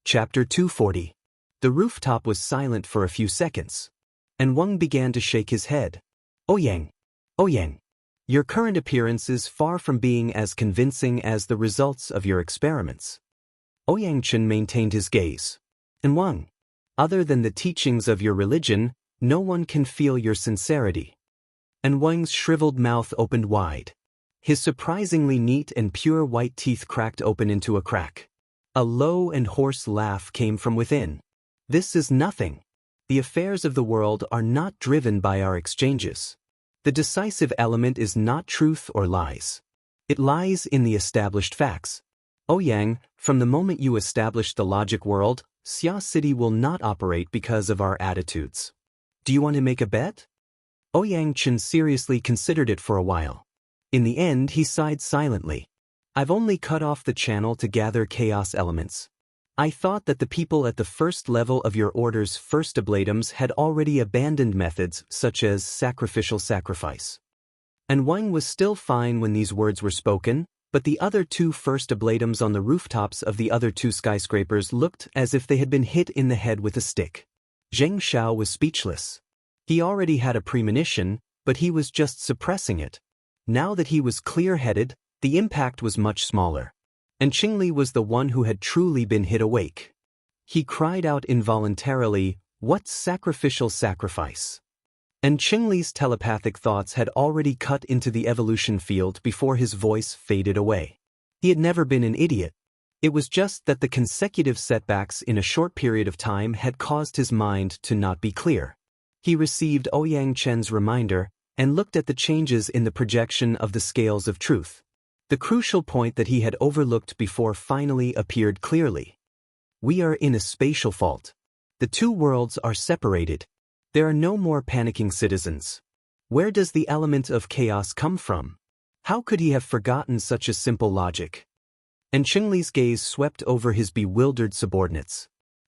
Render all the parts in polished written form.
Chapter 240. The rooftop was silent for a few seconds. And Wang began to shake his head. Ouyang. Ouyang. Your current appearance is far from being as convincing as the results of your experiments. Ouyang Chen maintained his gaze. And Wang. Other than the teachings of your religion, no one can feel your sincerity. And Wang's shriveled mouth opened wide. His surprisingly neat and pure white teeth cracked open into a crack. A low and hoarse laugh came from within. This is nothing. The affairs of the world are not driven by our exchanges. The decisive element is not truth or lies. It lies in the established facts. Ouyang, from the moment you establish the logic world, Xia City will not operate because of our attitudes. Do you want to make a bet? Ouyang Chen seriously considered it for a while. In the end, he sighed silently. I've only cut off the channel to gather chaos elements. I thought that the people at the first level of your order's first ablatums had already abandoned methods such as sacrificial sacrifice. And Wang was still fine when these words were spoken, but the other two first ablatums on the rooftops of the other two skyscrapers looked as if they had been hit in the head with a stick. Zheng Xiao was speechless. He already had a premonition, but he was just suppressing it. Now that he was clear-headed, the impact was much smaller. And Qingli was the one who had truly been hit awake. He cried out involuntarily, "What sacrificial sacrifice?" And Qingli's telepathic thoughts had already cut into the evolution field before his voice faded away. He had never been an idiot. It was just that the consecutive setbacks in a short period of time had caused his mind to not be clear. He received Ouyang Chen's reminder and looked at the changes in the projection of the scales of truth. The crucial point that he had overlooked before finally appeared clearly. We are in a spatial fault. The two worlds are separated. There are no more panicking citizens. Where does the element of chaos come from? How could he have forgotten such a simple logic? And Qingli's gaze swept over his bewildered subordinates.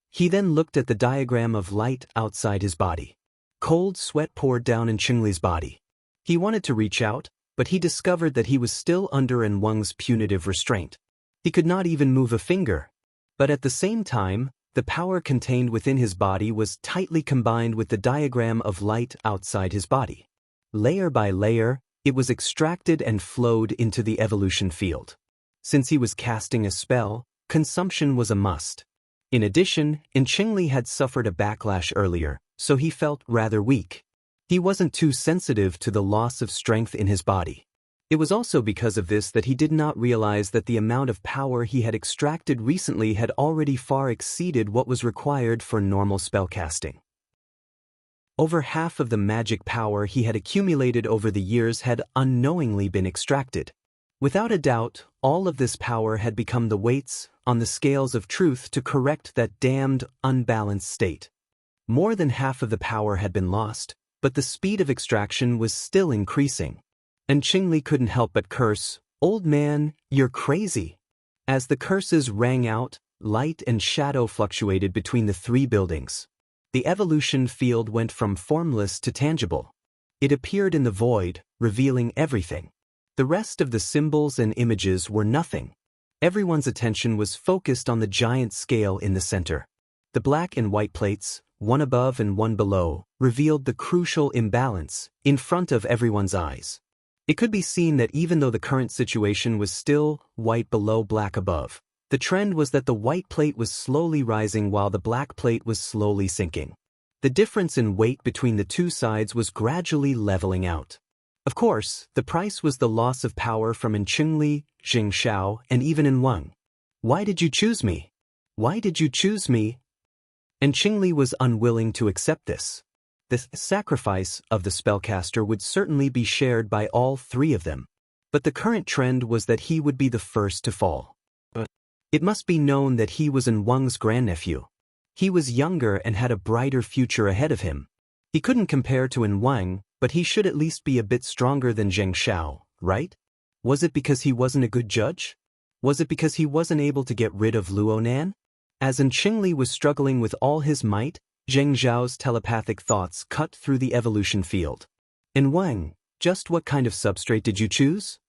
He then looked at the diagram of light outside his body. Cold sweat poured down in Qingli's body. He wanted to reach out, but he discovered that he was still under Wang's punitive restraint. He could not even move a finger. But at the same time, the power contained within his body was tightly combined with the diagram of light outside his body. Layer by layer, it was extracted and flowed into the evolution field. Since he was casting a spell, consumption was a must. In addition, Qingli had suffered a backlash earlier, so he felt rather weak. He wasn't too sensitive to the loss of strength in his body. It was also because of this that he did not realize that the amount of power he had extracted recently had already far exceeded what was required for normal spellcasting. Over half of the magic power he had accumulated over the years had unknowingly been extracted. Without a doubt, all of this power had become the weights on the scales of truth to correct that damned, unbalanced state. More than half of the power had been lost, but the speed of extraction was still increasing. And Qingli couldn't help but curse, "Old man, you're crazy." As the curses rang out, light and shadow fluctuated between the three buildings. The evolution field went from formless to tangible. It appeared in the void, revealing everything. The rest of the symbols and images were nothing. Everyone's attention was focused on the giant scale in the center. The black and white plates, one above and one below, revealed the crucial imbalance in front of everyone's eyes. It could be seen that even though the current situation was still white below black above, the trend was that the white plate was slowly rising while the black plate was slowly sinking. The difference in weight between the two sides was gradually leveling out. Of course, the price was the loss of power from Qingli, Zheng Xiao, and even Wang. Why did you choose me? Why did you choose me? And Qingli was unwilling to accept this. The sacrifice of the spellcaster would certainly be shared by all three of them. But the current trend was that he would be the first to fall. It must be known that he was Wang's grandnephew. He was younger and had a brighter future ahead of him. He couldn't compare to Wang, but he should at least be a bit stronger than Zheng Xiao, right? Was it because he wasn't a good judge? Was it because he wasn't able to get rid of Luonan? As Qingli was struggling with all his might, Zheng Xiao's telepathic thoughts cut through the evolution field. And Wang, just what kind of substrate did you choose?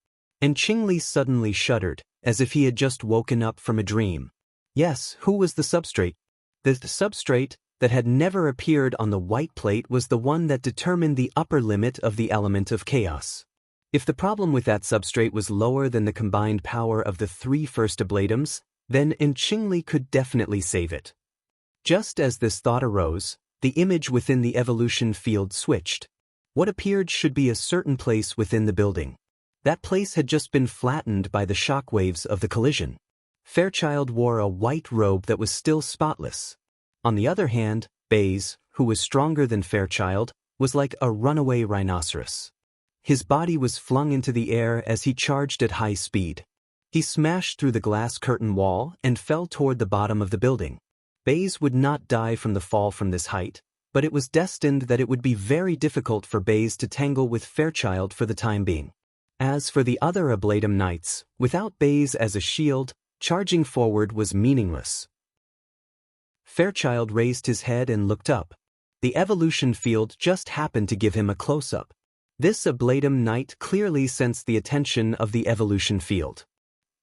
And Qingli suddenly shuddered, as if he had just woken up from a dream. Yes, who was the substrate? The substrate that had never appeared on the white plate was the one that determined the upper limit of the element of chaos. If the problem with that substrate was lower than the combined power of the 3 first ablatums, then Qingli could definitely save it. Just as this thought arose, the image within the evolution field switched. What appeared should be a certain place within the building. That place had just been flattened by the shock waves of the collision. Fairchild wore a white robe that was still spotless. On the other hand, Baze, who was stronger than Fairchild, was like a runaway rhinoceros. His body was flung into the air as he charged at high speed. He smashed through the glass curtain wall and fell toward the bottom of the building. Baze would not die from the fall from this height, but it was destined that it would be very difficult for Baze to tangle with Fairchild for the time being. As for the other Ablatum Knights, without Baze as a shield, charging forward was meaningless. Fairchild raised his head and looked up. The evolution field just happened to give him a close-up. This Ablatum Knight clearly sensed the attention of the evolution field.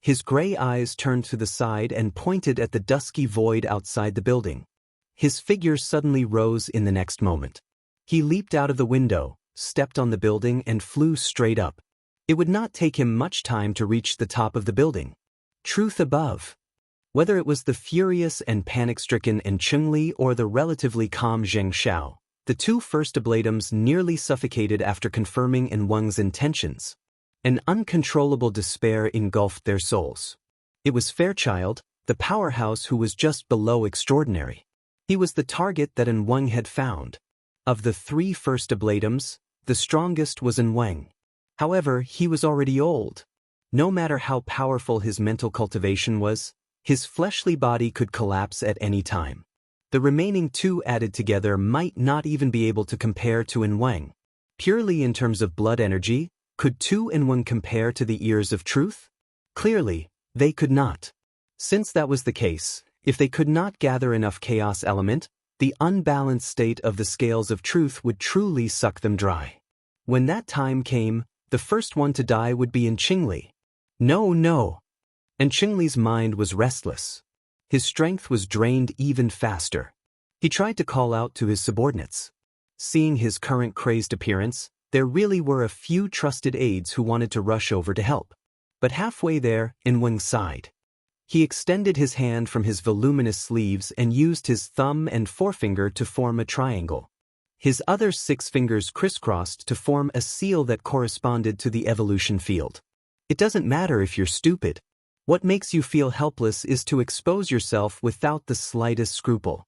His gray eyes turned to the side and pointed at the dusky void outside the building. His figure suddenly rose in the next moment. He leaped out of the window, stepped on the building and flew straight up. It would not take him much time to reach the top of the building. Truth above. Whether it was the furious and panic-stricken Qingli or the relatively calm Zheng Xiao, the 2 first ablatums nearly suffocated after confirming Wang's intentions. An uncontrollable despair engulfed their souls. It was Fairchild, the powerhouse who was just below extraordinary. He was the target that Wang had found. Of the 3 first ablatums, the strongest was Wang. However, he was already old. No matter how powerful his mental cultivation was, his fleshly body could collapse at any time. The remaining 2 added together might not even be able to compare to Wang. Purely in terms of blood energy, could 2 Wang compare to the ears of truth? Clearly, they could not. Since that was the case, if they could not gather enough chaos element, the unbalanced state of the scales of truth would truly suck them dry. When that time came, the first one to die would be Qingli. No. Qingli's mind was restless. His strength was drained even faster. He tried to call out to his subordinates. Seeing his current crazed appearance, there really were a few trusted aides who wanted to rush over to help. But halfway there, Wang sighed. He extended his hand from his voluminous sleeves and used his thumb and forefinger to form a triangle. His other 6 fingers crisscrossed to form a seal that corresponded to the evolution field. It doesn't matter if you're stupid. What makes you feel helpless is to expose yourself without the slightest scruple.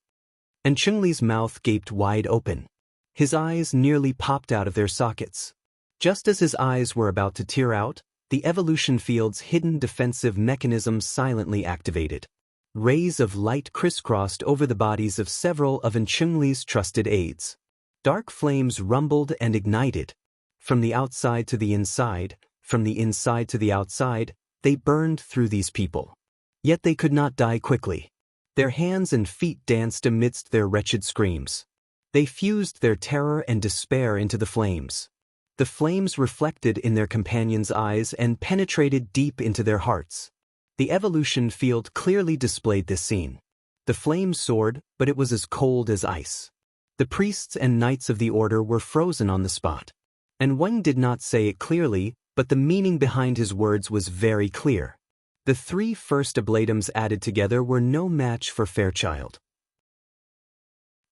Qingli's mouth gaped wide open. His eyes nearly popped out of their sockets. Just as his eyes were about to tear out, the evolution field's hidden defensive mechanism silently activated. Rays of light crisscrossed over the bodies of several of Qingli's trusted aides. Dark flames rumbled and ignited. From the outside to the inside, from the inside to the outside, they burned through these people. Yet they could not die quickly. Their hands and feet danced amidst their wretched screams. They fused their terror and despair into the flames. The flames reflected in their companions' eyes and penetrated deep into their hearts. The evolution field clearly displayed this scene. The flames soared, but it was as cold as ice. The priests and knights of the order were frozen on the spot. Wang did not say it clearly, but the meaning behind his words was very clear. The 3 first ablatums added together were no match for Fairchild.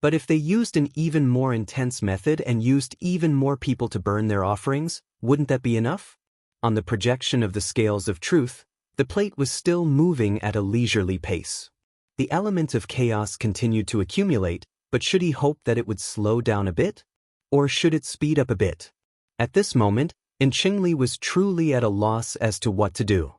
But if they used an even more intense method and used even more people to burn their offerings, wouldn't that be enough? On the projection of the scales of truth, the plate was still moving at a leisurely pace. The element of chaos continued to accumulate, but should he hope that it would slow down a bit? Or should it speed up a bit? At this moment, Qingli was truly at a loss as to what to do.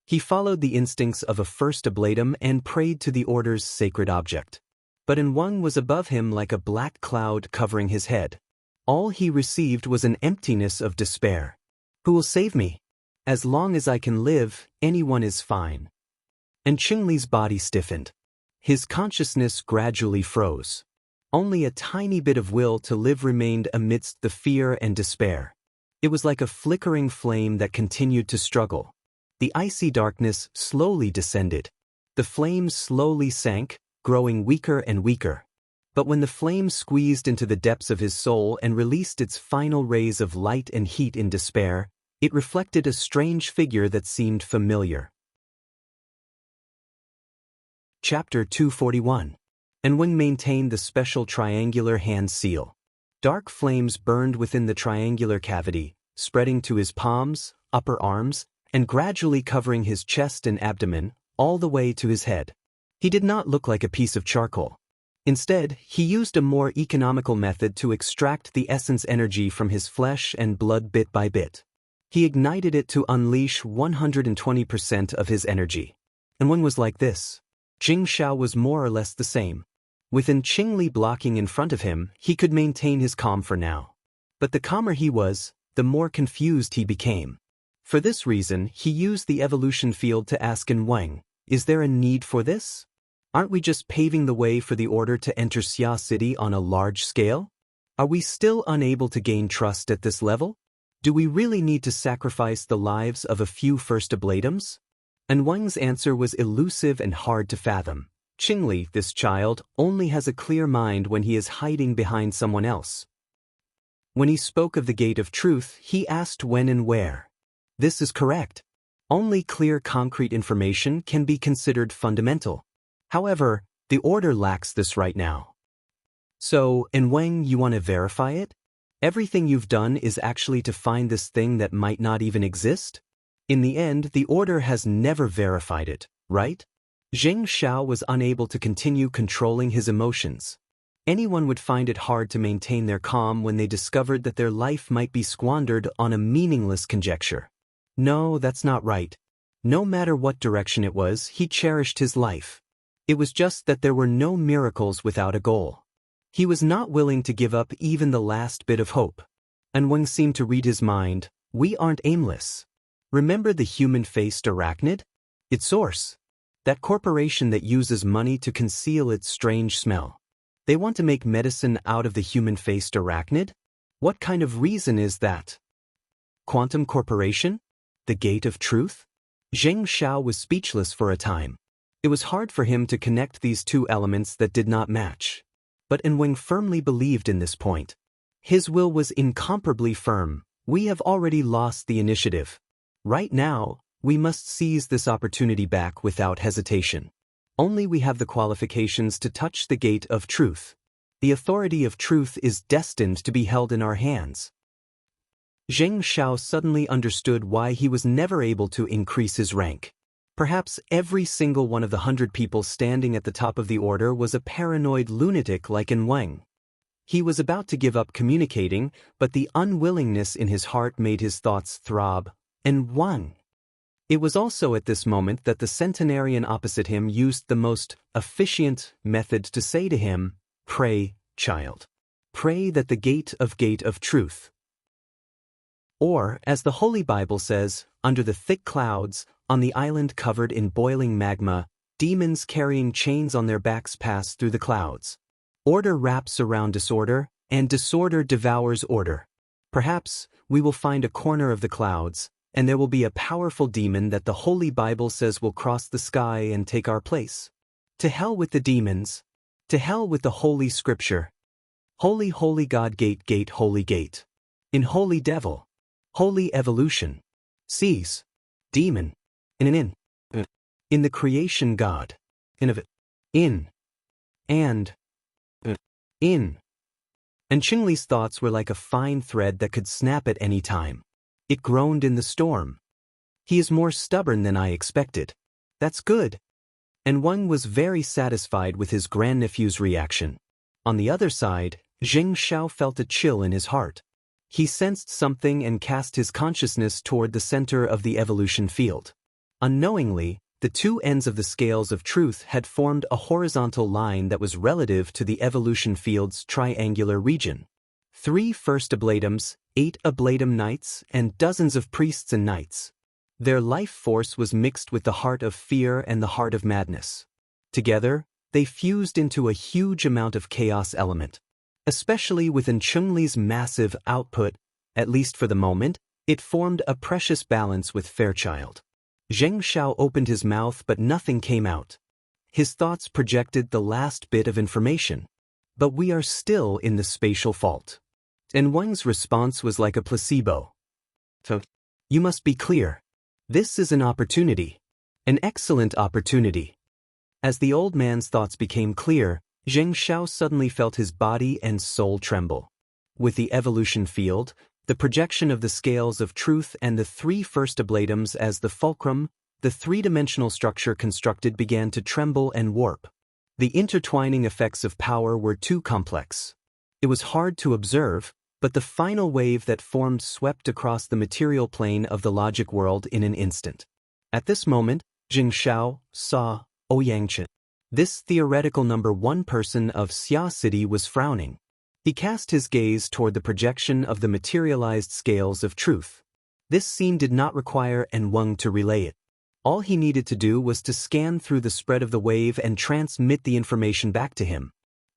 He followed the instincts of a first ablatum and prayed to the order's sacred object. But Wang was above him like a black cloud covering his head. All he received was an emptiness of despair. Who will save me? As long as I can live, anyone is fine. Qingli's body stiffened. His consciousness gradually froze. Only a tiny bit of will to live remained amidst the fear and despair. It was like a flickering flame that continued to struggle. The icy darkness slowly descended. The flames slowly sank, growing weaker and weaker. But when the flame squeezed into the depths of his soul and released its final rays of light and heat in despair, it reflected a strange figure that seemed familiar. Chapter 241. And Weng maintained the special triangular hand seal. Dark flames burned within the triangular cavity, spreading to his palms, upper arms, and gradually covering his chest and abdomen, all the way to his head. He did not look like a piece of charcoal. Instead, he used a more economical method to extract the essence energy from his flesh and blood bit by bit. He ignited it to unleash 120% of his energy. And Weng was like this. Jing Shao was more or less the same. With Qingli blocking in front of him, he could maintain his calm for now. But the calmer he was, the more confused he became. For this reason, he used the evolution field to ask Weng, is there a need for this? Aren't we just paving the way for the order to enter Xia City on a large scale? Are we still unable to gain trust at this level? Do we really need to sacrifice the lives of a few first ablatums? And Weng's answer was elusive and hard to fathom. Qingli, this child, only has a clear mind when he is hiding behind someone else. When he spoke of the gate of truth, he asked when and where. This is correct. Only clear concrete information can be considered fundamental. However, the order lacks this right now. So, Weng, you want to verify it? Everything you've done is actually to find this thing that might not even exist? In the end, the order has never verified it, right? Zheng Shao was unable to continue controlling his emotions. Anyone would find it hard to maintain their calm when they discovered that their life might be squandered on a meaningless conjecture. No, that's not right. No matter what direction it was, he cherished his life. It was just that there were no miracles without a goal. He was not willing to give up even the last bit of hope. And Weng seemed to read his mind. We aren't aimless. Remember the human-faced arachnid? Its source. That corporation that uses money to conceal its strange smell. They want to make medicine out of the human-faced arachnid? What kind of reason is that? Quantum Corporation? The Gate of Truth? Zheng Shao was speechless for a time. It was hard for him to connect these two elements that did not match. But Weng firmly believed in this point. His will was incomparably firm. We have already lost the initiative. Right now, we must seize this opportunity back without hesitation. Only we have the qualifications to touch the gate of truth. The authority of truth is destined to be held in our hands. Zheng Shao suddenly understood why he was never able to increase his rank. Perhaps every single one of the 100 people standing at the top of the order was a paranoid lunatic like Weng. He was about to give up communicating, but the unwillingness in his heart made his thoughts throb. Weng. It was also at this moment that the centenarian opposite him used the most efficient method to say to him, pray, child. Pray that the gate of truth. Or, as the Holy Bible says, under the thick clouds, on the island covered in boiling magma, demons carrying chains on their backs pass through the clouds. Order wraps around disorder, and disorder devours order. Perhaps, we will find a corner of the clouds, and there will be a powerful demon that the Holy Bible says will cross the sky and take our place. To hell with the demons. To hell with the Holy Scripture. Holy, holy God, gate, holy gate. In holy devil. Holy evolution. Cease. Demon. In the creation God. In. And. In. And Qingli's thoughts were like a fine thread that could snap at any time. It groaned in the storm. He is more stubborn than I expected. That's good. And Weng was very satisfied with his grandnephew's reaction. On the other side, Zheng Shao felt a chill in his heart. He sensed something and cast his consciousness toward the center of the evolution field. Unknowingly, the two ends of the scales of truth had formed a horizontal line that was relative to the evolution field's triangular region. 3 first ablatums, 8 ablatum knights, and dozens of priests and knights. Their life force was mixed with the heart of fear and the heart of madness. Together, they fused into a huge amount of chaos element. Especially within Qingli's massive output, at least for the moment, it formed a precious balance with Fairchild. Zheng Shao opened his mouth but nothing came out. His thoughts projected the last bit of information. But we are still in the spatial fault. And Wang's response was like a placebo. So, you must be clear. This is an opportunity. An excellent opportunity. As the old man's thoughts became clear, Zheng Xiao suddenly felt his body and soul tremble. With the evolution field, the projection of the scales of truth and the three first ablatums as the fulcrum, the three-dimensional structure constructed began to tremble and warp. The intertwining effects of power were too complex. It was hard to observe, but the final wave that formed swept across the material plane of the logic world in an instant. At this moment, Zheng Xiao saw Ouyangchen. This theoretical number one person of Xia City was frowning. He cast his gaze toward the projection of the materialized scales of truth. This scene did not require An Weng to relay it. All he needed to do was to scan through the spread of the wave and transmit the information back to him.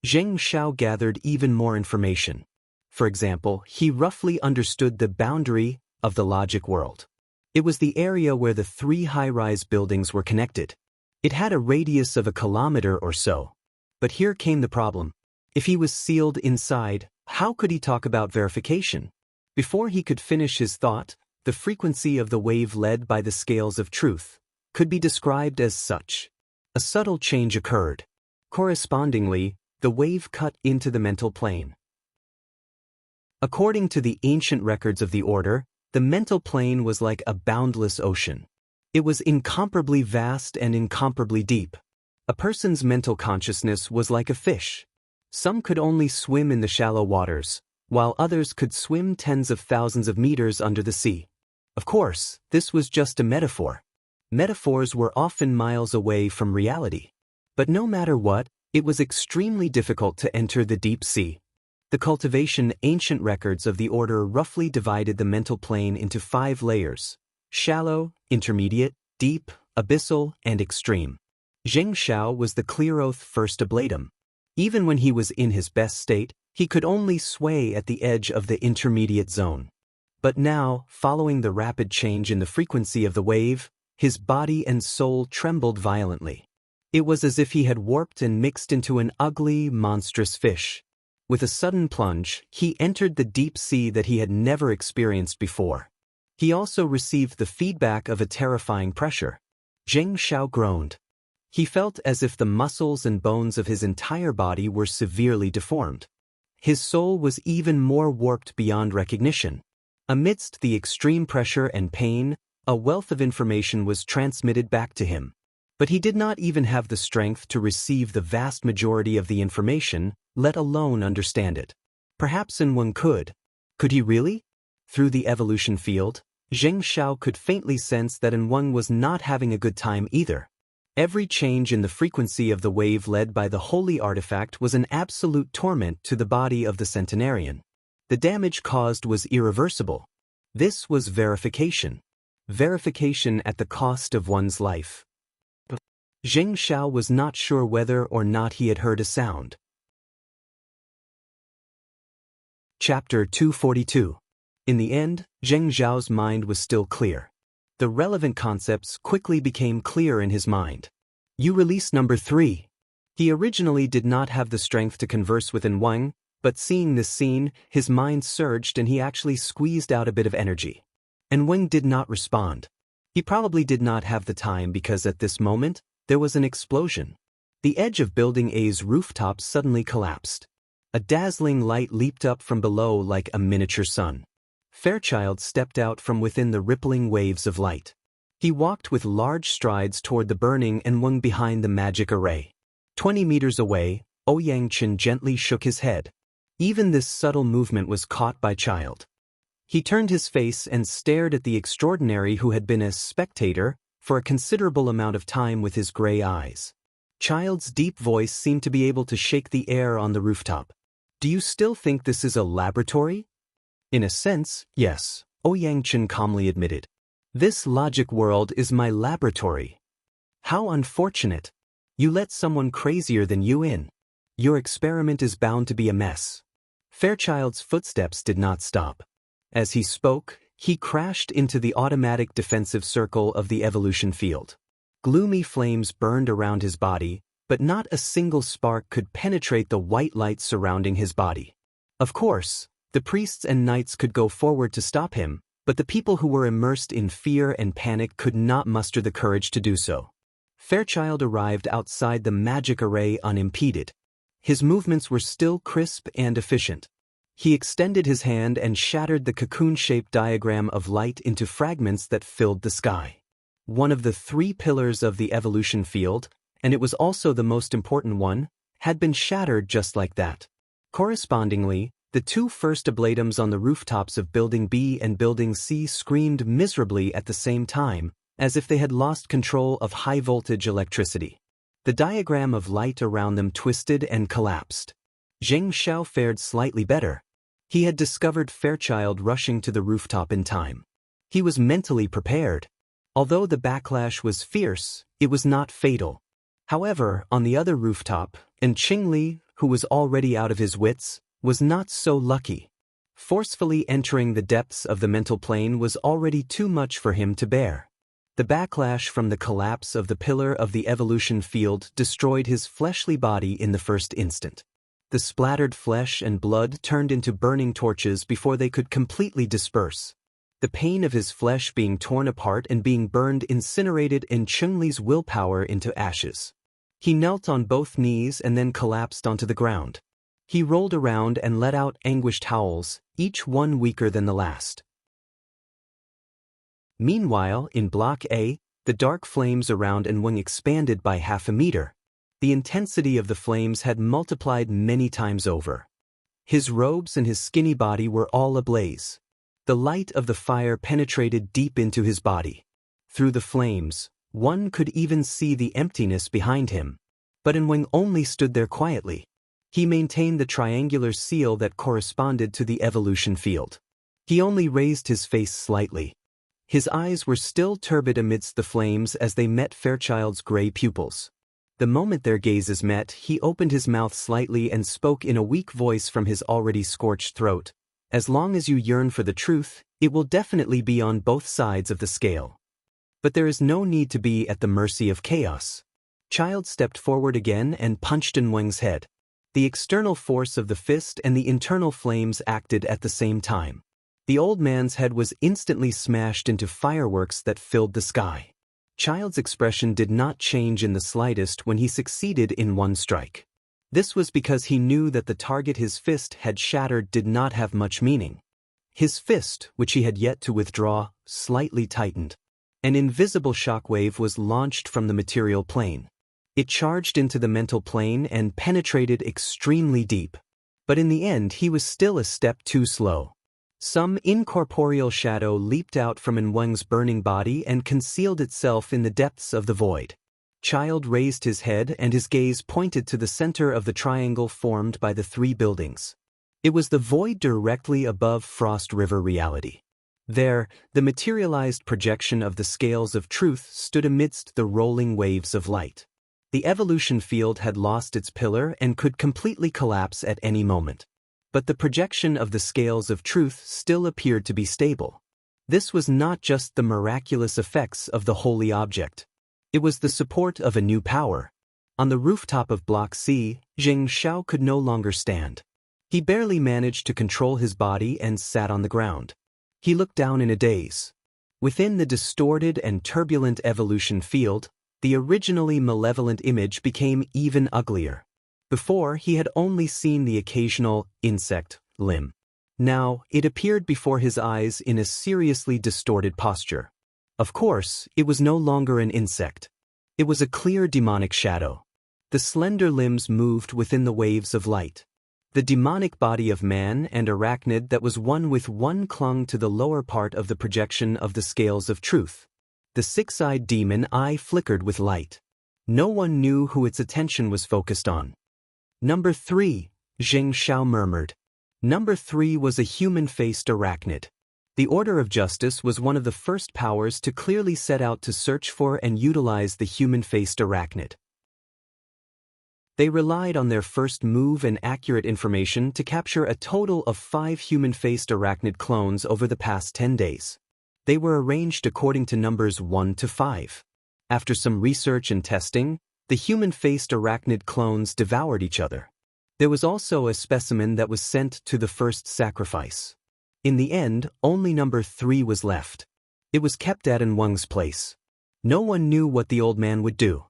Zheng Xiao gathered even more information. For example, he roughly understood the boundary of the logic world. It was the area where the three high-rise buildings were connected. It had a radius of a kilometer or so. But here came the problem. If he was sealed inside, how could he talk about verification? Before he could finish his thought, the frequency of the wave led by the scales of truth could be described as such. A subtle change occurred. Correspondingly, the wave cut into the mental plane. According to the ancient records of the order, the mental plane was like a boundless ocean. It was incomparably vast and incomparably deep. A person's mental consciousness was like a fish. Some could only swim in the shallow waters, while others could swim tens of thousands of meters under the sea. Of course, this was just a metaphor. Metaphors were often miles away from reality. But no matter what, it was extremely difficult to enter the deep sea. The cultivation ancient records of the order roughly divided the mental plane into 5 layers: shallow, intermediate, deep, abyssal, and extreme. Zheng Xiao was the clear oath first ablatum. Even when he was in his best state, he could only sway at the edge of the intermediate zone. But now, following the rapid change in the frequency of the wave, his body and soul trembled violently. It was as if he had warped and mixed into an ugly, monstrous fish. With a sudden plunge, he entered the deep sea that he had never experienced before. He also received the feedback of a terrifying pressure. Zheng Xiao groaned. He felt as if the muscles and bones of his entire body were severely deformed. His soul was even more warped beyond recognition. Amidst the extreme pressure and pain, a wealth of information was transmitted back to him. But he did not even have the strength to receive the vast majority of the information, let alone understand it. Perhaps An Weng could. Could he really? Through the evolution field, Zheng Xiao could faintly sense that An Weng was not having a good time either. Every change in the frequency of the wave led by the holy artifact was an absolute torment to the body of the centenarian. The damage caused was irreversible. This was verification. Verification at the cost of one's life. Zheng Xiao was not sure whether or not he had heard a sound. Chapter 242. In the end, Zheng Xiao's mind was still clear. The relevant concepts quickly became clear in his mind. You release number 3. He originally did not have the strength to converse with An Weng, but seeing this scene, his mind surged and he actually squeezed out a bit of energy. An Weng did not respond. He probably did not have the time because at this moment, there was an explosion. The edge of Building A's rooftop suddenly collapsed. A dazzling light leaped up from below like a miniature sun. Fairchild stepped out from within the rippling waves of light. He walked with large strides toward the burning An Weng behind the magic array. 20 meters away, Ouyangchen gently shook his head. Even this subtle movement was caught by Child. He turned his face and stared at the extraordinary who had been a spectator for a considerable amount of time with his gray eyes. Child's deep voice seemed to be able to shake the air on the rooftop. Do you still think this is a laboratory? In a sense, yes, Ouyangchen calmly admitted. This logic world is my laboratory. How unfortunate. You let someone crazier than you in. Your experiment is bound to be a mess. Fairchild's footsteps did not stop. As he spoke, he crashed into the automatic defensive circle of the evolution field. Gloomy flames burned around his body, but not a single spark could penetrate the white light surrounding his body. Of course, the priests and knights could go forward to stop him, but the people who were immersed in fear and panic could not muster the courage to do so. Fairchild arrived outside the magic array unimpeded. His movements were still crisp and efficient. He extended his hand and shattered the cocoon-shaped diagram of light into fragments that filled the sky. One of the 3 pillars of the evolution field, and it was also the most important one, had been shattered just like that. Correspondingly, the 2 first ablatums on the rooftops of Building B and Building C screamed miserably at the same time, as if they had lost control of high-voltage electricity. The diagram of light around them twisted and collapsed. Zheng Xiao fared slightly better. He had discovered Fairchild rushing to the rooftop in time. He was mentally prepared. Although the backlash was fierce, it was not fatal. However, on the other rooftop, Qingli, who was already out of his wits, was not so lucky. Forcefully entering the depths of the mental plane was already too much for him to bear. The backlash from the collapse of the pillar of the evolution field destroyed his fleshly body in the first instant. The splattered flesh and blood turned into burning torches before they could completely disperse. The pain of his flesh being torn apart and being burned incinerated Qingli's willpower into ashes. He knelt on both knees and then collapsed onto the ground. He rolled around and let out anguished howls, each one weaker than the last. Meanwhile, in Block A, the dark flames around Enweng expanded by half a meter. The intensity of the flames had multiplied many times over. His robes and his skinny body were all ablaze. The light of the fire penetrated deep into his body. Through the flames, one could even see the emptiness behind him. But Enweng only stood there quietly. He maintained the triangular seal that corresponded to the evolution field. He only raised his face slightly. His eyes were still turbid amidst the flames as they met Fairchild's gray pupils. The moment their gazes met, he opened his mouth slightly and spoke in a weak voice from his already scorched throat. As long as you yearn for the truth, it will definitely be on both sides of the scale. But there is no need to be at the mercy of chaos. Child stepped forward again and punched Enweng's head. The external force of the fist and the internal flames acted at the same time. The old man's head was instantly smashed into fireworks that filled the sky. Child's expression did not change in the slightest when he succeeded in one strike. This was because he knew that the target his fist had shattered did not have much meaning. His fist, which he had yet to withdraw, slightly tightened. An invisible shockwave was launched from the material plane. It charged into the mental plane and penetrated extremely deep. But in the end he was still a step too slow. Some incorporeal shadow leaped out from Enweng's burning body and concealed itself in the depths of the void. Child raised his head and his gaze pointed to the center of the triangle formed by the 3 buildings. It was the void directly above Frost River reality. There, the materialized projection of the scales of truth stood amidst the rolling waves of light. The evolution field had lost its pillar and could completely collapse at any moment. But the projection of the scales of truth still appeared to be stable. This was not just the miraculous effects of the holy object. It was the support of a new power. On the rooftop of Block C, Zheng Xiao could no longer stand. He barely managed to control his body and sat on the ground. He looked down in a daze. Within the distorted and turbulent evolution field, the originally malevolent image became even uglier. Before, he had only seen the occasional insect limb. Now, it appeared before his eyes in a seriously distorted posture. Of course, it was no longer an insect. It was a clear demonic shadow. The slender limbs moved within the waves of light. The demonic body of man and arachnid that was one with one clung to the lower part of the projection of the scales of truth. The 6-eyed demon eye flickered with light. No one knew who its attention was focused on. Number 3, Zheng Xiao murmured. Number 3 was a human-faced arachnid. The Order of Justice was one of the first powers to clearly set out to search for and utilize the human-faced arachnid. They relied on their first move and accurate information to capture a total of 5 human-faced arachnid clones over the past 10 days. They were arranged according to numbers 1 to 5. After some research and testing, the human-faced arachnid clones devoured each other. There was also a specimen that was sent to the first sacrifice. In the end, only number 3 was left. It was kept at An Wang's place. No one knew what the old man would do.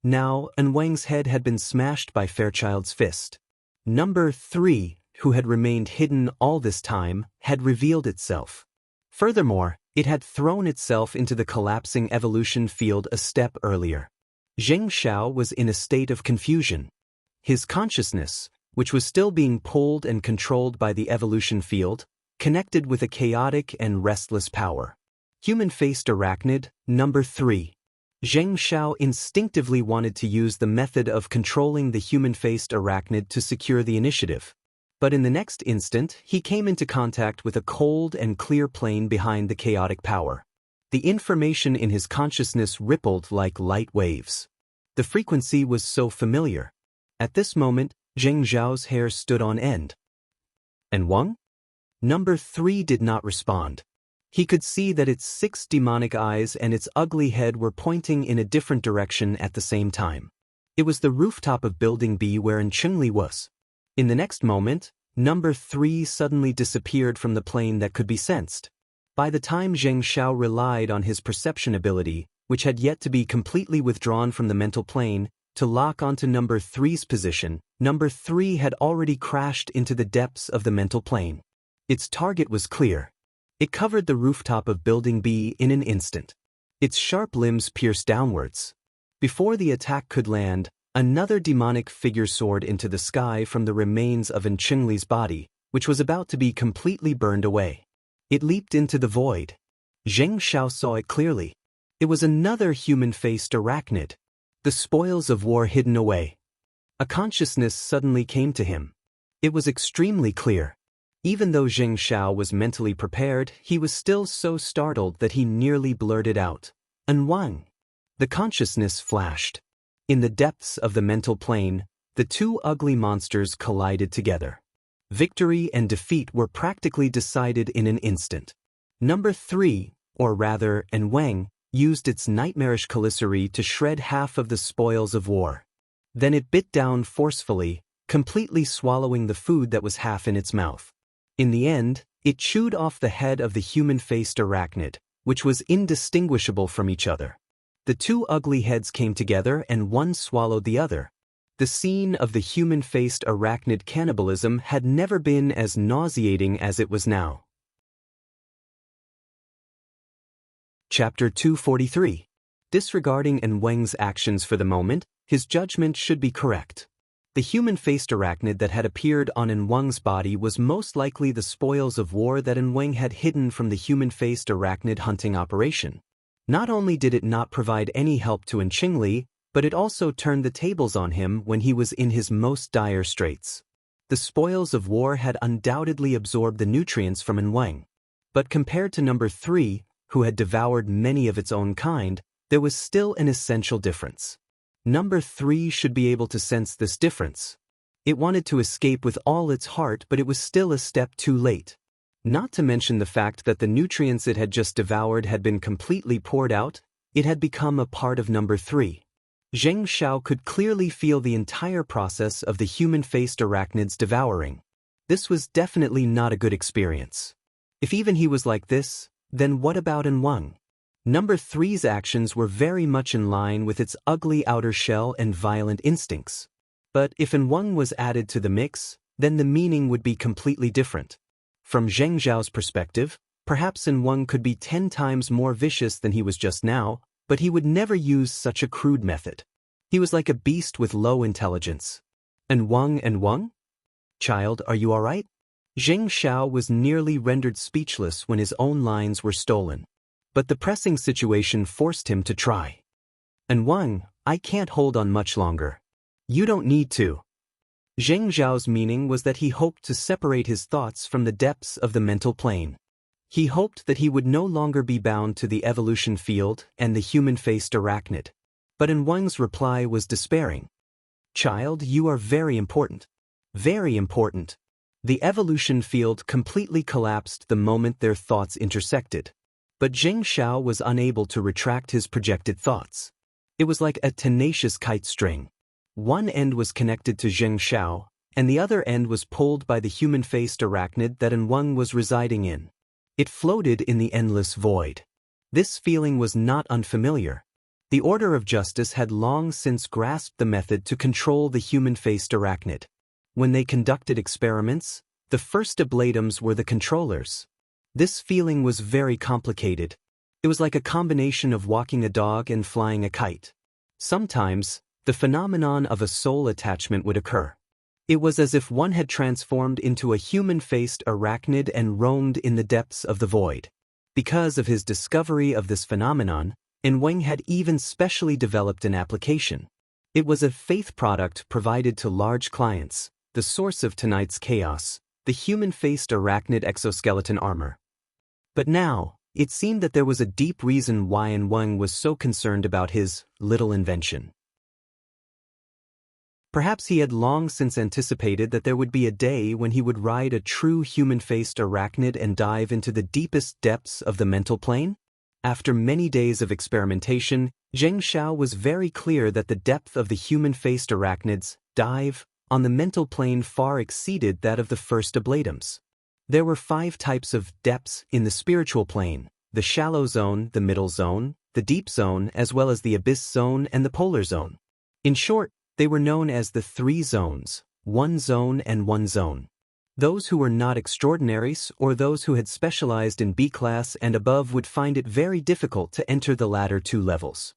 Now, An Wang's head had been smashed by Fairchild's fist. Number 3, who had remained hidden all this time, had revealed itself. Furthermore, it had thrown itself into the collapsing evolution field a step earlier. Zheng Xiao was in a state of confusion. His consciousness, which was still being pulled and controlled by the evolution field, connected with a chaotic and restless power. Human-faced arachnid, number 3. Zheng Xiao instinctively wanted to use the method of controlling the human-faced arachnid to secure the initiative. But in the next instant, he came into contact with a cold and clear plane behind the chaotic power. The information in his consciousness rippled like light waves. The frequency was so familiar. At this moment, Zheng Xiao's hair stood on end. And Wang? Number 3 did not respond. He could see that its 6 demonic eyes and its ugly head were pointing in a different direction at the same time. It was the rooftop of Building B where Chengli was. In the next moment, number 3 suddenly disappeared from the plane that could be sensed. By the time Zheng Xiao relied on his perception ability, which had yet to be completely withdrawn from the mental plane, to lock onto number 3's position, number 3 had already crashed into the depths of the mental plane. Its target was clear. It covered the rooftop of Building B in an instant. Its sharp limbs pierced downwards. Before the attack could land, another demonic figure soared into the sky from the remains of Chengli's body, which was about to be completely burned away. It leaped into the void. Zheng Xiao saw it clearly. It was another human-faced arachnid. The spoils of war hidden away. A consciousness suddenly came to him. It was extremely clear. Even though Zheng Xiao was mentally prepared, he was still so startled that he nearly blurted out, "An Wang." The consciousness flashed. In the depths of the mental plane, the 2 ugly monsters collided together. Victory and defeat were practically decided in an instant. Number 3, or rather An Wang, used its nightmarish chalicery to shred half of the spoils of war. Then it bit down forcefully, completely swallowing the food that was half in its mouth. In the end, it chewed off the head of the human-faced arachnid, which was indistinguishable from each other. The 2 ugly heads came together and one swallowed the other. The scene of the human-faced arachnid cannibalism had never been as nauseating as it was now. Chapter 243. Disregarding An Wang's actions for the moment, his judgment should be correct. The human-faced arachnid that had appeared on An Wang's body was most likely the spoils of war that An Wang had hidden from the human-faced arachnid hunting operation. Not only did it not provide any help to Chengli, but it also turned the tables on him when he was in his most dire straits. The spoils of war had undoubtedly absorbed the nutrients from An Wang. But compared to number 3, who had devoured many of its own kind, there was still an essential difference. Number 3 should be able to sense this difference. It wanted to escape with all its heart, but it was still a step too late. Not to mention the fact that the nutrients it had just devoured had been completely poured out, it had become a part of number 3. Zheng Xiao could clearly feel the entire process of the human-faced arachnids devouring. This was definitely not a good experience. If even he was like this, then what about An Wang? Number 3's actions were very much in line with its ugly outer shell and violent instincts. But if An Wang was added to the mix, then the meaning would be completely different. From Zheng Zhao's perspective, perhaps An Wang could be 10 times more vicious than he was just now, but he would never use such a crude method. He was like a beast with low intelligence. An Wang? Child, are you all right? Zheng Xiao was nearly rendered speechless when his own lines were stolen. But the pressing situation forced him to try. An Wang, I can't hold on much longer. You don't need to. Zheng Zhao's meaning was that he hoped to separate his thoughts from the depths of the mental plane. He hoped that he would no longer be bound to the evolution field and the human-faced arachnid. But An Wang's reply was despairing. Child, you are very important. Very important. The evolution field completely collapsed the moment their thoughts intersected. But Zheng Xiao was unable to retract his projected thoughts. It was like a tenacious kite string. One end was connected to Zheng Xiao, and the other end was pulled by the human-faced arachnid that Wang was residing in. It floated in the endless void. This feeling was not unfamiliar. The Order of Justice had long since grasped the method to control the human-faced arachnid. When they conducted experiments, the first ablatums were the controllers. This feeling was very complicated. It was like a combination of walking a dog and flying a kite. Sometimes, the phenomenon of a soul attachment would occur. It was as if one had transformed into a human-faced arachnid and roamed in the depths of the void. Because of his discovery of this phenomenon, Wang had even specially developed an application. It was a faith product provided to large clients, the source of tonight's chaos, the human-faced arachnid exoskeleton armor. But now, it seemed that there was a deep reason why Wang was so concerned about his little invention. Perhaps he had long since anticipated that there would be a day when he would ride a true human-faced arachnid and dive into the deepest depths of the mental plane? After many days of experimentation, Zheng Xiao was very clear that the depth of the human-faced arachnid's dive on the mental plane far exceeded that of the first ablatums. There were 5 types of depths in the spiritual plane: the shallow zone, the middle zone, the deep zone, as well as the abyss zone and the polar zone. In short, they were known as the 3 zones, 1 zone and 1 zone. Those who were not extraordinaries or those who had specialized in B-class and above would find it very difficult to enter the latter 2 levels.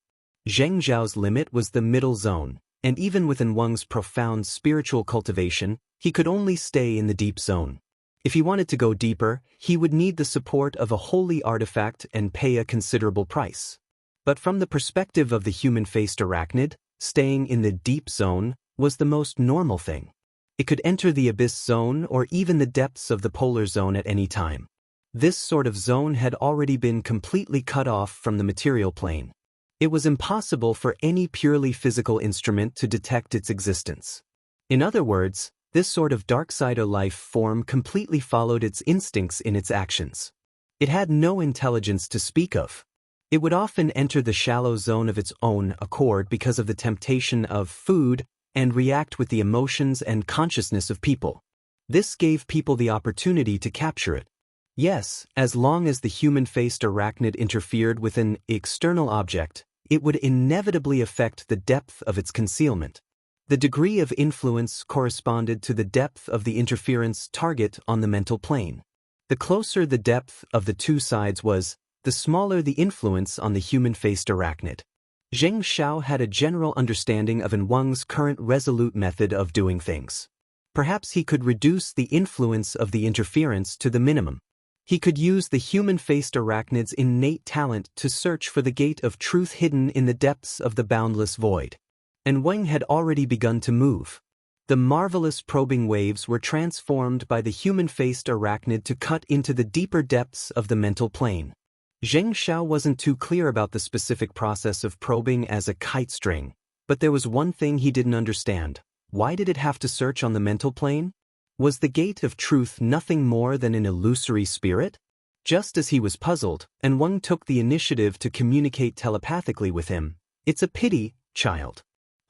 Zheng Zhao's limit was the middle zone, and even within Wang's profound spiritual cultivation, he could only stay in the deep zone. If he wanted to go deeper, he would need the support of a holy artifact and pay a considerable price. But from the perspective of the human-faced arachnid, staying in the deep zone was the most normal thing. It could enter the abyss zone or even the depths of the polar zone at any time. This sort of zone had already been completely cut off from the material plane. It was impossible for any purely physical instrument to detect its existence. In other words, this sort of dark side of life form completely followed its instincts in its actions. It had no intelligence to speak of. It would often enter the shallow zone of its own accord because of the temptation of food and react with the emotions and consciousness of people. This gave people the opportunity to capture it. Yes, as long as the human-faced arachnid interfered with an external object, it would inevitably affect the depth of its concealment. The degree of influence corresponded to the depth of the interference target on the mental plane. The closer the depth of the 2 sides was, the smaller the influence on the human-faced arachnid. Zheng Xiao had a general understanding of Wang's current resolute method of doing things. Perhaps he could reduce the influence of the interference to the minimum. He could use the human-faced arachnid's innate talent to search for the gate of truth hidden in the depths of the boundless void. Wang had already begun to move. The marvelous probing waves were transformed by the human-faced arachnid to cut into the deeper depths of the mental plane. Zheng Xiao wasn't too clear about the specific process of probing as a kite string, but there was one thing he didn't understand. Why did it have to search on the mental plane? Was the gate of truth nothing more than an illusory spirit? Just as he was puzzled, Wang took the initiative to communicate telepathically with him. It's a pity, child.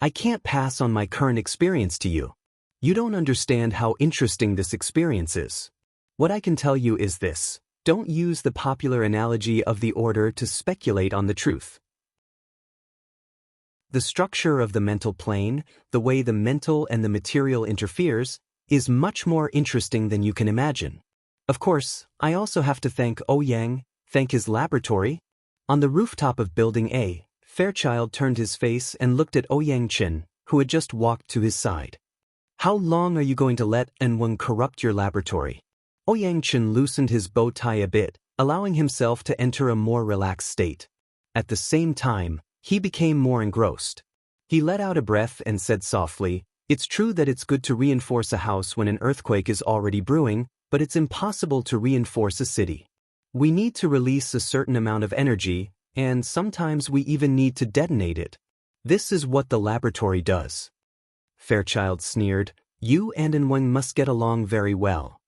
I can't pass on my current experience to you. You don't understand how interesting this experience is. What I can tell you is this: don't use the popular analogy of the order to speculate on the truth. The structure of the mental plane, the way the mental and the material interferes, is much more interesting than you can imagine. Of course, I also have to thank Ouyang, thank his laboratory. On the rooftop of Building A, Fairchild turned his face and looked at Ouyang Chen, who had just walked to his side. How long are you going to let Wang corrupt your laboratory? Ouyang Chen loosened his bow tie a bit, allowing himself to enter a more relaxed state. At the same time, he became more engrossed. He let out a breath and said softly, "It's true that it's good to reinforce a house when an earthquake is already brewing, but it's impossible to reinforce a city. We need to release a certain amount of energy, and sometimes we even need to detonate it. This is what the laboratory does." Fairchild sneered, "You and Wang must get along very well."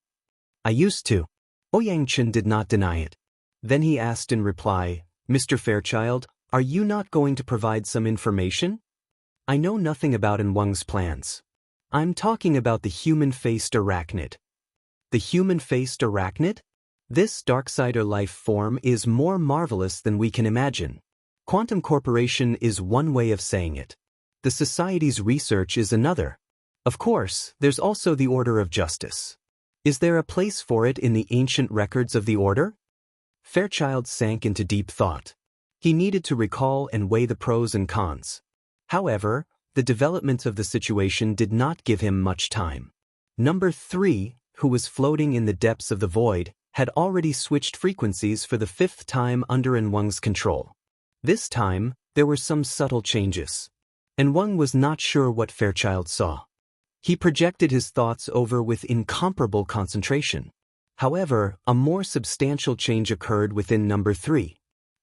"I used to." Ouyang Chen did not deny it. Then he asked in reply, "Mr. Fairchild, Are you not going to provide some information? I know nothing about Wang's plans. I'm talking about the human-faced arachnid. The human-faced arachnid? This Darksider life form is more marvelous than we can imagine. Quantum Corporation is one way of saying it. The Society's research is another. Of course, there's also the Order of Justice. Is there a place for it in the ancient records of the Order? Fairchild sank into deep thought. He needed to recall and weigh the pros and cons. However, the development of the situation did not give him much time. Number 3, who was floating in the depths of the void, had already switched frequencies for the 5th time under Wang's control. This time, there were some subtle changes. Wang was not sure what Fairchild saw. He projected his thoughts over with incomparable concentration. However, a more substantial change occurred within number 3.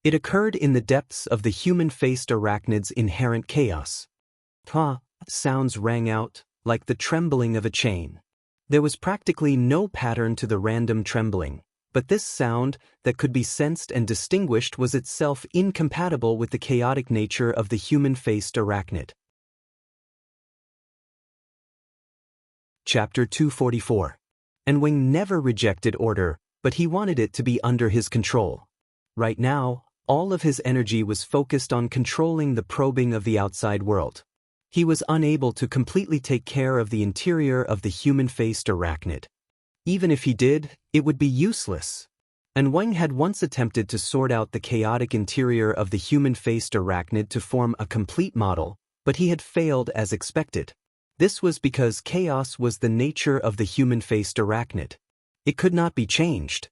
It occurred in the depths of the human-faced arachnid's inherent chaos. Sounds rang out, like the trembling of a chain. There was practically no pattern to the random trembling, but this sound, that could be sensed and distinguished, was itself incompatible with the chaotic nature of the human-faced arachnid. Chapter 244. Wang never rejected order, but he wanted it to be under his control. Right now, all of his energy was focused on controlling the probing of the outside world. He was unable to completely take care of the interior of the human-faced arachnid. Even if he did, it would be useless. Wang had once attempted to sort out the chaotic interior of the human-faced arachnid to form a complete model, but he had failed as expected. This was because chaos was the nature of the human-faced arachnid. It could not be changed.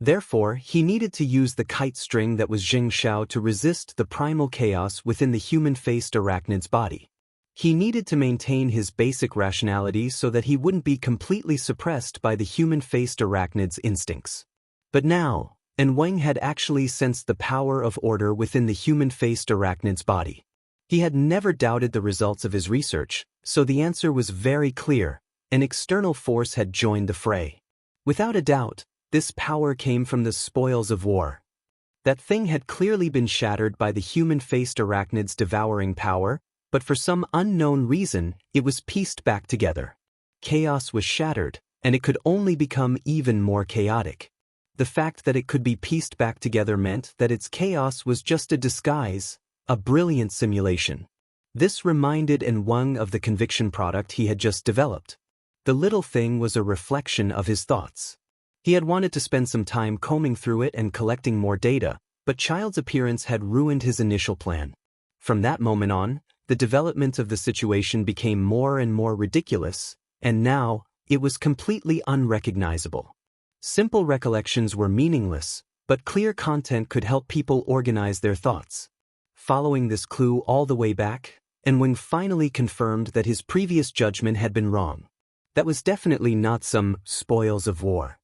Therefore, he needed to use the kite string that was Jing Shao to resist the primal chaos within the human-faced arachnid's body. He needed to maintain his basic rationality so that he wouldn't be completely suppressed by the human-faced arachnid's instincts. But now, Wang had actually sensed the power of order within the human-faced arachnid's body. He had never doubted the results of his research, so the answer was very clear: an external force had joined the fray. Without a doubt, this power came from the spoils of war. That thing had clearly been shattered by the human-faced arachnid's devouring power, but for some unknown reason, it was pieced back together. Chaos was shattered, and it could only become even more chaotic. The fact that it could be pieced back together meant that its chaos was just a disguise, a brilliant simulation. This reminded Wang of the conviction product he had just developed. The little thing was a reflection of his thoughts. He had wanted to spend some time combing through it and collecting more data, but Child's appearance had ruined his initial plan. From that moment on, the development of the situation became more and more ridiculous, and now, it was completely unrecognizable. Simple recollections were meaningless, but clear content could help people organize their thoughts. Following this clue all the way back, Wang finally confirmed that his previous judgment had been wrong. That was definitely not some spoils of war.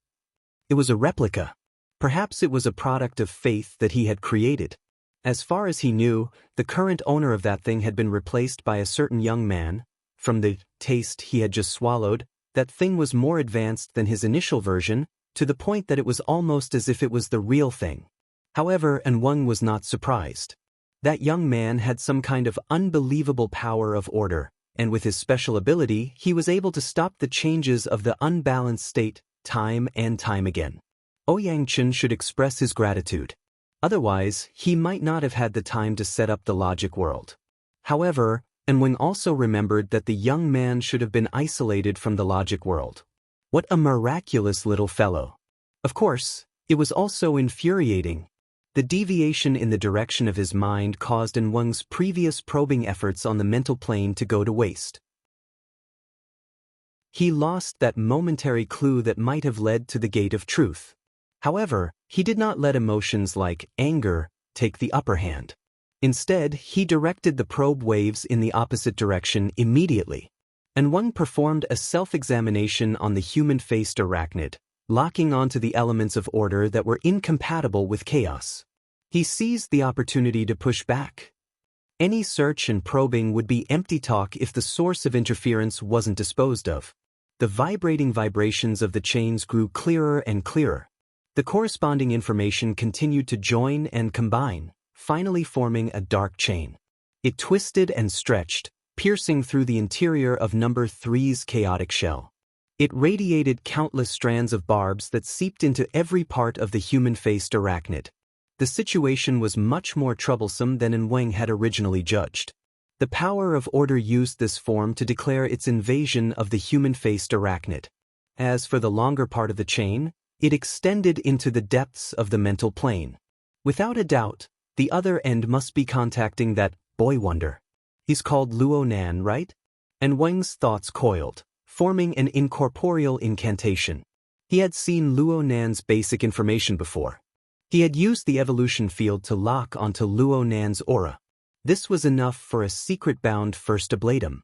It was a replica. Perhaps it was a product of faith that he had created. As far as he knew, the current owner of that thing had been replaced by a certain young man. From the taste he had just swallowed, that thing was more advanced than his initial version, to the point that it was almost as if it was the real thing. However, Wang was not surprised. That young man had some kind of unbelievable power of order, and with his special ability, he was able to stop the changes of the unbalanced state, time and time again. Ouyang Chen should express his gratitude. Otherwise, he might not have had the time to set up the logic world. However, Wang also remembered that the young man should have been isolated from the logic world. What a miraculous little fellow. Of course, it was also infuriating. The deviation in the direction of his mind caused Wang's previous probing efforts on the mental plane to go to waste. He lost that momentary clue that might have led to the gate of truth. However, he did not let emotions like anger take the upper hand. Instead, he directed the probe waves in the opposite direction immediately. Wang performed a self-examination on the human-faced arachnid, locking onto the elements of order that were incompatible with chaos. He seized the opportunity to push back. Any search and probing would be empty talk if the source of interference wasn't disposed of. The vibrating vibrations of the chains grew clearer and clearer. The corresponding information continued to join and combine, finally forming a dark chain. It twisted and stretched, piercing through the interior of number 3's chaotic shell. It radiated countless strands of barbs that seeped into every part of the human-faced arachnid. The situation was much more troublesome than Wang had originally judged. The power of order used this form to declare its invasion of the human-faced arachnid. As for the longer part of the chain, it extended into the depths of the mental plane. Without a doubt, the other end must be contacting that boy wonder. He's called Luo Nan, right? And Wang's thoughts coiled, forming an incorporeal incantation. He had seen Luo Nan's basic information before. He had used the evolution field to lock onto Luo Nan's aura. This was enough for a secret-bound first ablatum.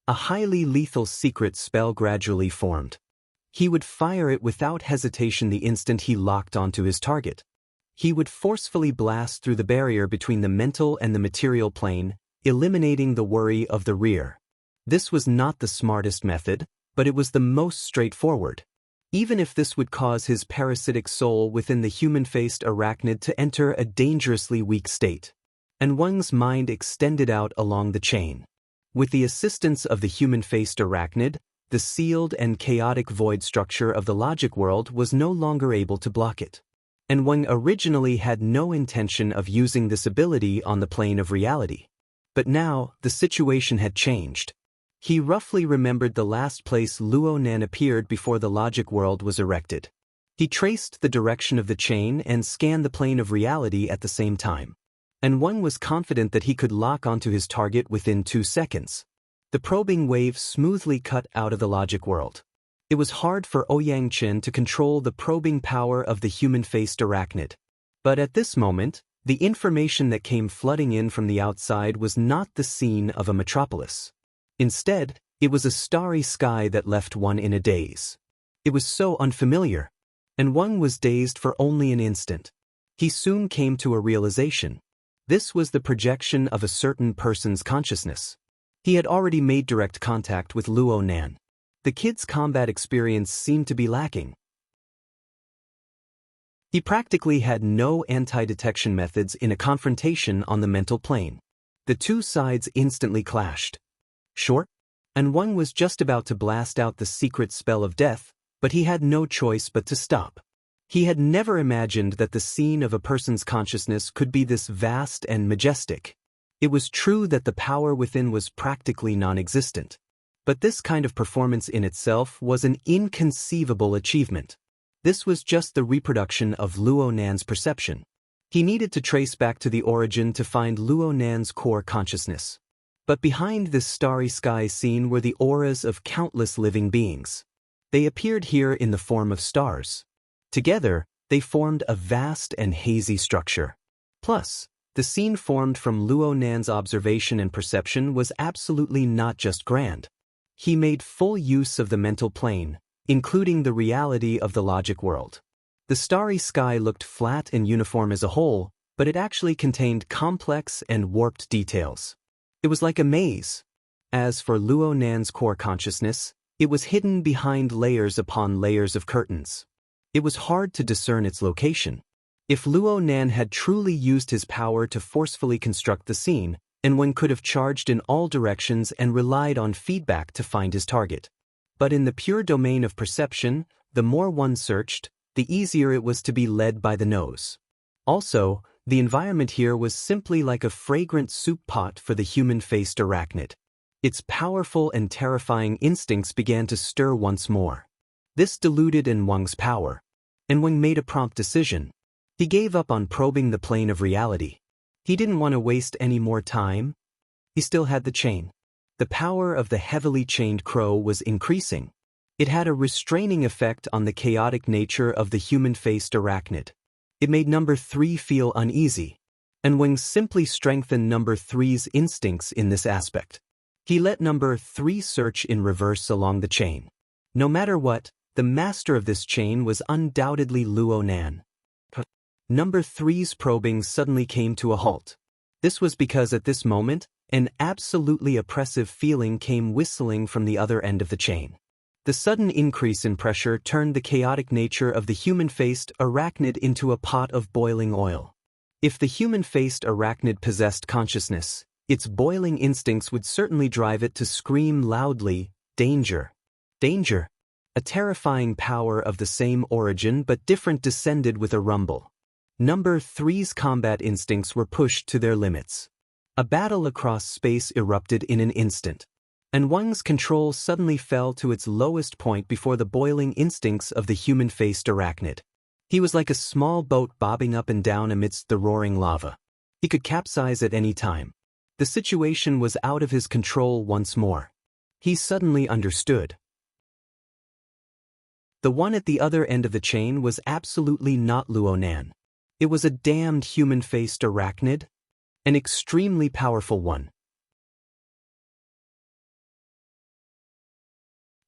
A highly lethal secret spell gradually formed. He would fire it without hesitation the instant he locked onto his target. He would forcefully blast through the barrier between the mental and the material plane, eliminating the worry of the rear. This was not the smartest method, but it was the most straightforward. Even if this would cause his parasitic soul within the human-faced arachnid to enter a dangerously weak state. And Wang's mind extended out along the chain. With the assistance of the human-faced arachnid, the sealed and chaotic void structure of the logic world was no longer able to block it. And Wang originally had no intention of using this ability on the plane of reality. But now, the situation had changed. He roughly remembered the last place Luo Nan appeared before the logic world was erected. He traced the direction of the chain and scanned the plane of reality at the same time. And Wang was confident that he could lock onto his target within 2 seconds. The probing wave smoothly cut out of the logic world. It was hard for Ouyang Chen to control the probing power of the human-faced arachnid. But at this moment, the information that came flooding in from the outside was not the scene of a metropolis. Instead, it was a starry sky that left one in a daze. It was so unfamiliar, and Wang was dazed for only an instant. He soon came to a realization. This was the projection of a certain person's consciousness. He had already made direct contact with Luo Nan. The kid's combat experience seemed to be lacking. He practically had no anti-detection methods in a confrontation on the mental plane. The two sides instantly clashed. Short, and Wang was just about to blast out the secret spell of death, but he had no choice but to stop. He had never imagined that the scene of a person's consciousness could be this vast and majestic. It was true that the power within was practically non-existent. But this kind of performance in itself was an inconceivable achievement. This was just the reproduction of Luo Nan's perception. He needed to trace back to the origin to find Luo Nan's core consciousness. But behind this starry sky scene were the auras of countless living beings. They appeared here in the form of stars. Together, they formed a vast and hazy structure. Plus, the scene formed from Luo Nan's observation and perception was absolutely not just grand. He made full use of the mental plane, including the reality of the logic world. The starry sky looked flat and uniform as a whole, but it actually contained complex and warped details. It was like a maze. As for Luo Nan's core consciousness, it was hidden behind layers upon layers of curtains. It was hard to discern its location. If Luo Nan had truly used his power to forcefully construct the scene, and one could have charged in all directions and relied on feedback to find his target. But in the pure domain of perception, the more one searched, the easier it was to be led by the nose. Also, the environment here was simply like a fragrant soup pot for the human-faced arachnid. Its powerful and terrifying instincts began to stir once more. This diluted Wang's power, and Wang made a prompt decision. He gave up on probing the plane of reality. He didn't want to waste any more time. He still had the chain. The power of the heavily chained crow was increasing. It had a restraining effect on the chaotic nature of the human-faced arachnid. It made number 3 feel uneasy, and Wang simply strengthened number 3's instincts in this aspect. He let number 3 search in reverse along the chain. No matter what, the master of this chain was undoubtedly Luo Nan. Number 3's probing suddenly came to a halt. This was because at this moment, an absolutely oppressive feeling came whistling from the other end of the chain. The sudden increase in pressure turned the chaotic nature of the human-faced arachnid into a pot of boiling oil. If the human-faced arachnid possessed consciousness, its boiling instincts would certainly drive it to scream loudly, "Danger! Danger!" A terrifying power of the same origin but different descended with a rumble. Number 3's combat instincts were pushed to their limits. A battle across space erupted in an instant. And Wang's control suddenly fell to its lowest point before the boiling instincts of the human-faced arachnid. He was like a small boat bobbing up and down amidst the roaring lava. He could capsize at any time. The situation was out of his control once more. He suddenly understood. The one at the other end of the chain was absolutely not Luonan. It was a damned human-faced arachnid. An extremely powerful one.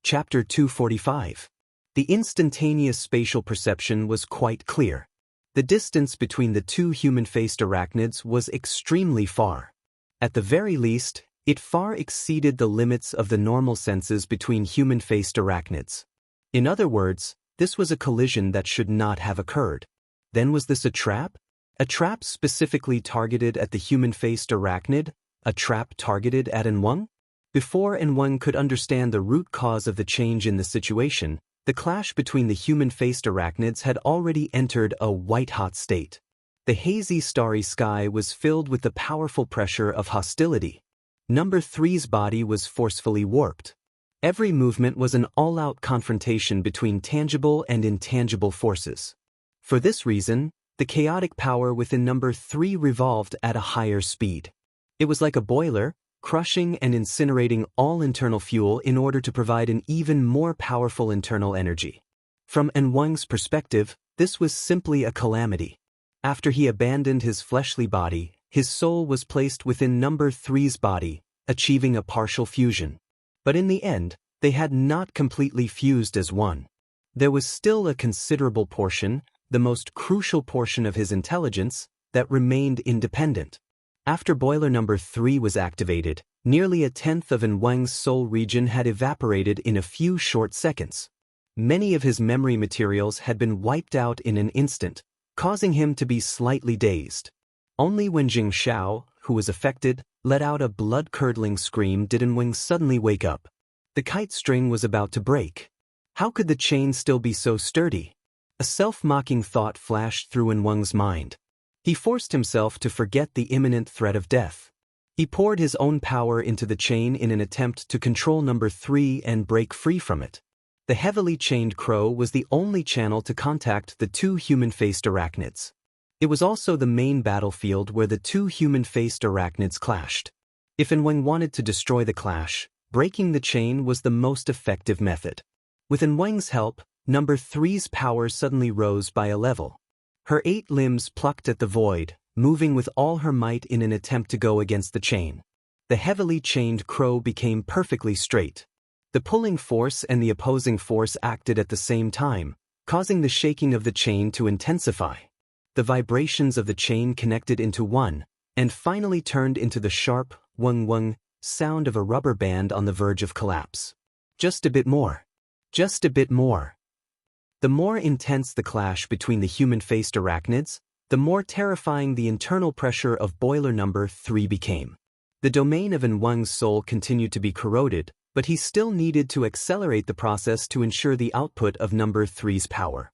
Chapter 245. The instantaneous spatial perception was quite clear. The distance between the two human-faced arachnids was extremely far. At the very least, it far exceeded the limits of the normal senses between human-faced arachnids. In other words, this was a collision that should not have occurred. Then was this a trap? A trap specifically targeted at the human-faced arachnid? A trap targeted at Wang? Before Wang could understand the root cause of the change in the situation, the clash between the human-faced arachnids had already entered a white-hot state. The hazy starry sky was filled with the powerful pressure of hostility. Number 3's body was forcefully warped. Every movement was an all-out confrontation between tangible and intangible forces. For this reason, the chaotic power within number 3 revolved at a higher speed. It was like a boiler, crushing and incinerating all internal fuel in order to provide an even more powerful internal energy. From Wang's perspective, this was simply a calamity. After he abandoned his fleshly body, his soul was placed within number 3's body, achieving a partial fusion. But in the end, they had not completely fused as one. There was still a considerable portion, the most crucial portion of his intelligence, that remained independent. After boiler number 3 was activated, nearly a tenth of Wang's soul region had evaporated in a few short seconds. Many of his memory materials had been wiped out in an instant, causing him to be slightly dazed. Only when Jing Xiao, who was affected, let out a blood-curdling scream did Wang suddenly wake up. The kite string was about to break. How could the chain still be so sturdy? A self-mocking thought flashed through Wang's mind. He forced himself to forget the imminent threat of death. He poured his own power into the chain in an attempt to control number 3 and break free from it. The heavily chained crow was the only channel to contact the two human-faced arachnids. It was also the main battlefield where the two human-faced arachnids clashed. If Wang wanted to destroy the clash, breaking the chain was the most effective method. With Wang's help, number 3's power suddenly rose by a level. Her 8 limbs plucked at the void, moving with all her might in an attempt to go against the chain. The heavily chained crow became perfectly straight. The pulling force and the opposing force acted at the same time, causing the shaking of the chain to intensify. The vibrations of the chain connected into one, and finally turned into the sharp, wung-wung sound of a rubber band on the verge of collapse. Just a bit more. Just a bit more. The more intense the clash between the human-faced arachnids, the more terrifying the internal pressure of boiler number 3 became. The domain of Wang's soul continued to be corroded, but he still needed to accelerate the process to ensure the output of number 3's power.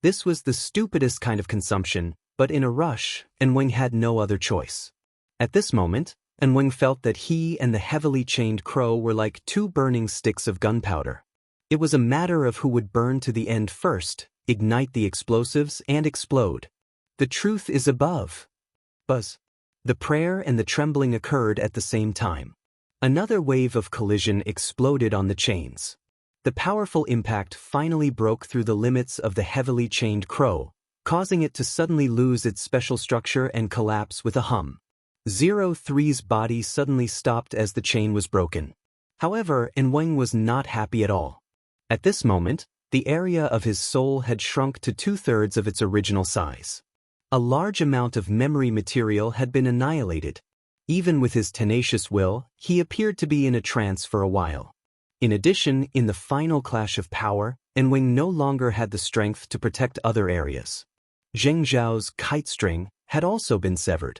This was the stupidest kind of consumption, but in a rush, Wang had no other choice. At this moment, Wang felt that he and the heavily chained crow were like two burning sticks of gunpowder. It was a matter of who would burn to the end first, ignite the explosives, and explode. The truth is above. Buzz. The prayer and the trembling occurred at the same time. Another wave of collision exploded on the chains. The powerful impact finally broke through the limits of the heavily chained crow, causing it to suddenly lose its special structure and collapse with a hum. 03's body suddenly stopped as the chain was broken. However, Wang was not happy at all. At this moment, the area of his soul had shrunk to 2/3 of its original size. A large amount of memory material had been annihilated. Even with his tenacious will, he appeared to be in a trance for a while. In addition, in the final clash of power, Wang no longer had the strength to protect other areas. Zheng Zhao's kite string had also been severed.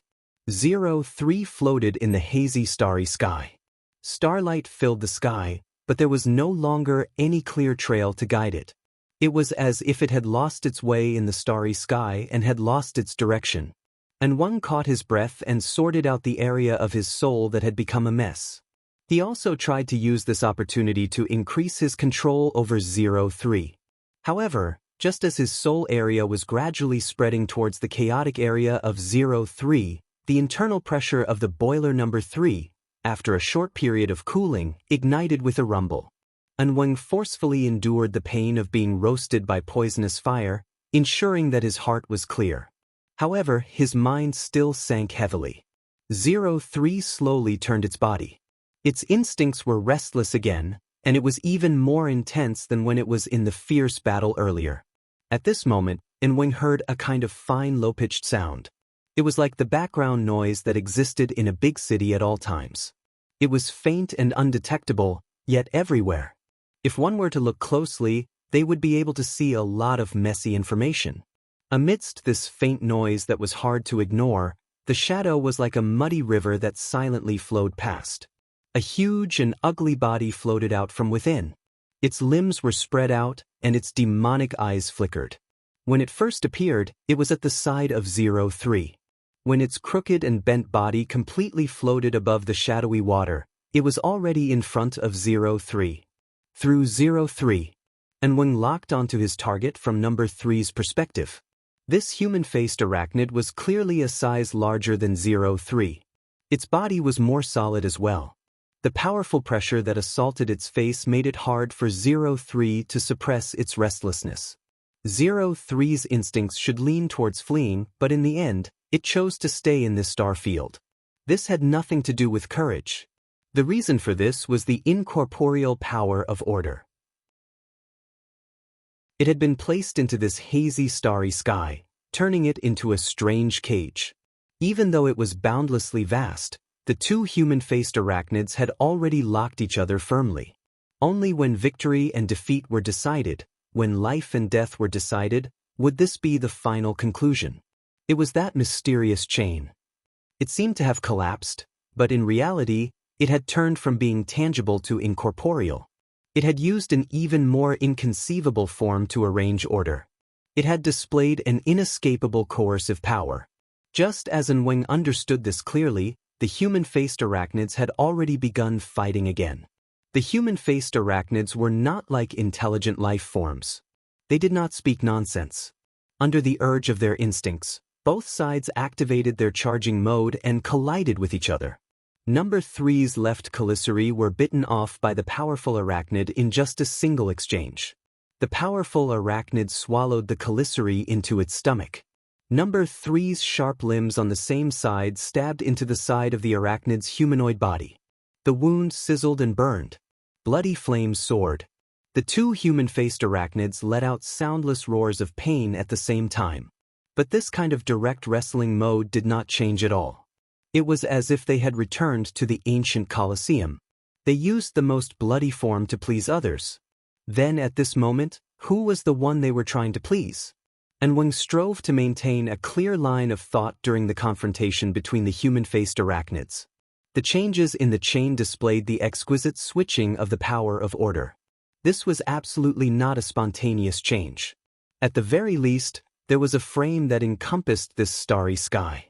03 floated in the hazy starry sky. Starlight filled the sky, but there was no longer any clear trail to guide it. It was as if it had lost its way in the starry sky and had lost its direction. And one caught his breath and sorted out the area of his soul that had become a mess. He also tried to use this opportunity to increase his control over 03. However, just as his soul area was gradually spreading towards the chaotic area of 03, the internal pressure of the boiler number 3, after a short period of cooling, ignited with a rumble. And Wang forcefully endured the pain of being roasted by poisonous fire, ensuring that his heart was clear. However, his mind still sank heavily. 03 slowly turned its body. Its instincts were restless again, and it was even more intense than when it was in the fierce battle earlier. At this moment, Wang heard a kind of fine low-pitched sound. It was like the background noise that existed in a big city at all times. It was faint and undetectable, yet everywhere. If one were to look closely, they would be able to see a lot of messy information. Amidst this faint noise that was hard to ignore, the shadow was like a muddy river that silently flowed past. A huge and ugly body floated out from within. Its limbs were spread out, and its demonic eyes flickered. When it first appeared, it was at the side of 03. When its crooked and bent body completely floated above the shadowy water, it was already in front of 03. Through 03. And Wang locked onto his target from number 3's perspective. This human-faced arachnid was clearly a size larger than 03. Its body was more solid as well. The powerful pressure that assaulted its face made it hard for 03 to suppress its restlessness. 03's instincts should lean towards fleeing, but in the end, it chose to stay in this star field. This had nothing to do with courage. The reason for this was the incorporeal power of order. It had been placed into this hazy starry sky, turning it into a strange cage. Even though it was boundlessly vast, the two human-faced arachnids had already locked each other firmly. Only when victory and defeat were decided, when life and death were decided, would this be the final conclusion. It was that mysterious chain. It seemed to have collapsed, but in reality, it had turned from being tangible to incorporeal. It had used an even more inconceivable form to arrange order. It had displayed an inescapable coercive power. Just as Wang understood this clearly, the human-faced arachnids had already begun fighting again. The human-faced arachnids were not like intelligent life forms. They did not speak nonsense. Under the urge of their instincts, both sides activated their charging mode and collided with each other. Number 3's left chelicerae were bitten off by the powerful arachnid in just a single exchange. The powerful arachnid swallowed the chelicerae into its stomach. Number 3's sharp limbs on the same side stabbed into the side of the arachnid's humanoid body. The wound sizzled and burned. Bloody flames soared. The two human-faced arachnids let out soundless roars of pain at the same time. But this kind of direct wrestling mode did not change at all. It was as if they had returned to the ancient Colosseum. They used the most bloody form to please others. Then at this moment, who was the one they were trying to please? And Wang strove to maintain a clear line of thought during the confrontation between the human-faced arachnids. The changes in the chain displayed the exquisite switching of the power of order. This was absolutely not a spontaneous change. At the very least, there was a frame that encompassed this starry sky.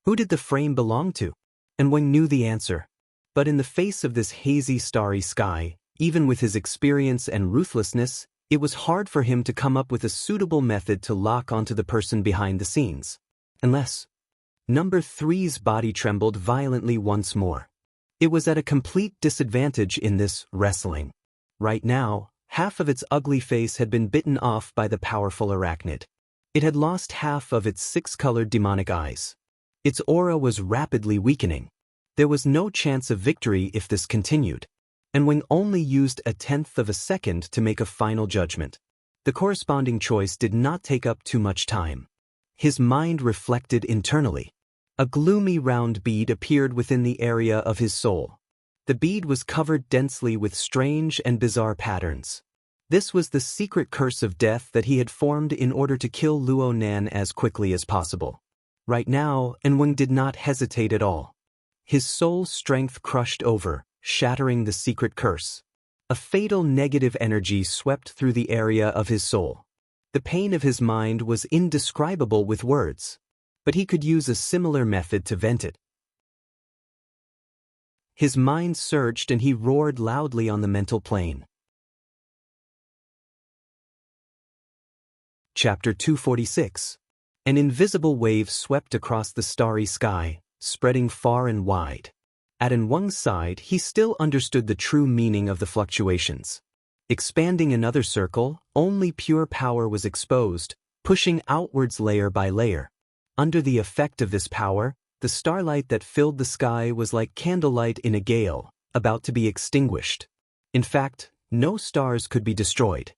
Who did the frame belong to? And Wang knew the answer. But in the face of this hazy starry sky, even with his experience and ruthlessness, it was hard for him to come up with a suitable method to lock onto the person behind the scenes. Unless number 3's body trembled violently once more. It was at a complete disadvantage in this wrestling. Right now, half of its ugly face had been bitten off by the powerful arachnid. It had lost half of its 6-colored demonic eyes. Its aura was rapidly weakening. There was no chance of victory if this continued. And Wang only used 1/10 of a second to make a final judgment. The corresponding choice did not take up too much time. His mind reflected internally. A gloomy round bead appeared within the area of his soul. The bead was covered densely with strange and bizarre patterns. This was the secret curse of death that he had formed in order to kill Luo Nan as quickly as possible. Right now, Enweng did not hesitate at all. His soul's strength crushed over, shattering the secret curse. A fatal negative energy swept through the area of his soul. The pain of his mind was indescribable with words, but he could use a similar method to vent it. His mind surged and he roared loudly on the mental plane. Chapter 246. An invisible wave swept across the starry sky, spreading far and wide. At Enweng's side, he still understood the true meaning of the fluctuations. Expanding another circle, only pure power was exposed, pushing outwards layer by layer. Under the effect of this power, the starlight that filled the sky was like candlelight in a gale, about to be extinguished. In fact, no stars could be destroyed.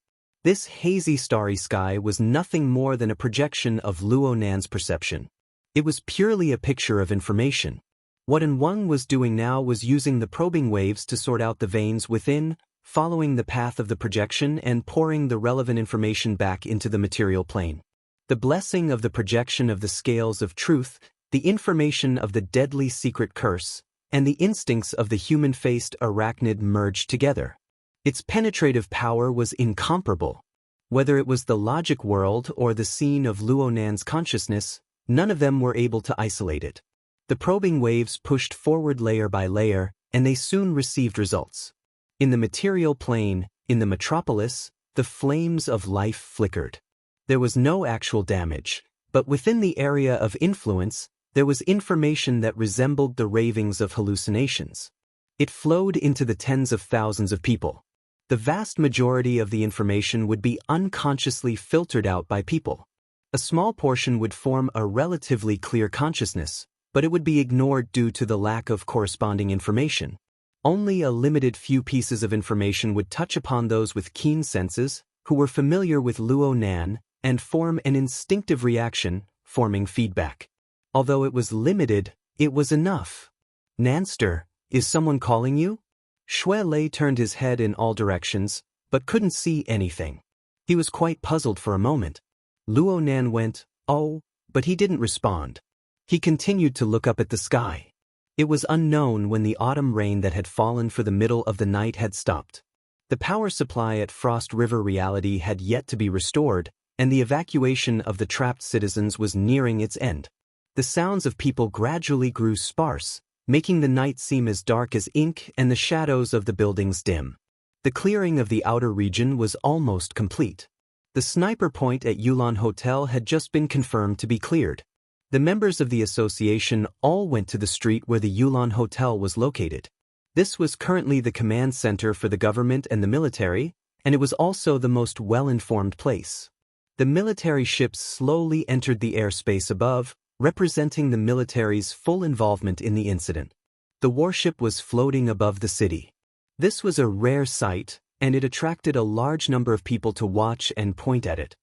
This hazy starry sky was nothing more than a projection of Luo Nan's perception. It was purely a picture of information. What Enweng was doing now was using the probing waves to sort out the veins within, following the path of the projection and pouring the relevant information back into the material plane. The blessing of the projection of the scales of truth, the information of the deadly secret curse, and the instincts of the human-faced arachnid merged together. Its penetrative power was incomparable. Whether it was the logic world or the scene of Luo Nan's consciousness, none of them were able to isolate it. The probing waves pushed forward layer by layer, and they soon received results. In the material plane, in the metropolis, the flames of life flickered. There was no actual damage, but within the area of influence, there was information that resembled the ravings of hallucinations. It flowed into the tens of thousands of people. The vast majority of the information would be unconsciously filtered out by people. A small portion would form a relatively clear consciousness, but it would be ignored due to the lack of corresponding information. Only a limited few pieces of information would touch upon those with keen senses, who were familiar with Luo Nan, and form an instinctive reaction, forming feedback. Although it was limited, it was enough. "Nanster, is someone calling you?" Shui Lei turned his head in all directions, but couldn't see anything. He was quite puzzled for a moment. Luo Nan went, "Oh," but he didn't respond. He continued to look up at the sky. It was unknown when the autumn rain that had fallen for the middle of the night had stopped. The power supply at Frost River Reality had yet to be restored, and the evacuation of the trapped citizens was nearing its end. The sounds of people gradually grew sparse, making the night seem as dark as ink and the shadows of the buildings dim. The clearing of the outer region was almost complete. The sniper point at Yulon Hotel had just been confirmed to be cleared. The members of the association all went to the street where the Yulon Hotel was located. This was currently the command center for the government and the military, and it was also the most well-informed place. The military ships slowly entered the airspace above, representing the military's full involvement in the incident. The warship was floating above the city. This was a rare sight, and it attracted a large number of people to watch and point at it.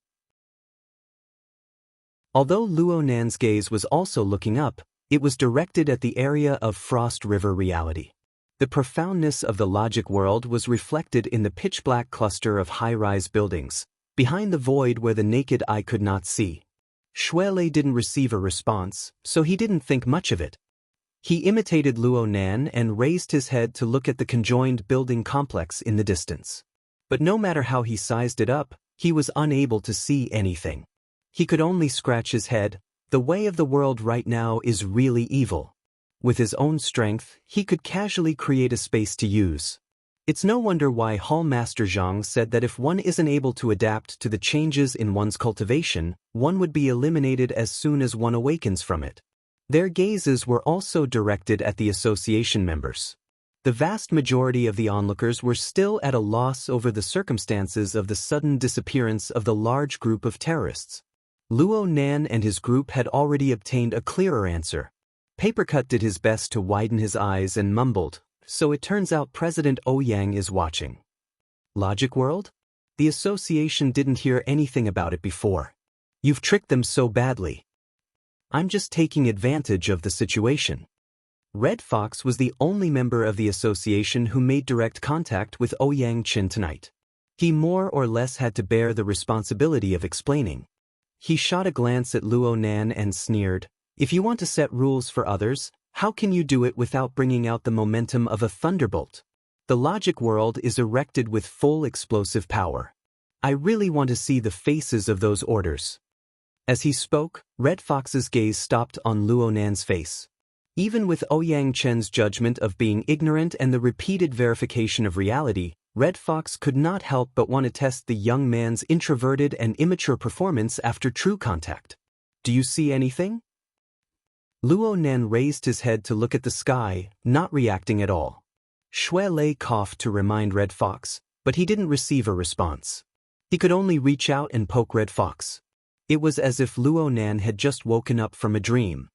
Although Luo Nan's gaze was also looking up, it was directed at the area of Frost River Reality. The profoundness of the logic world was reflected in the pitch-black cluster of high-rise buildings, behind the void where the naked eye could not see. Shui Lei didn't receive a response, so he didn't think much of it. He imitated Luo Nan and raised his head to look at the conjoined building complex in the distance. But no matter how he sized it up, he was unable to see anything. He could only scratch his head. The way of the world right now is really evil. With his own strength, he could casually create a space to use. It's no wonder why Hall Master Zhang said that if one isn't able to adapt to the changes in one's cultivation, one would be eliminated as soon as one awakens from it. Their gazes were also directed at the association members. The vast majority of the onlookers were still at a loss over the circumstances of the sudden disappearance of the large group of terrorists. Luo Nan and his group had already obtained a clearer answer. Papercut did his best to widen his eyes and mumbled, "So it turns out President Ouyang is watching." Logic World? The association didn't hear anything about it before. You've tricked them so badly. I'm just taking advantage of the situation. Red Fox was the only member of the association who made direct contact with Ouyang Qin tonight. He more or less had to bear the responsibility of explaining. He shot a glance at Luo Nan and sneered, "If you want to set rules for others, how can you do it without bringing out the momentum of a thunderbolt? The logic world is erected with full explosive power. I really want to see the faces of those orders." As he spoke, Red Fox's gaze stopped on Luo Nan's face. Even with Ouyang Chen's judgment of being ignorant and the repeated verification of reality, Red Fox could not help but want to test the young man's introverted and immature performance after true contact. "Do you see anything?" Luo Nan raised his head to look at the sky, not reacting at all. Xue Lei coughed to remind Red Fox, but he didn't receive a response. He could only reach out and poke Red Fox. It was as if Luo Nan had just woken up from a dream.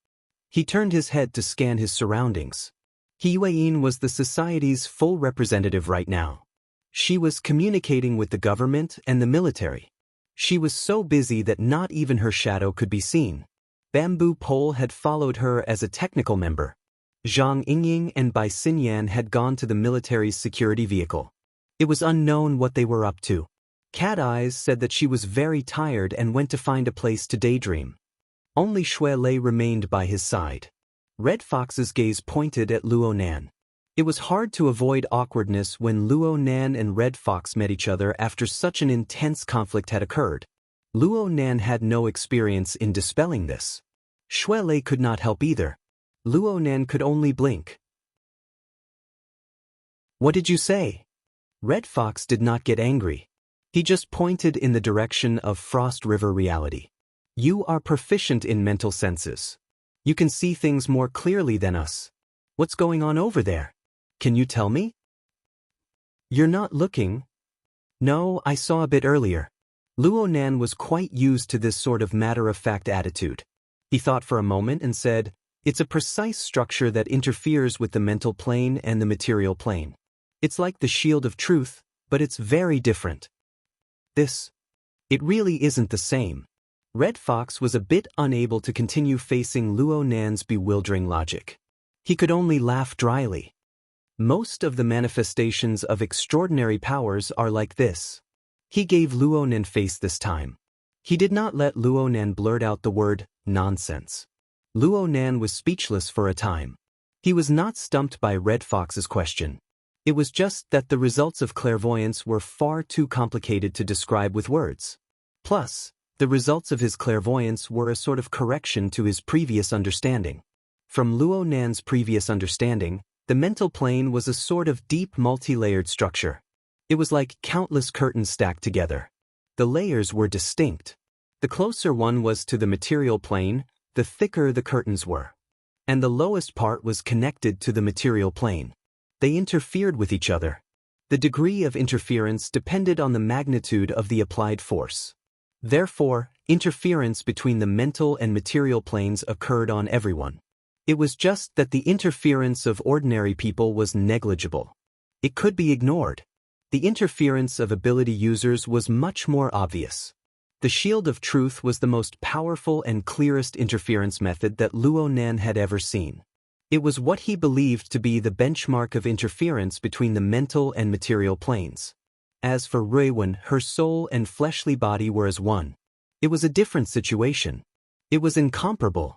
He turned his head to scan his surroundings. He Yueyin was the society's full representative right now. She was communicating with the government and the military. She was so busy that not even her shadow could be seen. Bamboo Pole had followed her as a technical member. Zhang Yingying and Bai Xinyan had gone to the military's security vehicle. It was unknown what they were up to. Cat Eyes said that she was very tired and went to find a place to daydream. Only Xue Lei remained by his side. Red Fox's gaze pointed at Luo Nan. It was hard to avoid awkwardness when Luo Nan and Red Fox met each other after such an intense conflict had occurred. Luo Nan had no experience in dispelling this. Xue Lei could not help either. Luo Nan could only blink. "What did you say?" Red Fox did not get angry. He just pointed in the direction of Frost River reality. "You are proficient in mental senses. You can see things more clearly than us. What's going on over there? Can you tell me?" "You're not looking." "No, I saw a bit earlier." Luo Nan was quite used to this sort of matter-of-fact attitude. He thought for a moment and said, "It's a precise structure that interferes with the mental plane and the material plane. It's like the shield of truth, but it's very different. It really isn't the same." Red Fox was a bit unable to continue facing Luo Nan's bewildering logic. He could only laugh dryly. Most of the manifestations of extraordinary powers are like this. He gave Luo Nan face this time. He did not let Luo Nan blurt out the word, "nonsense." Luo Nan was speechless for a time. He was not stumped by Red Fox's question. It was just that the results of clairvoyance were far too complicated to describe with words. Plus, the results of his clairvoyance were a sort of correction to his previous understanding. From Luo Nan's previous understanding, the mental plane was a sort of deep multi-layered structure. It was like countless curtains stacked together. The layers were distinct. The closer one was to the material plane, the thicker the curtains were. And the lowest part was connected to the material plane. They interfered with each other. The degree of interference depended on the magnitude of the applied force. Therefore, interference between the mental and material planes occurred on everyone. It was just that the interference of ordinary people was negligible. It could be ignored. The interference of ability users was much more obvious. The shield of truth was the most powerful and clearest interference method that Luo Nan had ever seen. It was what he believed to be the benchmark of interference between the mental and material planes. As for Ruiwen, her soul and fleshly body were as one. It was a different situation. It was incomparable.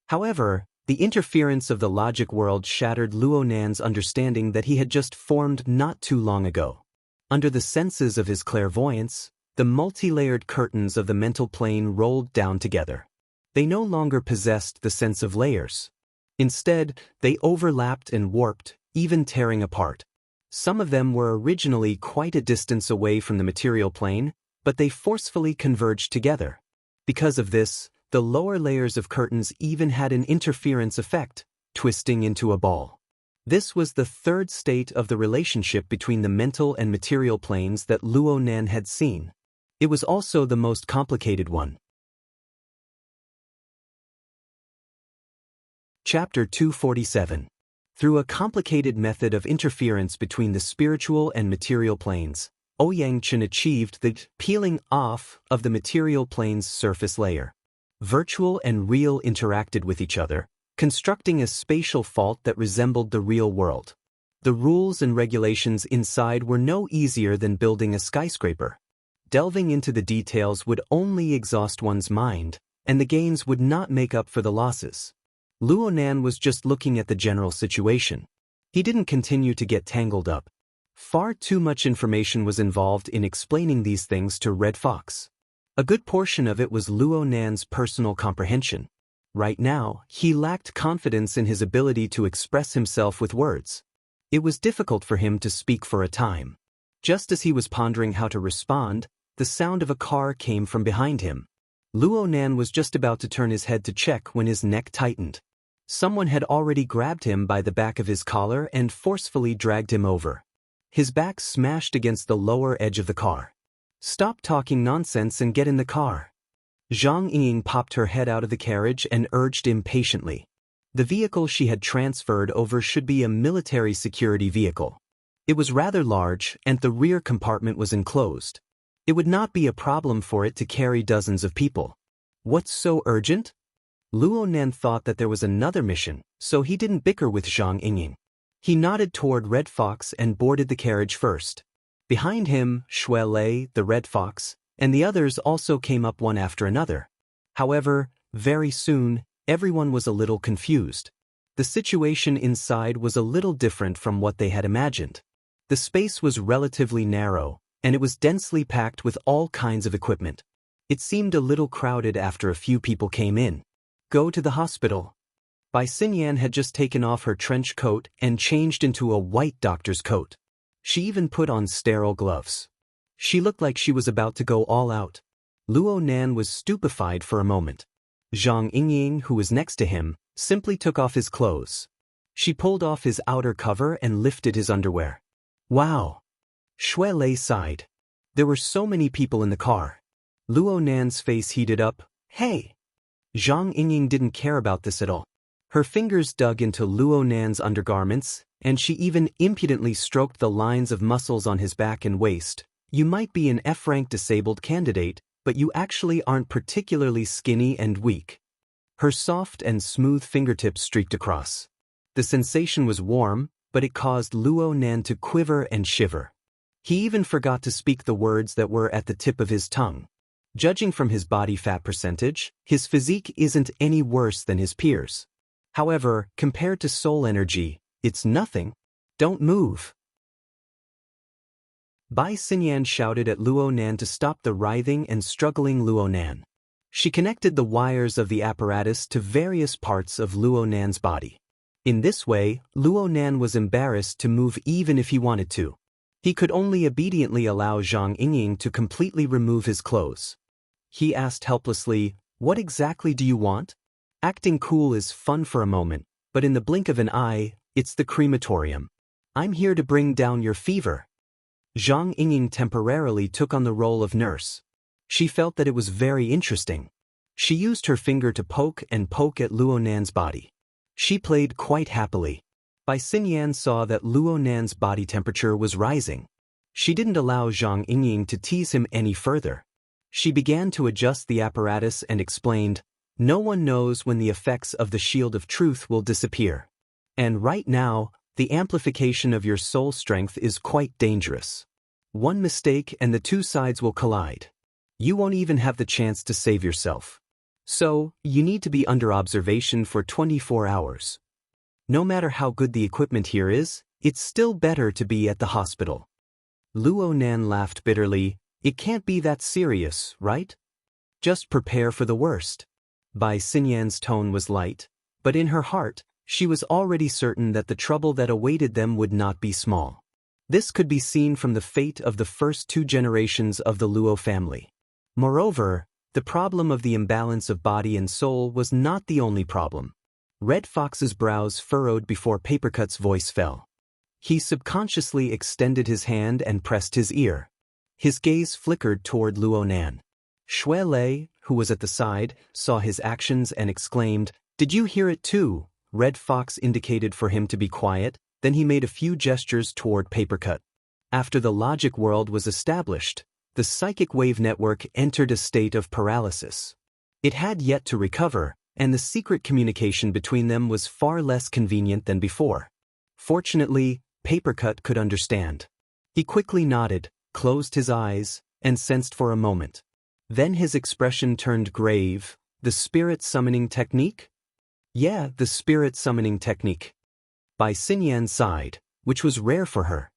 However, the interference of the logic world shattered Luo Nan's understanding that he had just formed not too long ago. Under the senses of his clairvoyance, the multi-layered curtains of the mental plane rolled down together. They no longer possessed the sense of layers. Instead, they overlapped and warped, even tearing apart. Some of them were originally quite a distance away from the material plane, but they forcefully converged together. Because of this, the lower layers of curtains even had an interference effect, twisting into a ball. This was the third state of the relationship between the mental and material planes that Luo Nan had seen. It was also the most complicated one. Chapter 247. Through a complicated method of interference between the spiritual and material planes, Ouyang Chen achieved the peeling off of the material plane's surface layer. Virtual and real interacted with each other, constructing a spatial fault that resembled the real world. The rules and regulations inside were no easier than building a skyscraper. Delving into the details would only exhaust one's mind, and the gains would not make up for the losses. Luonan was just looking at the general situation. He didn't continue to get tangled up. Far too much information was involved in explaining these things to Red Fox. A good portion of it was Luonan's personal comprehension. Right now, he lacked confidence in his ability to express himself with words. It was difficult for him to speak for a time. Just as he was pondering how to respond, the sound of a car came from behind him. Luonan was just about to turn his head to check when his neck tightened. Someone had already grabbed him by the back of his collar and forcefully dragged him over. His back smashed against the lower edge of the car. "Stop talking nonsense and get in the car." Zhang Ying popped her head out of the carriage and urged impatiently. The vehicle she had transferred over should be a military security vehicle. It was rather large, and the rear compartment was enclosed. It would not be a problem for it to carry dozens of people. What's so urgent? Luonan thought that there was another mission, so he didn't bicker with Zhang Ying. He nodded toward Red Fox and boarded the carriage first. Behind him, Shui Lei, the Red Fox, and the others also came up one after another. However, very soon, everyone was a little confused. The situation inside was a little different from what they had imagined. The space was relatively narrow, and it was densely packed with all kinds of equipment. It seemed a little crowded after a few people came in. "Go to the hospital." Bai Xinyan had just taken off her trench coat and changed into a white doctor's coat. She even put on sterile gloves. She looked like she was about to go all out. Luonan was stupefied for a moment. Zhang Ying, who was next to him, simply took off his clothes. She pulled off his outer cover and lifted his underwear. "Wow." Shui Lei sighed. There were so many people in the car. Luonan's face heated up. "Hey!" Zhang Ying didn't care about this at all. Her fingers dug into Luonan's undergarments, and she even impudently stroked the lines of muscles on his back and waist. "You might be an F-rank disabled candidate, but you actually aren't particularly skinny and weak." Her soft and smooth fingertips streaked across. The sensation was warm, but it caused Luonan to quiver and shiver. He even forgot to speak the words that were at the tip of his tongue. Judging from his body fat percentage, his physique isn't any worse than his peers. However, compared to soul energy, it's nothing. "Don't move." Bai Xinyan shouted at Luonan to stop the writhing and struggling Luonan. She connected the wires of the apparatus to various parts of Luonan's body. In this way, Luonan was embarrassed to move even if he wanted to. He could only obediently allow Zhang Ying to completely remove his clothes. He asked helplessly, "What exactly do you want?" Acting cool is fun for a moment, but in the blink of an eye, it's the crematorium. "I'm here to bring down your fever." Zhang Ying temporarily took on the role of nurse. She felt that it was very interesting. She used her finger to poke and poke at Luonan's body. She played quite happily. Bai Xinyan saw that Luonan's body temperature was rising. She didn't allow Zhang Ying to tease him any further. She began to adjust the apparatus and explained, "No one knows when the effects of the Shield of Truth will disappear. And right now, the amplification of your soul strength is quite dangerous. One mistake and the two sides will collide. You won't even have the chance to save yourself. So, you need to be under observation for 24 hours. No matter how good the equipment here is, it's still better to be at the hospital." Luonan laughed bitterly. "It can't be that serious, right? Just prepare for the worst." Bai Xinyan's tone was light, but in her heart, she was already certain that the trouble that awaited them would not be small. This could be seen from the fate of the first 2 generations of the Luo family. Moreover, the problem of the imbalance of body and soul was not the only problem. Red Fox's brows furrowed before Papercut's voice fell. He subconsciously extended his hand and pressed his ear. His gaze flickered toward Luonan. Shui Lei, who was at the side, saw his actions and exclaimed, "Did you hear it too?" Red Fox indicated for him to be quiet, then he made a few gestures toward Papercut. After the logic world was established, the psychic wave network entered a state of paralysis. It had yet to recover, and the secret communication between them was far less convenient than before. Fortunately, paper cut could understand. He quickly nodded, closed his eyes, and sensed for a moment. Then his expression turned grave. The spirit summoning technique? Yeah, the spirit summoning technique. Bai Xinyan sighed, which was rare for her.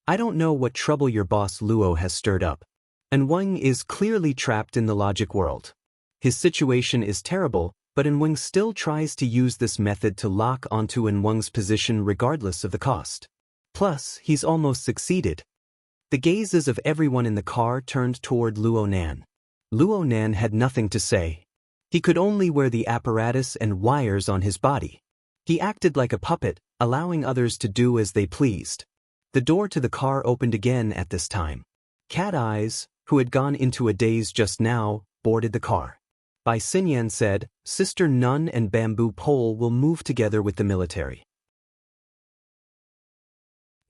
I don't know what trouble your boss Luo has stirred up. And Wang is clearly trapped in the logic world. His situation is terrible, but An Wang still tries to use this method to lock onto An Wang's position regardless of the cost. Plus, he's almost succeeded. The gazes of everyone in the car turned toward Luo Nan. Luo Nan had nothing to say. He could only wear the apparatus and wires on his body. He acted like a puppet, allowing others to do as they pleased. The door to the car opened again at this time. Cat Eyes, who had gone into a daze just now, boarded the car. Bai Xinyan said, Sister Nun and Bamboo Pole will move together with the military.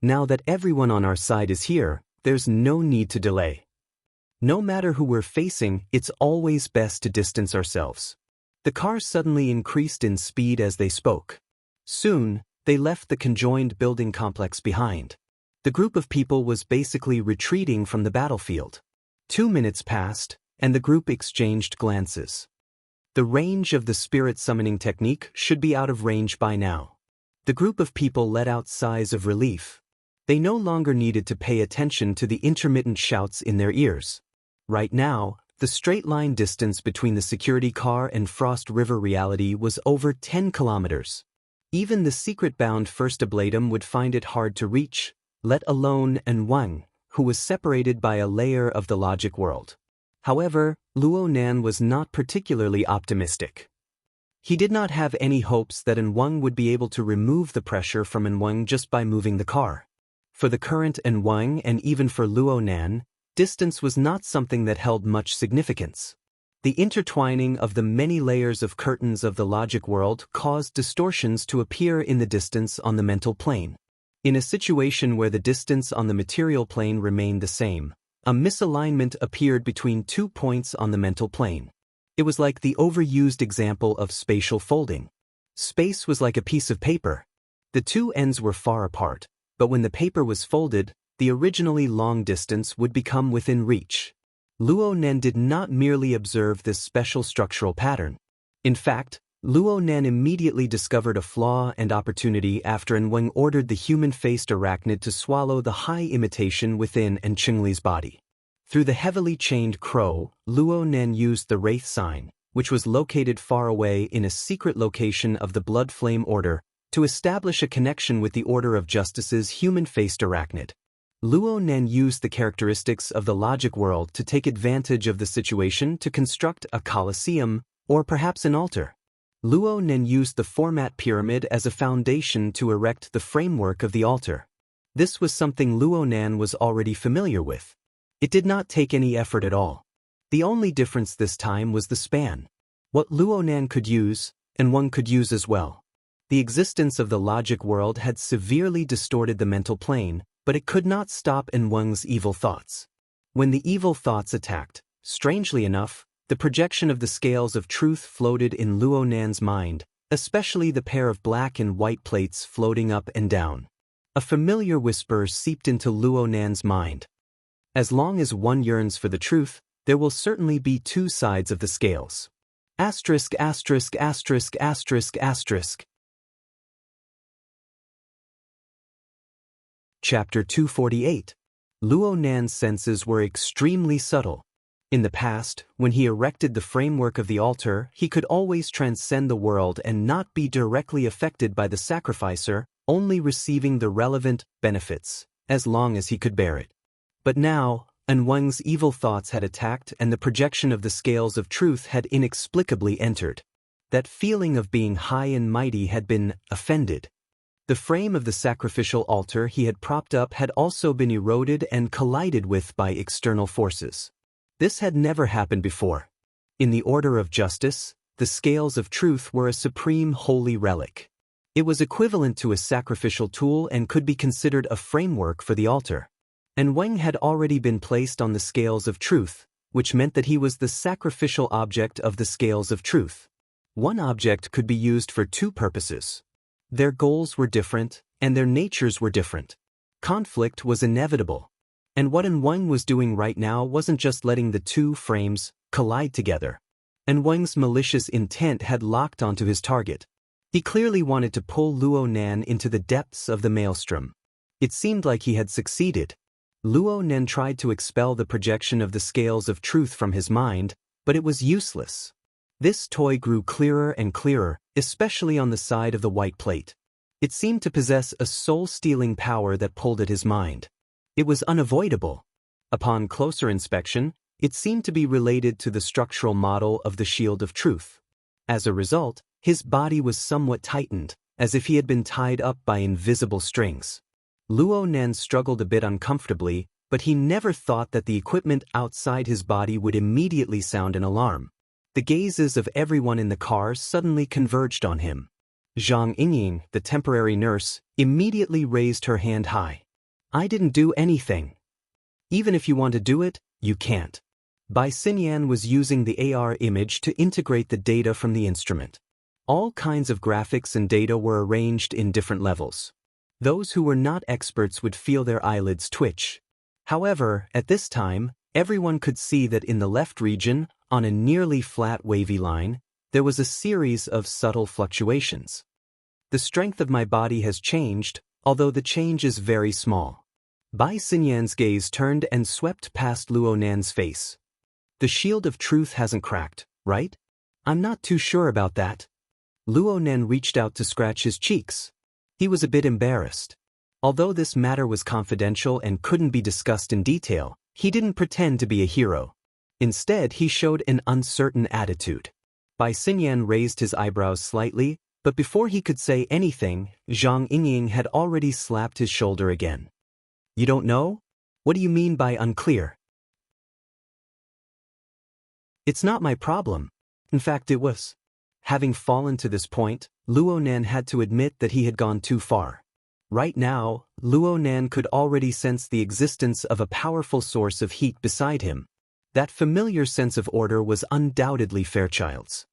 Now that everyone on our side is here, there's no need to delay. No matter who we're facing, it's always best to distance ourselves. The car suddenly increased in speed as they spoke. Soon, they left the conjoined building complex behind. The group of people was basically retreating from the battlefield. 2 minutes passed, and the group exchanged glances. The range of the spirit summoning technique should be out of range by now. The group of people let out sighs of relief. They no longer needed to pay attention to the intermittent shouts in their ears. Right now, the straight-line distance between the security car and Frost River reality was over 10 kilometers. Even the secret-bound First Ablatum would find it hard to reach, let alone An Wang, who was separated by a layer of the logic world. However, Luo Nan was not particularly optimistic. He did not have any hopes that An Wang would be able to remove the pressure from An Wang just by moving the car. For the current An Wang and even for Luo Nan, distance was not something that held much significance. The intertwining of the many layers of curtains of the logic world caused distortions to appear in the distance on the mental plane. In a situation where the distance on the material plane remained the same, a misalignment appeared between 2 points on the mental plane. It was like the overused example of spatial folding. Space was like a piece of paper. The two ends were far apart, but when the paper was folded, the originally long distance would become within reach. Luo Nan did not merely observe this special structural pattern. In fact, Luo Nan immediately discovered a flaw and opportunity after An Wang ordered the human-faced arachnid to swallow the high imitation within An Qingli's body. Through the heavily chained crow, Luo Nan used the Wraith sign, which was located far away in a secret location of the Blood Flame Order, to establish a connection with the Order of Justice's human-faced arachnid. Luo Nan used the characteristics of the logic world to take advantage of the situation to construct a colosseum, or perhaps an altar. Luo Nan used the format pyramid as a foundation to erect the framework of the altar. This was something Luo Nan was already familiar with. It did not take any effort at all. The only difference this time was the span. What Luo Nan could use, and one could use as well. The existence of the logic world had severely distorted the mental plane, but it could not stop An Wang's evil thoughts. When the evil thoughts attacked, strangely enough, the projection of the scales of truth floated in Luo Nan's mind, especially the pair of black and white plates floating up and down. A familiar whisper seeped into Luo Nan's mind. As long as one yearns for the truth, there will certainly be two sides of the scales. Asterisk, asterisk, asterisk, asterisk, asterisk. Chapter 248. Luo Nan's senses were extremely subtle. In the past, when he erected the framework of the altar, he could always transcend the world and not be directly affected by the sacrificer, only receiving the relevant benefits, as long as he could bear it. But now, An Wang's evil thoughts had attacked and the projection of the scales of truth had inexplicably entered. That feeling of being high and mighty had been offended. The frame of the sacrificial altar he had propped up had also been eroded and collided with by external forces. This had never happened before. In the order of justice, the scales of truth were a supreme holy relic. It was equivalent to a sacrificial tool and could be considered a framework for the altar. And Wang had already been placed on the scales of truth, which meant that he was the sacrificial object of the scales of truth. One object could be used for two purposes. Their goals were different, and their natures were different. Conflict was inevitable. And what An Wang was doing right now wasn't just letting the two frames collide together. An Wang's malicious intent had locked onto his target. He clearly wanted to pull Luo Nan into the depths of the maelstrom. It seemed like he had succeeded. Luo Nan tried to expel the projection of the scales of truth from his mind, but it was useless. This toy grew clearer and clearer, especially on the side of the white plate. It seemed to possess a soul-stealing power that pulled at his mind. It was unavoidable. Upon closer inspection, it seemed to be related to the structural model of the shield of truth. As a result, his body was somewhat tightened, as if he had been tied up by invisible strings. Luo Nan struggled a bit uncomfortably, but he never thought that the equipment outside his body would immediately sound an alarm. The gazes of everyone in the car suddenly converged on him. Zhang Yingying, the temporary nurse, immediately raised her hand high. "I didn't do anything. Even if you want to do it, you can't." Bai Xinyan was using the AR image to integrate the data from the instrument. All kinds of graphics and data were arranged in different levels. Those who were not experts would feel their eyelids twitch. However, at this time, everyone could see that in the left region, on a nearly flat wavy line, there was a series of subtle fluctuations. The strength of my body has changed, although the change is very small. Bai Xinyan's gaze turned and swept past Luo Nan's face. "The shield of truth hasn't cracked, right? I'm not too sure about that." Luo Nan reached out to scratch his cheeks. He was a bit embarrassed. Although this matter was confidential and couldn't be discussed in detail, he didn't pretend to be a hero. Instead, he showed an uncertain attitude. Bai Xinyan raised his eyebrows slightly, but before he could say anything, Zhang Yingying had already slapped his shoulder again. "You don't know? What do you mean by unclear?" "It's not my problem. In fact, it was." Having fallen to this point, Luo Nan had to admit that he had gone too far. Right now, Luo Nan could already sense the existence of a powerful source of heat beside him. That familiar sense of order was undoubtedly Fairchild's.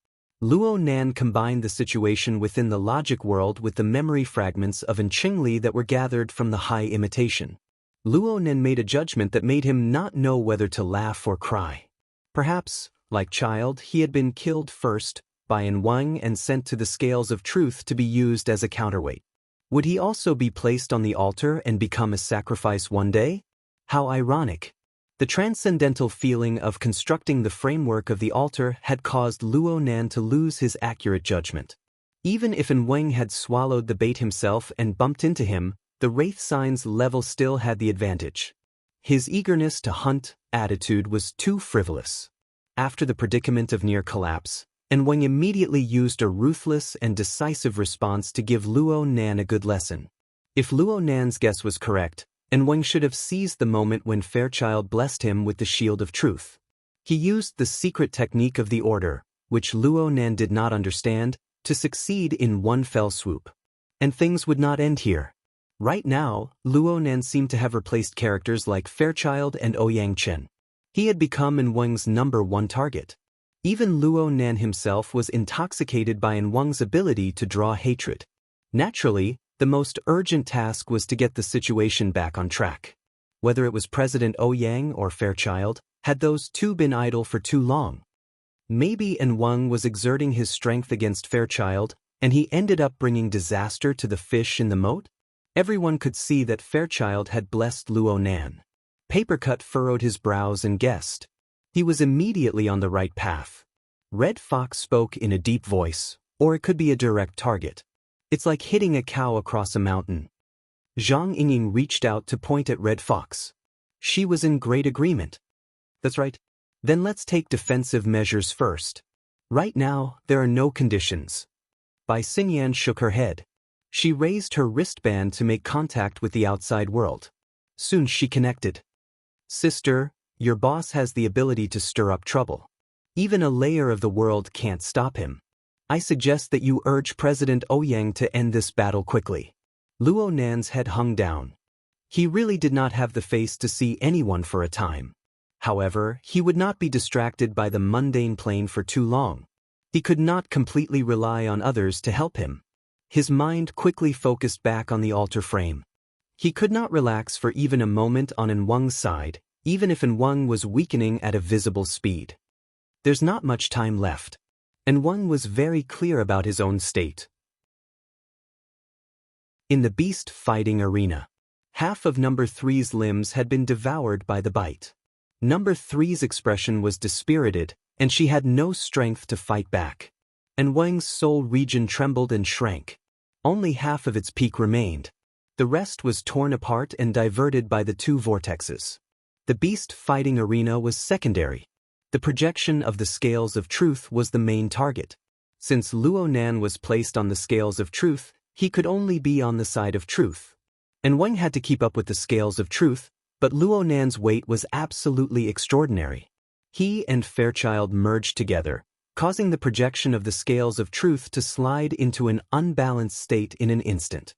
Luo Nan combined the situation within the logic world with the memory fragments of An Qingli that were gathered from the high imitation. Luo Nan made a judgment that made him not know whether to laugh or cry. Perhaps, like Child, he had been killed first by An Wang and sent to the scales of truth to be used as a counterweight. Would he also be placed on the altar and become a sacrifice one day? How ironic. The transcendental feeling of constructing the framework of the altar had caused Luo Nan to lose his accurate judgment. Even if An Wang had swallowed the bait himself and bumped into him, the Wraith Sign's level still had the advantage. His eagerness to hunt attitude was too frivolous. After the predicament of near collapse, An Wang immediately used a ruthless and decisive response to give Luo Nan a good lesson. If Luo Nan's guess was correct, An Wang should have seized the moment when Fairchild blessed him with the shield of truth. He used the secret technique of the order, which Luo Nan did not understand, to succeed in one fell swoop. And things would not end here. Right now, Luo Nan seemed to have replaced characters like Fairchild and Ouyang Chen. He had become An Wang's #1 target. Even Luo Nan himself was intoxicated by An Wang's ability to draw hatred. Naturally, the most urgent task was to get the situation back on track. Whether it was President Ouyang or Fairchild, had those two been idle for too long? Maybe An Wang was exerting his strength against Fairchild, and he ended up bringing disaster to the fish in the moat? Everyone could see that Fairchild had blessed Luo Nan. Papercut furrowed his brows and guessed. He was immediately on the right path. Red Fox spoke in a deep voice, or it could be a direct target. It's like hitting a cow across a mountain. Zhang Yingying reached out to point at Red Fox. She was in great agreement. That's right. Then let's take defensive measures first. Right now, there are no conditions. Bai Xinyan shook her head. She raised her wristband to make contact with the outside world. Soon she connected. Sister, your boss has the ability to stir up trouble. Even a layer of the world can't stop him. I suggest that you urge President Ouyang to end this battle quickly. Luo Nan's head hung down. He really did not have the face to see anyone for a time. However, he would not be distracted by the mundane plane for too long. He could not completely rely on others to help him. His mind quickly focused back on the altar frame. He could not relax for even a moment on Wang's side, even if Wang was weakening at a visible speed. There's not much time left. And Wang was very clear about his own state. In the beast fighting arena, half of number 3's limbs had been devoured by the bite. Number 3's expression was dispirited, and she had no strength to fight back. And Wang's soul region trembled and shrank. Only half of its peak remained. The rest was torn apart and diverted by the two vortexes. The beast fighting arena was secondary. The projection of the scales of truth was the main target. Since Luo Nan was placed on the scales of truth, he could only be on the side of truth. And Wang had to keep up with the scales of truth, but Luo Nan's weight was absolutely extraordinary. He and Fairchild merged together, causing the projection of the scales of truth to slide into an unbalanced state in an instant.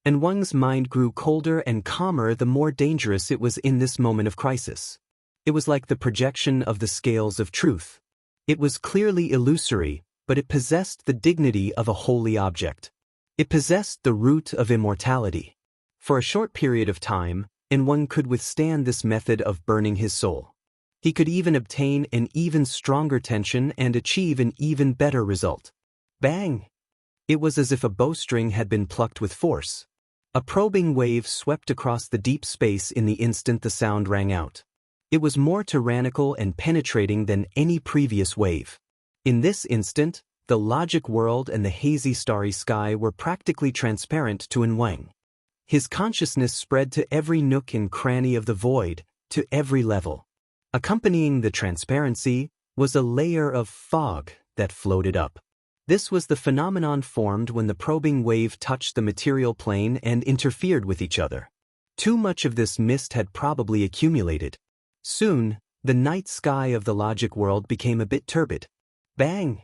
And Wang's mind grew colder and calmer the more dangerous it was in this moment of crisis. It was like the projection of the scales of truth. It was clearly illusory, but it possessed the dignity of a holy object. It possessed the root of immortality. For a short period of time, Wang could withstand this method of burning his soul. He could even obtain an even stronger tension and achieve an even better result. Bang! It was as if a bowstring had been plucked with force. A probing wave swept across the deep space in the instant the sound rang out. It was more tyrannical and penetrating than any previous wave. In this instant, the logic world and the hazy starry sky were practically transparent to Wang. His consciousness spread to every nook and cranny of the void, to every level. Accompanying the transparency was a layer of fog that floated up. This was the phenomenon formed when the probing wave touched the material plane and interfered with each other. Too much of this mist had probably accumulated. Soon, the night sky of the logic world became a bit turbid. Bang!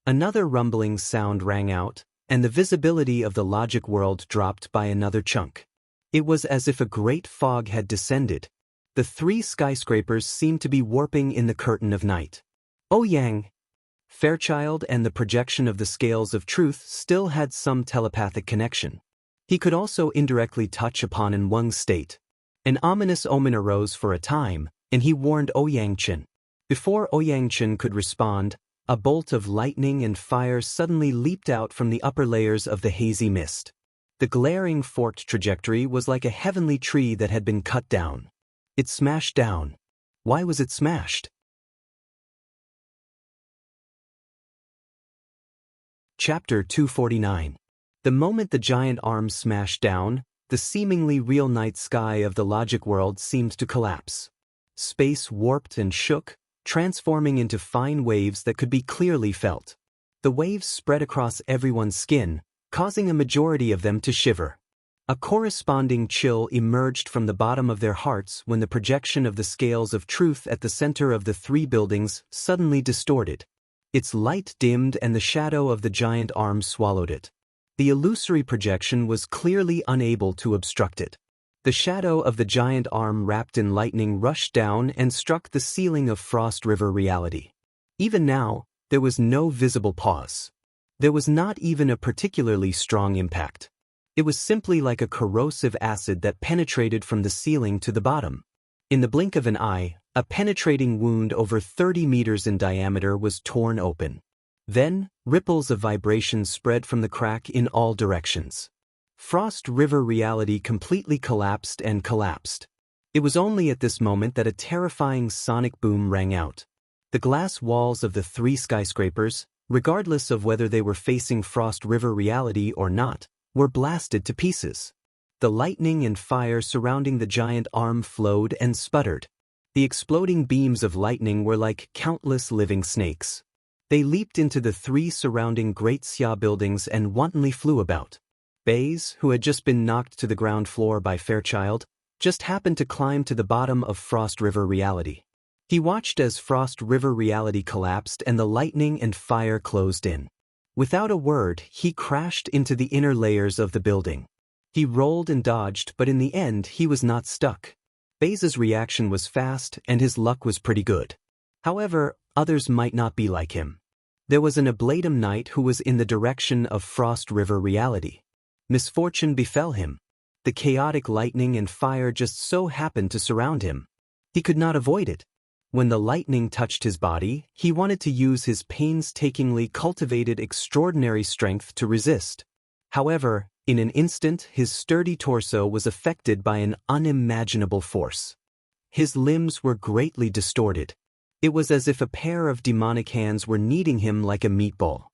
Another rumbling sound rang out, and the visibility of the logic world dropped by another chunk. It was as if a great fog had descended. The three skyscrapers seemed to be warping in the curtain of night. Ouyang! Fairchild and the projection of the scales of truth still had some telepathic connection. He could also indirectly touch upon Wang's state. An ominous omen arose for a time, and he warned Ouyang Chen. Before Ouyang Chen could respond, a bolt of lightning and fire suddenly leaped out from the upper layers of the hazy mist. The glaring forked trajectory was like a heavenly tree that had been cut down. It smashed down. Why was it smashed? Chapter 249. The moment the giant arm smashed down, the seemingly real night sky of the logic world seemed to collapse. Space warped and shook, transforming into fine waves that could be clearly felt. The waves spread across everyone's skin, causing a majority of them to shiver. A corresponding chill emerged from the bottom of their hearts when the projection of the scales of truth at the center of the three buildings suddenly distorted. Its light dimmed and the shadow of the giant arm swallowed it. The illusory projection was clearly unable to obstruct it. The shadow of the giant arm wrapped in lightning rushed down and struck the ceiling of Frost River reality. Even now, there was no visible pause. There was not even a particularly strong impact. It was simply like a corrosive acid that penetrated from the ceiling to the bottom. In the blink of an eye, a penetrating wound over 30 meters in diameter was torn open. Then, ripples of vibration spread from the crack in all directions. Frost River reality completely collapsed and collapsed. It was only at this moment that a terrifying sonic boom rang out. The glass walls of the three skyscrapers, regardless of whether they were facing Frost River reality or not, were blasted to pieces. The lightning and fire surrounding the giant arm flowed and sputtered. The exploding beams of lightning were like countless living snakes. They leaped into the three surrounding Great Xia buildings and wantonly flew about. Baze, who had just been knocked to the ground floor by Fairchild, just happened to climb to the bottom of Frost River reality. He watched as Frost River reality collapsed and the lightning and fire closed in. Without a word, he crashed into the inner layers of the building. He rolled and dodged, but in the end he was not stuck. Baze's reaction was fast and his luck was pretty good. However, others might not be like him. There was an Ablatum Knight who was in the direction of Frost River reality. Misfortune befell him. the chaotic lightning and fire just so happened to surround him. He could not avoid it. When the lightning touched his body, he wanted to use his painstakingly cultivated extraordinary strength to resist. However, in an instant, his sturdy torso was affected by an unimaginable force. His limbs were greatly distorted. It was as if a pair of demonic hands were kneading him like a meatball.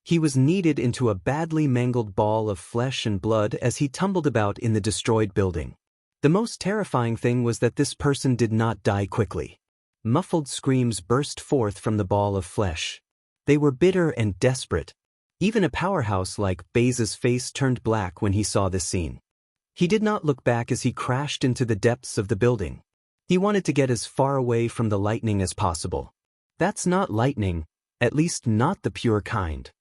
He was kneaded into a badly mangled ball of flesh and blood as he tumbled about in the destroyed building. The most terrifying thing was that this person did not die quickly. Muffled screams burst forth from the ball of flesh. They were bitter and desperate. Even a powerhouse like Baze's face turned black when he saw this scene. He did not look back as he crashed into the depths of the building. He wanted to get as far away from the lightning as possible. That's not lightning, at least not the pure kind.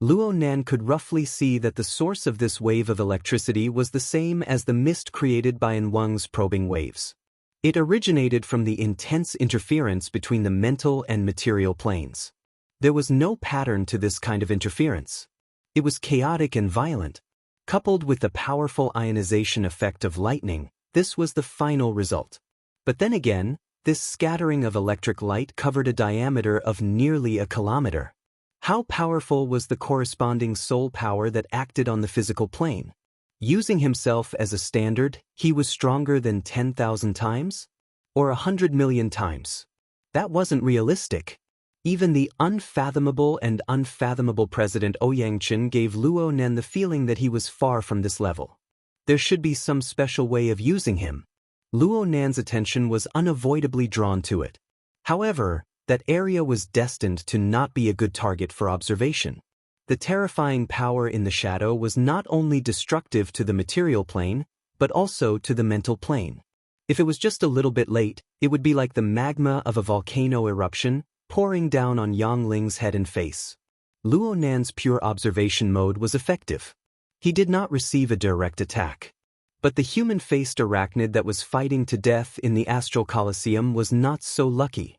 Luo Nan could roughly see that the source of this wave of electricity was the same as the mist created by An Weng's probing waves. It originated from the intense interference between the mental and material planes. There was no pattern to this kind of interference. It was chaotic and violent. Coupled with the powerful ionization effect of lightning, this was the final result. But then again, this scattering of electric light covered a diameter of nearly a kilometer. How powerful was the corresponding soul power that acted on the physical plane? Using himself as a standard, he was stronger than 10,000 times? Or 100 million times? That wasn't realistic. Even the unfathomable and unfathomable President Ouyangchen gave Luo Nan the feeling that he was far from this level. There should be some special way of using him. Luo Nan's attention was unavoidably drawn to it. However, that area was destined to not be a good target for observation. The terrifying power in the shadow was not only destructive to the material plane, but also to the mental plane. If it was just a little bit late, it would be like the magma of a volcano eruption, pouring down on Yang Ling's head and face. Luo Nan's pure observation mode was effective. He did not receive a direct attack. But the human-faced arachnid that was fighting to death in the Astral Colosseum was not so lucky.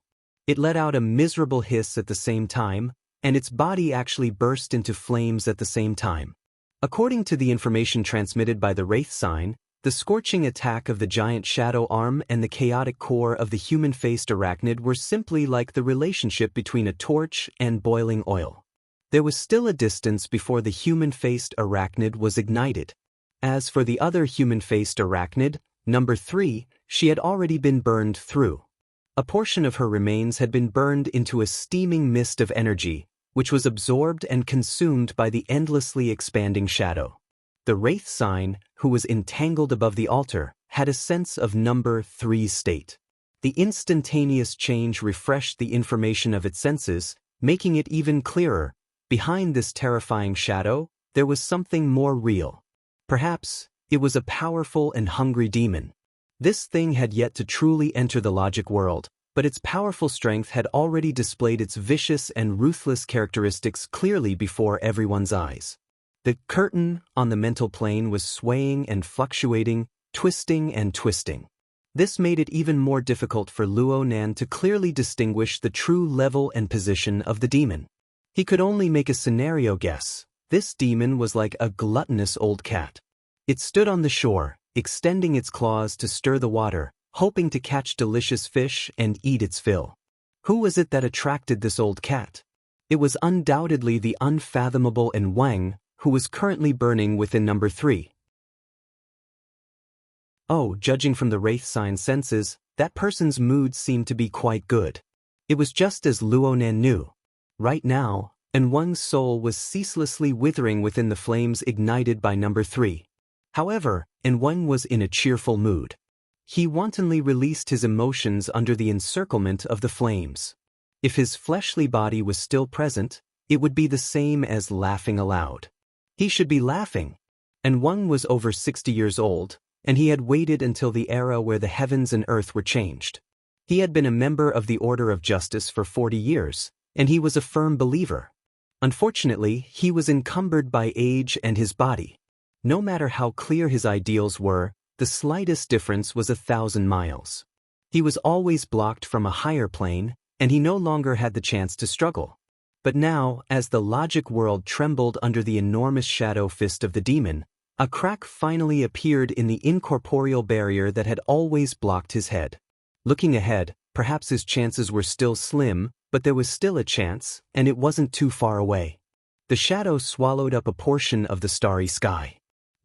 It let out a miserable hiss at the same time, and its body actually burst into flames at the same time. According to the information transmitted by the Wraith sign, the scorching attack of the giant shadow arm and the chaotic core of the human-faced arachnid were simply like the relationship between a torch and boiling oil. There was still a distance before the human-faced arachnid was ignited. As for the other human-faced arachnid, number 3, she had already been burned through. A portion of her remains had been burned into a steaming mist of energy, which was absorbed and consumed by the endlessly expanding shadow. The Wraith sign, who was entangled above the altar, had a sense of number 3 state. The instantaneous change refreshed the information of its senses, making it even clearer. Behind this terrifying shadow, there was something more real. Perhaps, it was a powerful and hungry demon. This thing had yet to truly enter the logic world, but its powerful strength had already displayed its vicious and ruthless characteristics clearly before everyone's eyes. The curtain on the mental plane was swaying and fluctuating, twisting and twisting. This made it even more difficult for Luo Nan to clearly distinguish the true level and position of the demon. He could only make a scenario guess. This demon was like a gluttonous old cat. It stood on the shore, extending its claws to stir the water, hoping to catch delicious fish and eat its fill. Who was it that attracted this old cat? It was undoubtedly the unfathomable An Weng, who was currently burning within number 3. Oh, judging from the Wraith sign's senses, that person's mood seemed to be quite good. It was just as Luo Nan knew. Right now, An Weng's soul was ceaselessly withering within the flames ignited by number 3. However, An Weng was in a cheerful mood. He wantonly released his emotions under the encirclement of the flames. If his fleshly body was still present, it would be the same as laughing aloud. He should be laughing. An Weng was over 60 years old, and he had waited until the era where the heavens and earth were changed. He had been a member of the Order of Justice for 40 years, and he was a firm believer. Unfortunately, he was encumbered by age and his body. No matter how clear his ideals were, the slightest difference was 1,000 miles. He was always blocked from a higher plane, and he no longer had the chance to struggle. But now, as the logic world trembled under the enormous shadow fist of the demon, a crack finally appeared in the incorporeal barrier that had always blocked his head. Looking ahead, perhaps his chances were still slim, but there was still a chance, and it wasn't too far away. The shadow swallowed up a portion of the starry sky.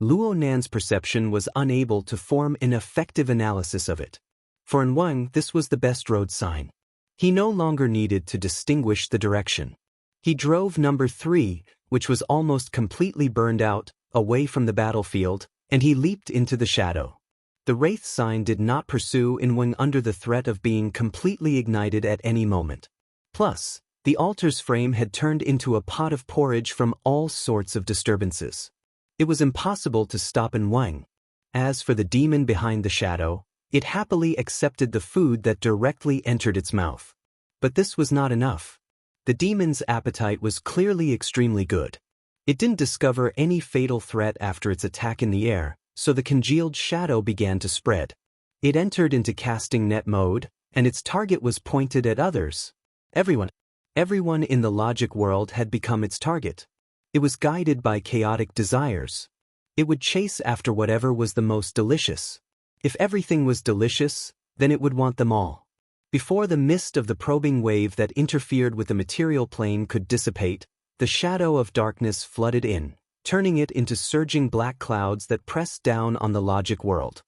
Luo Nan's perception was unable to form an effective analysis of it. For Wang, this was the best road sign. He no longer needed to distinguish the direction. He drove number 3, which was almost completely burned out, away from the battlefield, and he leaped into the shadow. The wraith sign did not pursue Wang under the threat of being completely ignited at any moment. Plus, the altar's frame had turned into a pot of porridge from all sorts of disturbances. It was impossible to stop Wang. As for the demon behind the shadow, it happily accepted the food that directly entered its mouth. But this was not enough. The demon's appetite was clearly extremely good. It didn't discover any fatal threat after its attack in the air, so the congealed shadow began to spread. It entered into casting net mode, and its target was pointed at others. Everyone in the logic world had become its target. It was guided by chaotic desires. It would chase after whatever was the most delicious. If everything was delicious, then it would want them all. Before the mist of the probing wave that interfered with the material plane could dissipate, the shadow of darkness flooded in, turning it into surging black clouds that pressed down on the logic world.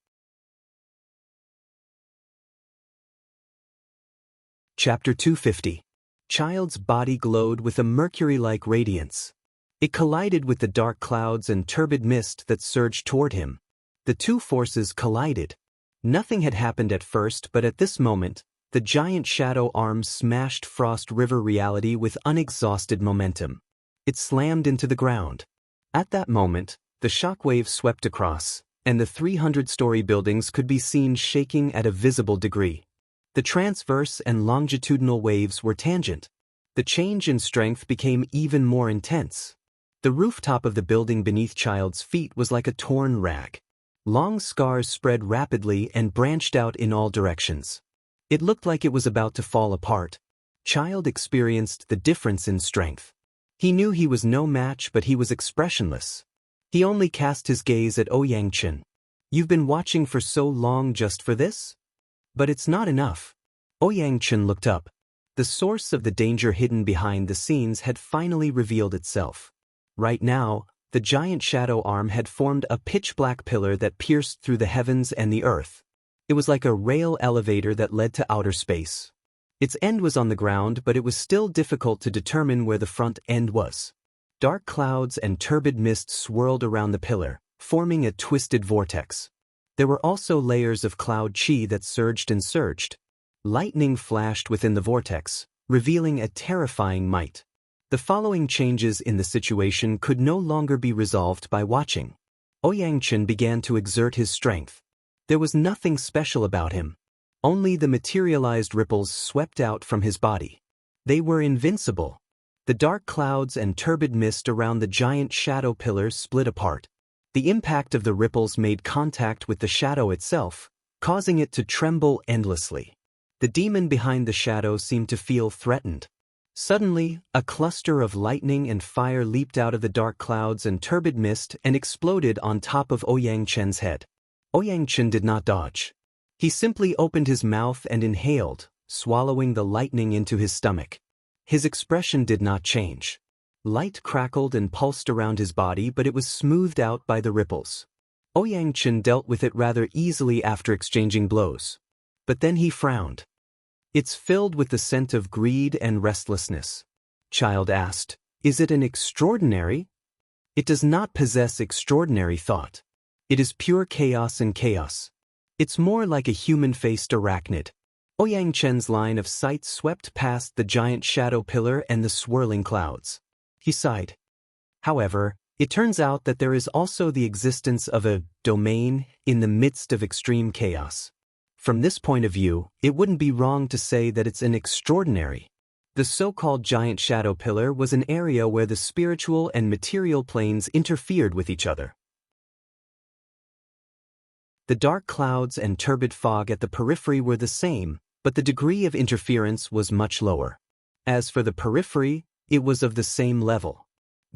Chapter 250. Child's body glowed with a mercury-like radiance. It collided with the dark clouds and turbid mist that surged toward him. The two forces collided. Nothing had happened at first, but at this moment, the giant shadow arms smashed Frost River reality with unexhausted momentum. It slammed into the ground. At that moment, the shockwave swept across, and the 300-story buildings could be seen shaking at a visible degree. The transverse and longitudinal waves were tangent. The change in strength became even more intense. The rooftop of the building beneath Child's feet was like a torn rag. Long scars spread rapidly and branched out in all directions. It looked like it was about to fall apart. Child experienced the difference in strength. He knew he was no match, but he was expressionless. He only cast his gaze at Ouyang Chen. "You've been watching for so long just for this? But it's not enough." Ouyang Chen looked up. The source of the danger hidden behind the scenes had finally revealed itself. Right now, the giant shadow arm had formed a pitch-black pillar that pierced through the heavens and the earth. It was like a rail elevator that led to outer space. Its end was on the ground, but it was still difficult to determine where the front end was. Dark clouds and turbid mist swirled around the pillar, forming a twisted vortex. There were also layers of cloud chi that surged and surged. Lightning flashed within the vortex, revealing a terrifying might. The following changes in the situation could no longer be resolved by watching. Ouyang Chen began to exert his strength. There was nothing special about him. Only the materialized ripples swept out from his body. They were invincible. The dark clouds and turbid mist around the giant shadow pillar split apart. The impact of the ripples made contact with the shadow itself, causing it to tremble endlessly. The demon behind the shadow seemed to feel threatened. Suddenly, a cluster of lightning and fire leaped out of the dark clouds and turbid mist and exploded on top of Ouyang Chen's head. Ouyang Chen did not dodge. He simply opened his mouth and inhaled, swallowing the lightning into his stomach. His expression did not change. Light crackled and pulsed around his body, but it was smoothed out by the ripples. Ouyang Chen dealt with it rather easily after exchanging blows. But then he frowned. "It's filled with the scent of greed and restlessness." Child asked, "Is it an extraordinary?" "It does not possess extraordinary thought. It is pure chaos and chaos. It's more like a human-faced arachnid." Ouyang Chen's line of sight swept past the giant shadow pillar and the swirling clouds. He sighed. However, it turns out that there is also the existence of a domain in the midst of extreme chaos. From this point of view, it wouldn't be wrong to say that it's an extraordinary. The so-called giant shadow pillar was an area where the spiritual and material planes interfered with each other. The dark clouds and turbid fog at the periphery were the same, but the degree of interference was much lower. As for the periphery, it was of the same level.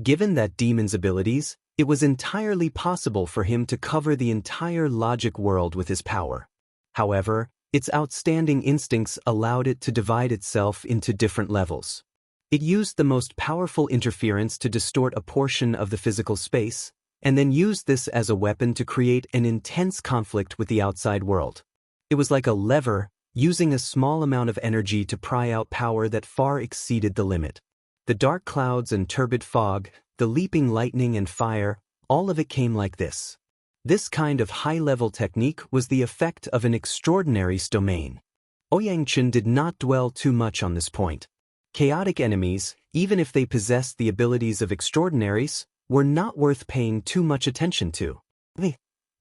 Given that demon's abilities, it was entirely possible for him to cover the entire logic world with his power. However, its outstanding instincts allowed it to divide itself into different levels. It used the most powerful interference to distort a portion of the physical space, and then used this as a weapon to create an intense conflict with the outside world. It was like a lever, using a small amount of energy to pry out power that far exceeded the limit. The dark clouds and turbid fog, the leaping lightning and fire, all of it came like this. This kind of high-level technique was the effect of an extraordinary's domain. Ouyang did not dwell too much on this point. Chaotic enemies, even if they possessed the abilities of extraordinaries, were not worth paying too much attention to. They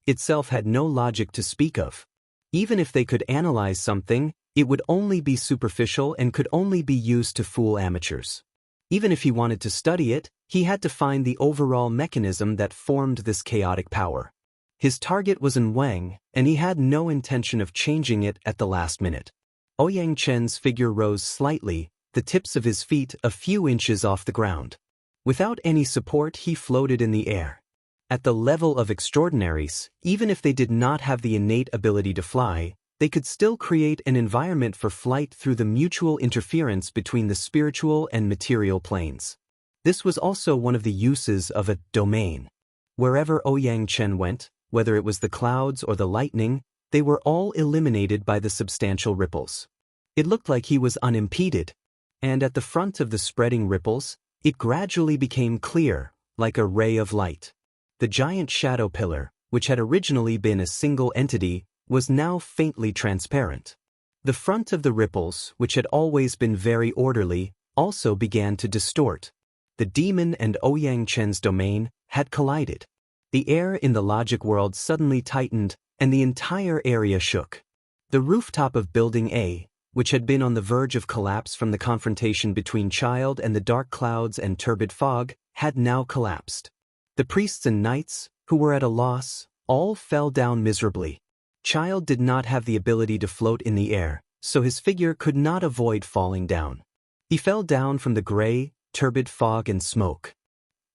itself had no logic to speak of. Even if they could analyze something, it would only be superficial and could only be used to fool amateurs. Even if he wanted to study it, he had to find the overall mechanism that formed this chaotic power. His target was in Wang, and he had no intention of changing it at the last minute. Ouyang figure rose slightly, the tips of his feet a few inches off the ground. Without any support, he floated in the air. At the level of extraordinaries, even if they did not have the innate ability to fly, they could still create an environment for flight through the mutual interference between the spiritual and material planes. This was also one of the uses of a domain. Wherever Ouyang went, whether it was the clouds or the lightning, they were all eliminated by the substantial ripples. It looked like he was unimpeded, and at the front of the spreading ripples, it gradually became clear, like a ray of light. The giant shadow pillar, which had originally been a single entity, was now faintly transparent. The front of the ripples, which had always been very orderly, also began to distort. The demon and Ouyang domain had collided. The air in the logic world suddenly tightened, and the entire area shook. The rooftop of Building A, which had been on the verge of collapse from the confrontation between Child and the dark clouds and turbid fog, had now collapsed. The priests and knights, who were at a loss, all fell down miserably. Child did not have the ability to float in the air, so his figure could not avoid falling down. He fell down from the gray, turbid fog and smoke.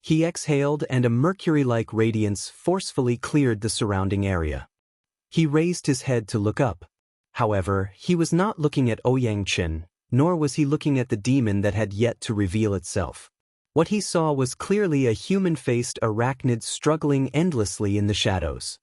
He exhaled, and a mercury-like radiance forcefully cleared the surrounding area. He raised his head to look up. However, he was not looking at Ouyang, nor was he looking at the demon that had yet to reveal itself. What he saw was clearly a human-faced arachnid struggling endlessly in the shadows.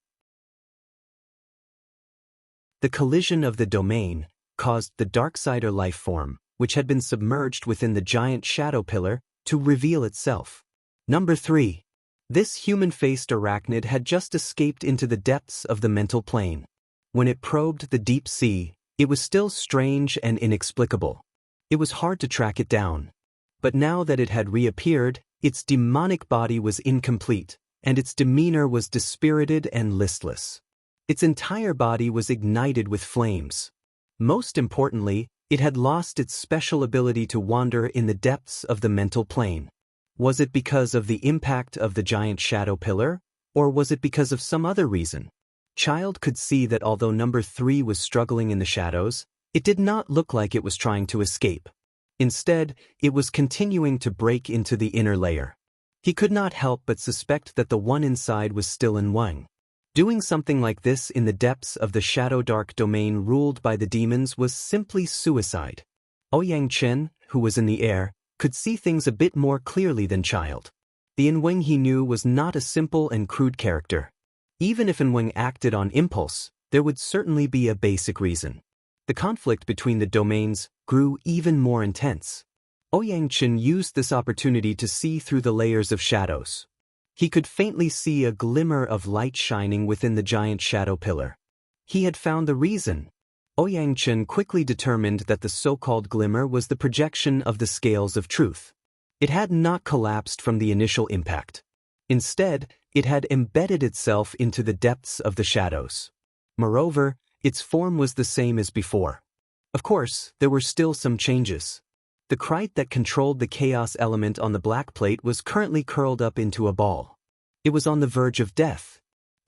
The collision of the domain caused the Darksider life form, which had been submerged within the giant shadow pillar, to reveal itself. Number 3. This human-faced arachnid had just escaped into the depths of the mental plane. When it probed the deep sea, it was still strange and inexplicable. It was hard to track it down. But now that it had reappeared, its demonic body was incomplete, and its demeanor was dispirited and listless. Its entire body was ignited with flames. Most importantly, it had lost its special ability to wander in the depths of the mental plane. Was it because of the impact of the giant shadow pillar, or was it because of some other reason? Child could see that although number 3 was struggling in the shadows, it did not look like it was trying to escape. Instead, it was continuing to break into the inner layer. He could not help but suspect that the one inside was still in Wang. Doing something like this in the depths of the shadow-dark domain ruled by the demons was simply suicide. Ouyang, who was in the air, could see things a bit more clearly than Child. The Inweng he knew was not a simple and crude character. Even if Inweng acted on impulse, there would certainly be a basic reason. The conflict between the domains grew even more intense. Ouyang used this opportunity to see through the layers of shadows. He could faintly see a glimmer of light shining within the giant shadow pillar. He had found the reason. Ouyang quickly determined that the so-called glimmer was the projection of the scales of truth. It had not collapsed from the initial impact. Instead, it had embedded itself into the depths of the shadows. Moreover, its form was the same as before. Of course, there were still some changes. The kite that controlled the chaos element on the black plate was currently curled up into a ball. It was on the verge of death.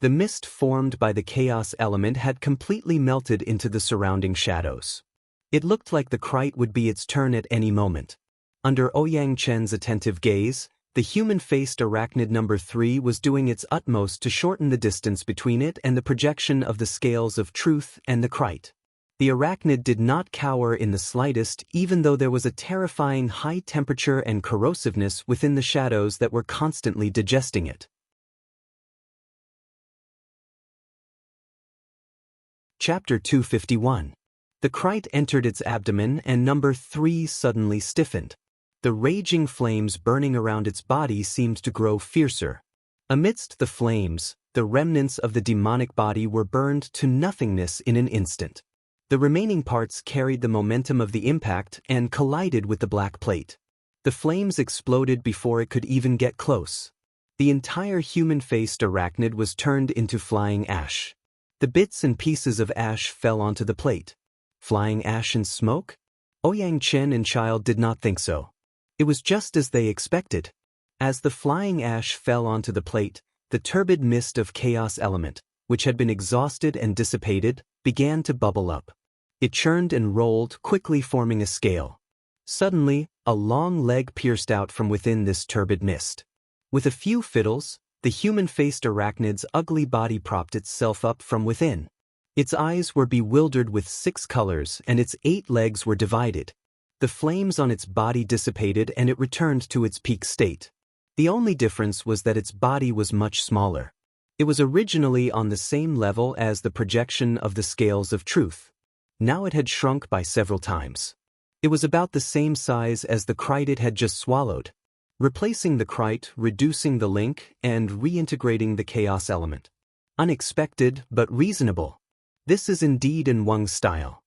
The mist formed by the chaos element had completely melted into the surrounding shadows. It looked like the kite would be its turn at any moment. Under Ouyang Chen's attentive gaze, the human-faced arachnid number 3 was doing its utmost to shorten the distance between it and the projection of the scales of truth and the Krite. The arachnid did not cower in the slightest, even though there was a terrifying high temperature and corrosiveness within the shadows that were constantly digesting it. Chapter 251. The Krite entered its abdomen and number 3 suddenly stiffened. The raging flames burning around its body seemed to grow fiercer. Amidst the flames, the remnants of the demonic body were burned to nothingness in an instant. The remaining parts carried the momentum of the impact and collided with the black plate. The flames exploded before it could even get close. The entire human-faced arachnid was turned into flying ash. The bits and pieces of ash fell onto the plate. Flying ash and smoke? Ouyang Chen and Child did not think so. It was just as they expected. As the flying ash fell onto the plate, the turbid mist of chaos element, which had been exhausted and dissipated, began to bubble up. It churned and rolled, quickly forming a scale. Suddenly, a long leg pierced out from within this turbid mist. With a few fiddles, the human-faced arachnid's ugly body propped itself up from within. Its eyes were bewildered with 6 colors and its 8 legs were divided. The flames on its body dissipated and it returned to its peak state. The only difference was that its body was much smaller. It was originally on the same level as the projection of the scales of truth. Now it had shrunk by several times. It was about the same size as the Krite it had just swallowed. Replacing the Krite, reducing the link, and reintegrating the chaos element. Unexpected, but reasonable. This is indeed in Wang's style.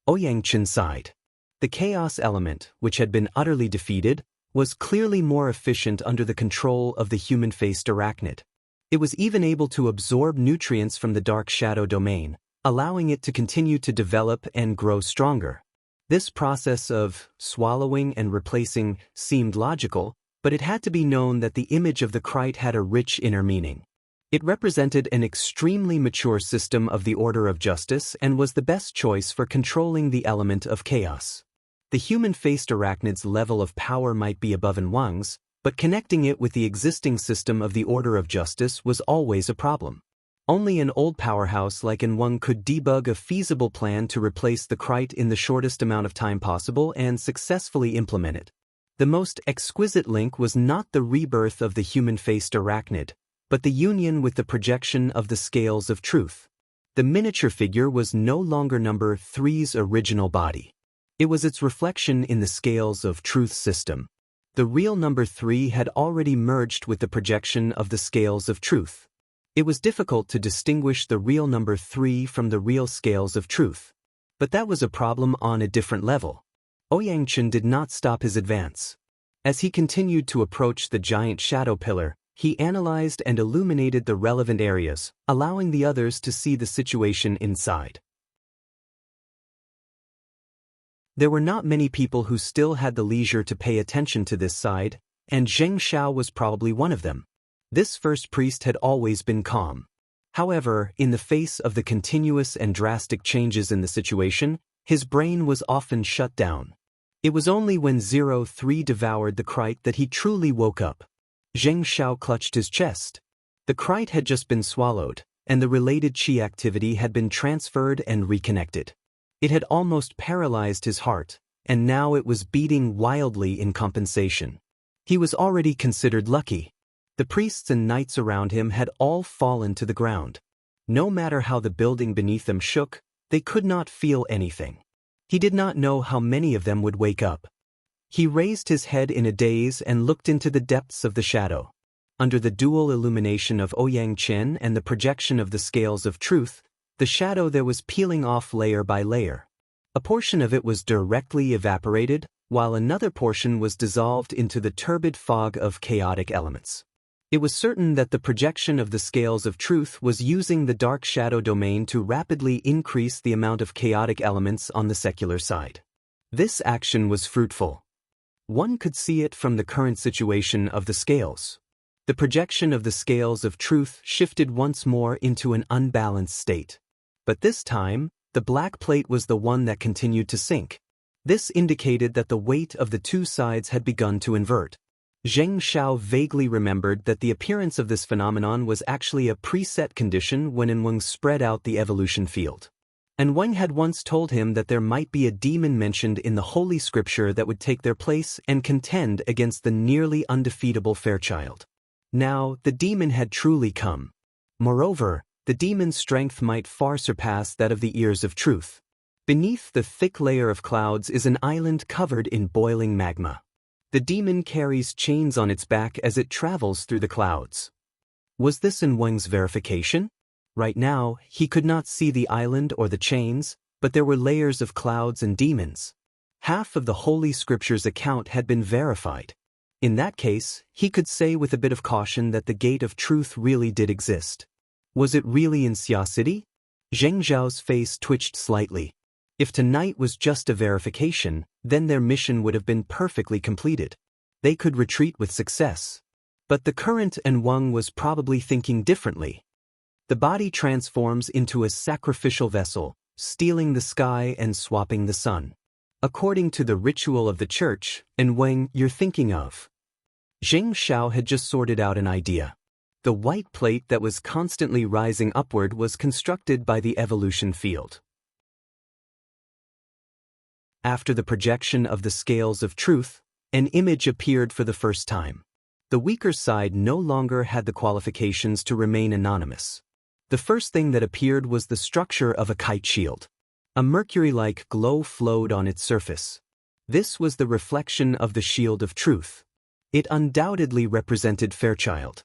Ouyang Chen sighed. The chaos element, which had been utterly defeated, was clearly more efficient under the control of the human-faced arachnid. It was even able to absorb nutrients from the dark shadow domain, allowing it to continue to develop and grow stronger. This process of swallowing and replacing seemed logical, but it had to be known that the image of the Krite had a rich inner meaning. It represented an extremely mature system of the order of justice and was the best choice for controlling the element of chaos. The human-faced arachnid's level of power might be above Wang's, but connecting it with the existing system of the order of justice was always a problem. Only an old powerhouse like Wang could debug a feasible plan to replace the Krite in the shortest amount of time possible and successfully implement it. The most exquisite link was not the rebirth of the human-faced arachnid, but the union with the projection of the scales of truth. The miniature figure was no longer number 3's original body. It was its reflection in the scales of truth system. The real number 3 had already merged with the projection of the scales of truth. It was difficult to distinguish the real number 3 from the real scales of truth. But that was a problem on a different level. Ouyang Chen did not stop his advance. As he continued to approach the giant shadow pillar, he analyzed and illuminated the relevant areas, allowing the others to see the situation inside. There were not many people who still had the leisure to pay attention to this side, and Zheng Xiao was probably one of them. This first priest had always been calm. However, in the face of the continuous and drastic changes in the situation, his brain was often shut down. It was only when 03 devoured the Krite that he truly woke up. Zheng Xiao clutched his chest. The Krite had just been swallowed, and the related qi activity had been transferred and reconnected. It had almost paralyzed his heart, and now it was beating wildly in compensation. He was already considered lucky. The priests and knights around him had all fallen to the ground. No matter how the building beneath them shook, they could not feel anything. He did not know how many of them would wake up. He raised his head in a daze and looked into the depths of the shadow. Under the dual illumination of Ouyang Chen and the projection of the scales of truth, the shadow there was peeling off layer by layer. A portion of it was directly evaporated, while another portion was dissolved into the turbid fog of chaotic elements. It was certain that the projection of the scales of truth was using the dark shadow domain to rapidly increase the amount of chaotic elements on the secular side. This action was fruitful. One could see it from the current situation of the scales. The projection of the scales of truth shifted once more into an unbalanced state. But this time, the black plate was the one that continued to sink. This indicated that the weight of the two sides had begun to invert. Zheng Xiao vaguely remembered that the appearance of this phenomenon was actually a preset condition when Enweng spread out the evolution field. Enweng had once told him that there might be a demon mentioned in the Holy Scripture that would take their place and contend against the nearly undefeatable Fairchild. Now, the demon had truly come. Moreover, the demon's strength might far surpass that of the ears of truth. Beneath the thick layer of clouds is an island covered in boiling magma. The demon carries chains on its back as it travels through the clouds. Was this Enweng's verification? Right now, he could not see the island or the chains, but there were layers of clouds and demons. Half of the Holy Scripture's account had been verified. In that case, he could say with a bit of caution that the gate of truth really did exist. Was it really in Xia City? Zheng Zhao's face twitched slightly. If tonight was just a verification, then their mission would have been perfectly completed. They could retreat with success. But the current Enweng was probably thinking differently. The body transforms into a sacrificial vessel, stealing the sky and swapping the sun. According to the ritual of the church, Enweng, you're thinking of. Zheng Xiao had just sorted out an idea. The white plate that was constantly rising upward was constructed by the evolution field. After the projection of the scales of truth, an image appeared for the first time. The weaker side no longer had the qualifications to remain anonymous. The first thing that appeared was the structure of a kite shield. A mercury-like glow flowed on its surface. This was the reflection of the shield of truth. It undoubtedly represented Fairchild.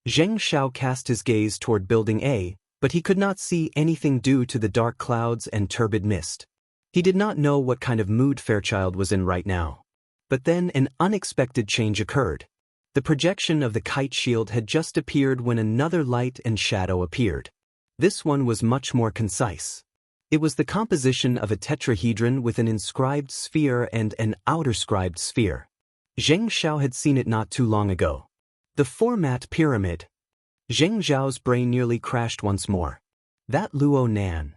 Zheng Xiao cast his gaze toward Building A, but he could not see anything due to the dark clouds and turbid mist. He did not know what kind of mood Fairchild was in right now. But then an unexpected change occurred. The projection of the kite shield had just appeared when another light and shadow appeared. This one was much more concise. It was the composition of a tetrahedron with an inscribed sphere and an outer-scribed sphere. Zheng Xiao had seen it not too long ago. The format pyramid. Zheng Zhao's brain nearly crashed once more. That Luo Nan.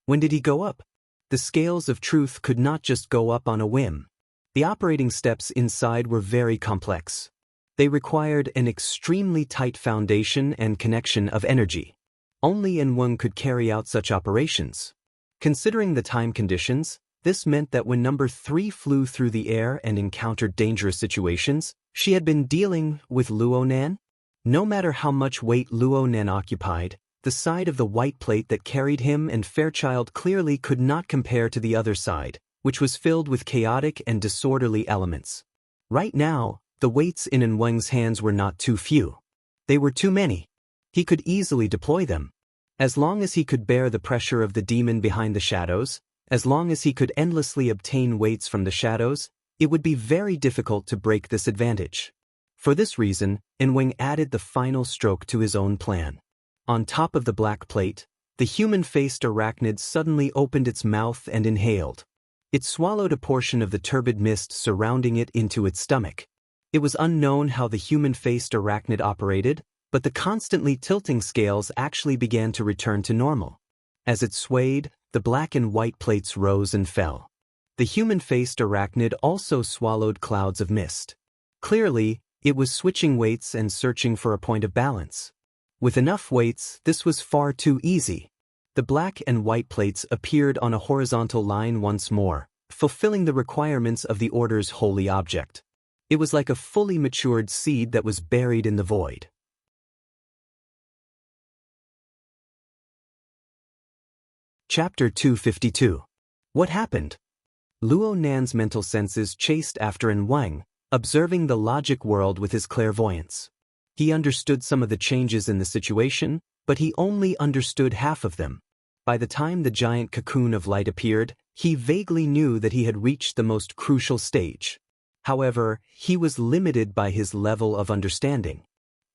When did he go up? The scales of truth could not just go up on a whim. The operating steps inside were very complex. They required an extremely tight foundation and connection of energy. Only Enweng could carry out such operations. Considering the time conditions, this meant that when number 3 flew through the air and encountered dangerous situations, she had been dealing with Luo Nan. No matter how much weight Luo Nan occupied, the side of the white plate that carried him and Fairchild clearly could not compare to the other side, which was filled with chaotic and disorderly elements. Right now, the weights in Enweng's hands were not too few. They were too many. He could easily deploy them. As long as he could bear the pressure of the demon behind the shadows, as long as he could endlessly obtain weights from the shadows, it would be very difficult to break this advantage. For this reason, Enweng added the final stroke to his own plan. On top of the black plate, the human-faced arachnid suddenly opened its mouth and inhaled. It swallowed a portion of the turbid mist surrounding it into its stomach. It was unknown how the human-faced arachnid operated, but the constantly tilting scales actually began to return to normal. As it swayed, the black and white plates rose and fell. The human-faced arachnid also swallowed clouds of mist. Clearly, it was switching weights and searching for a point of balance. With enough weights, this was far too easy. The black and white plates appeared on a horizontal line once more, fulfilling the requirements of the order's holy object. It was like a fully matured seed that was buried in the void. Chapter 252. What happened? Luo Nan's mental senses chased after Enweng, observing the logic world with his clairvoyance. He understood some of the changes in the situation, but he only understood half of them. By the time the giant cocoon of light appeared, he vaguely knew that he had reached the most crucial stage. However, he was limited by his level of understanding.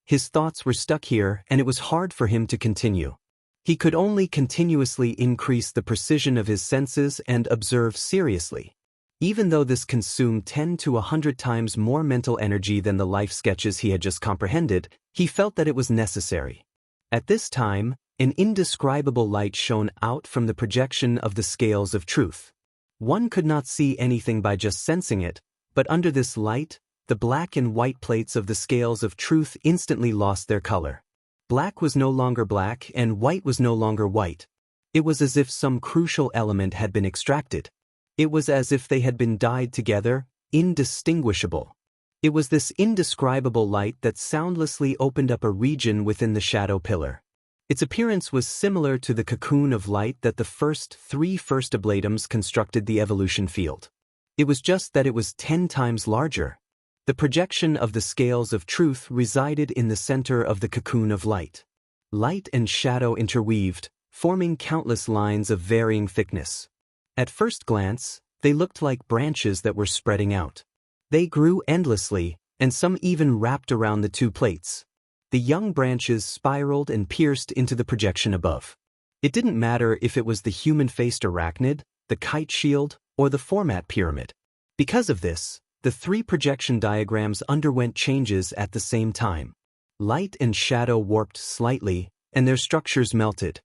His thoughts were stuck here, and it was hard for him to continue. He could only continuously increase the precision of his senses and observe seriously. Even though this consumed 10 to 100 times more mental energy than the life sketches he had just comprehended, he felt that it was necessary. At this time, an indescribable light shone out from the projection of the scales of truth. One could not see anything by just sensing it, but under this light, the black and white plates of the scales of truth instantly lost their color. Black was no longer black and white was no longer white. It was as if some crucial element had been extracted. It was as if they had been dyed together, indistinguishable. It was this indescribable light that soundlessly opened up a region within the shadow pillar. Its appearance was similar to the cocoon of light that the three first ablatums constructed the evolution field. It was just that it was 10 times larger. The projection of the scales of truth resided in the center of the cocoon of light. Light and shadow interweaved, forming countless lines of varying thickness. At first glance, they looked like branches that were spreading out. They grew endlessly, and some even wrapped around the two plates. The young branches spiraled and pierced into the projection above. It didn't matter if it was the human-faced arachnid, the kite shield, or the format pyramid. Because of this, the three projection diagrams underwent changes at the same time. Light and shadow warped slightly, and their structures melted.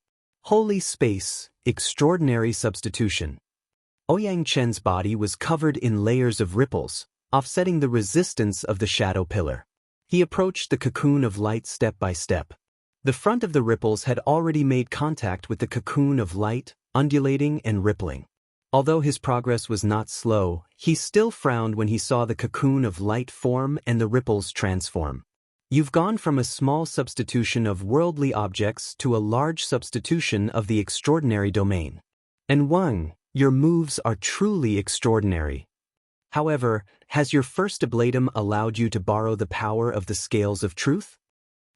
Holy space, extraordinary substitution. Ouyang Chen's body was covered in layers of ripples, offsetting the resistance of the shadow pillar. He approached the cocoon of light step by step. The front of the ripples had already made contact with the cocoon of light, undulating and rippling. Although his progress was not slow, he still frowned when he saw the cocoon of light form and the ripples transform. You've gone from a small substitution of worldly objects to a large substitution of the extraordinary domain. And Wang, your moves are truly extraordinary. However, has your first ablatum allowed you to borrow the power of the scales of truth?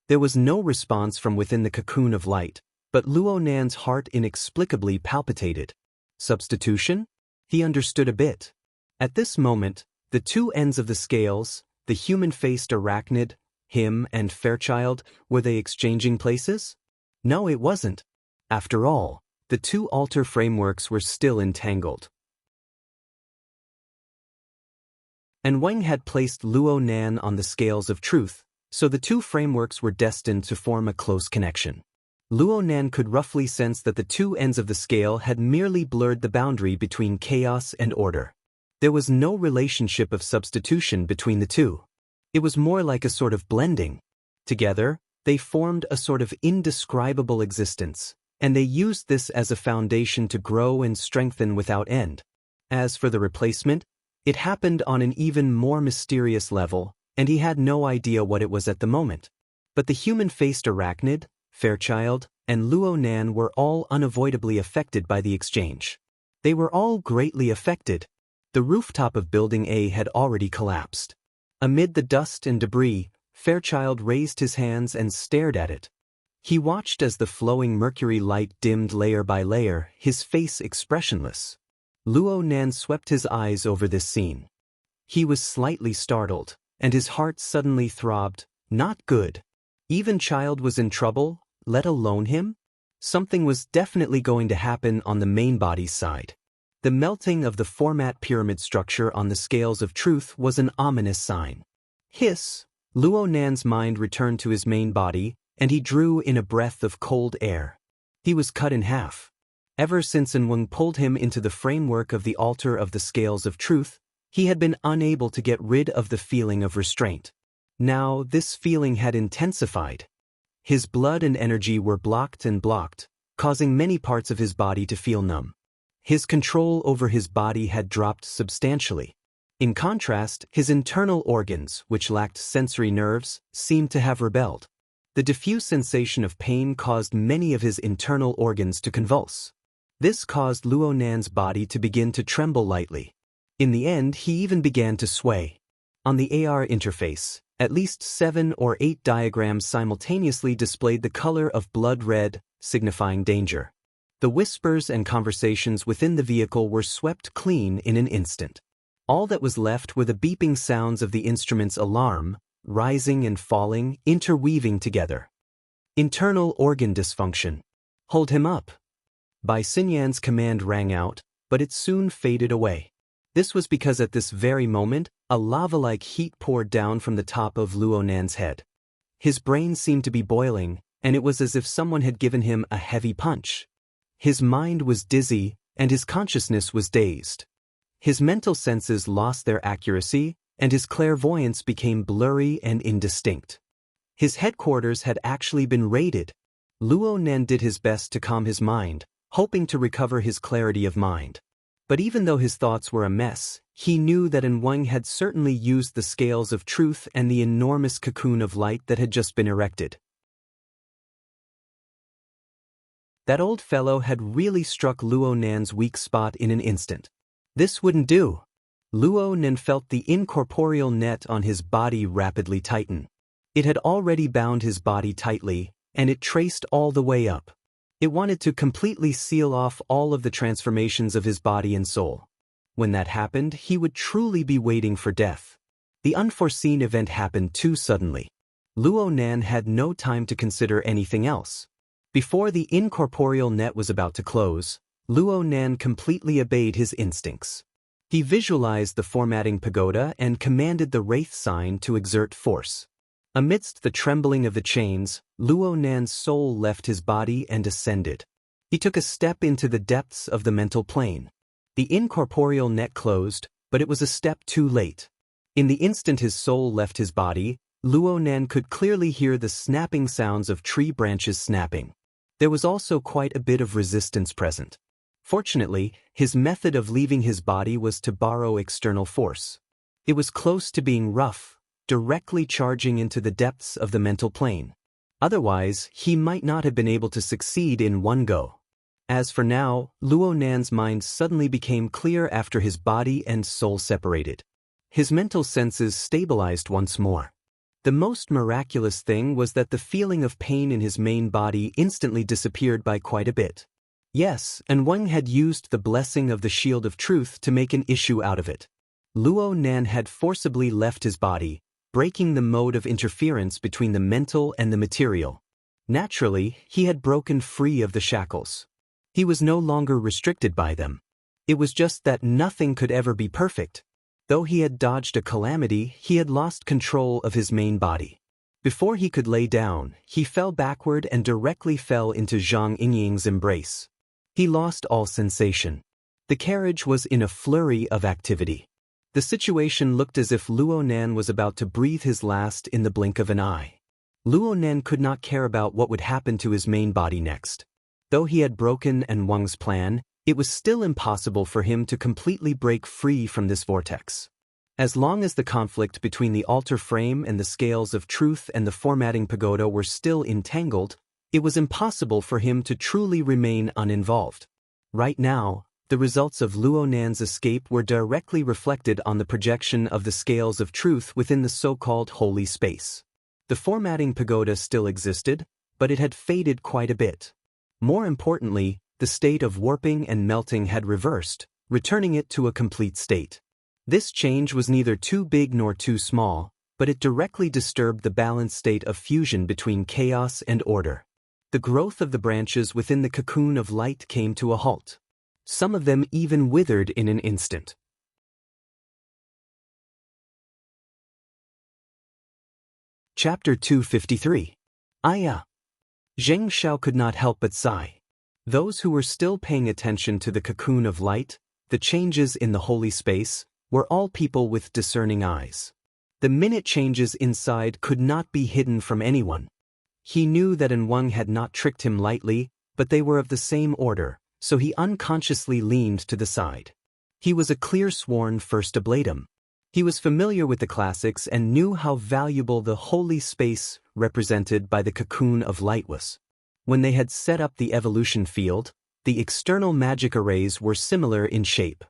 There was no response from within the cocoon of light, but Luo Nan's heart inexplicably palpitated. Substitution? He understood a bit. At this moment, the two ends of the scales, the human-faced arachnid, him and Fairchild, were they exchanging places? No, it wasn't. After all, the two altar frameworks were still entangled. And Wang had placed Luo Nan on the scales of truth, so the two frameworks were destined to form a close connection. Luo Nan could roughly sense that the two ends of the scale had merely blurred the boundary between chaos and order. There was no relationship of substitution between the two. It was more like a sort of blending. Together, they formed a sort of indescribable existence, and they used this as a foundation to grow and strengthen without end. As for the replacement, it happened on an even more mysterious level, and he had no idea what it was at the moment. But the human-faced arachnid, Fairchild, and Luo Nan were all unavoidably affected by the exchange. They were all greatly affected. The rooftop of Building A had already collapsed. Amid the dust and debris, Fairchild raised his hands and stared at it. He watched as the flowing mercury light dimmed layer by layer, his face expressionless. Luo Nan swept his eyes over this scene. He was slightly startled, and his heart suddenly throbbed. Not good. Even Child was in trouble, let alone him? Something was definitely going to happen on the main body's side. The melting of the format pyramid structure on the scales of truth was an ominous sign. Hiss! Luo Nan's mind returned to his main body, and he drew in a breath of cold air. He was cut in half. Ever since Wang pulled him into the framework of the altar of the scales of truth, he had been unable to get rid of the feeling of restraint. Now this feeling had intensified. His blood and energy were blocked and blocked, causing many parts of his body to feel numb. His control over his body had dropped substantially. In contrast, his internal organs, which lacked sensory nerves, seemed to have rebelled. The diffuse sensation of pain caused many of his internal organs to convulse. This caused Luo Nan's body to begin to tremble lightly. In the end, he even began to sway. On the AR interface, at least 7 or 8 diagrams simultaneously displayed the color of blood red, signifying danger. The whispers and conversations within the vehicle were swept clean in an instant. All that was left were the beeping sounds of the instrument's alarm, rising and falling, interweaving together. Internal organ dysfunction. Hold him up. Bai Xinyan's command rang out, but it soon faded away. This was because at this very moment, a lava-like heat poured down from the top of Luo Nan's head. His brain seemed to be boiling, and it was as if someone had given him a heavy punch. His mind was dizzy, and his consciousness was dazed. His mental senses lost their accuracy, and his clairvoyance became blurry and indistinct. His headquarters had actually been raided. Luo Nen did his best to calm his mind, hoping to recover his clarity of mind. But even though his thoughts were a mess, he knew that Wang had certainly used the scales of truth and the enormous cocoon of light that had just been erected. That old fellow had really struck Luo Nan's weak spot in an instant. This wouldn't do. Luo Nan felt the incorporeal net on his body rapidly tighten. It had already bound his body tightly, and it traced all the way up. It wanted to completely seal off all of the transformations of his body and soul. When that happened, he would truly be waiting for death. The unforeseen event happened too suddenly. Luo Nan had no time to consider anything else. Before the incorporeal net was about to close, Luo Nan completely obeyed his instincts. He visualized the formatting pagoda and commanded the wraith sign to exert force. Amidst the trembling of the chains, Luo Nan's soul left his body and ascended. He took a step into the depths of the mental plane. The incorporeal net closed, but it was a step too late. In the instant his soul left his body, Luo Nan could clearly hear the snapping sounds of tree branches snapping. There was also quite a bit of resistance present. Fortunately, his method of leaving his body was to borrow external force. It was close to being rough, directly charging into the depths of the mental plane. Otherwise, he might not have been able to succeed in one go. As for now, Luo Nan's mind suddenly became clear after his body and soul separated. His mental senses stabilized once more. The most miraculous thing was that the feeling of pain in his main body instantly disappeared by quite a bit. Yes, and Wang had used the blessing of the shield of truth to make an issue out of it. Luo Nan had forcibly left his body, breaking the mode of interference between the mental and the material. Naturally, he had broken free of the shackles. He was no longer restricted by them. It was just that nothing could ever be perfect. Though he had dodged a calamity, he had lost control of his main body. Before he could lay down, he fell backward and directly fell into Zhang Yingying's embrace. He lost all sensation. The carriage was in a flurry of activity. The situation looked as if Luo Nan was about to breathe his last in the blink of an eye. Luo Nan could not care about what would happen to his main body next. Though he had broken Wang's plan, it was still impossible for him to completely break free from this vortex. As long as the conflict between the altar frame and the scales of truth and the formatting pagoda were still entangled, it was impossible for him to truly remain uninvolved. Right now, the results of Luo Nan's escape were directly reflected on the projection of the scales of truth within the so-called holy space. The formatting pagoda still existed, but it had faded quite a bit. More importantly, the state of warping and melting had reversed, returning it to a complete state. This change was neither too big nor too small, but it directly disturbed the balanced state of fusion between chaos and order. The growth of the branches within the cocoon of light came to a halt. Some of them even withered in an instant. Chapter 253. Aya. Zheng Xiao could not help but sigh. Those who were still paying attention to the cocoon of light, the changes in the holy space, were all people with discerning eyes. The minute changes inside could not be hidden from anyone. He knew that Wang had not tricked him lightly, but they were of the same order, so he unconsciously leaned to the side. He was a clear-sworn first ablatum. He was familiar with the classics and knew how valuable the holy space represented by the cocoon of light was. When they had set up the evolution field, the external magic arrays were similar in shape.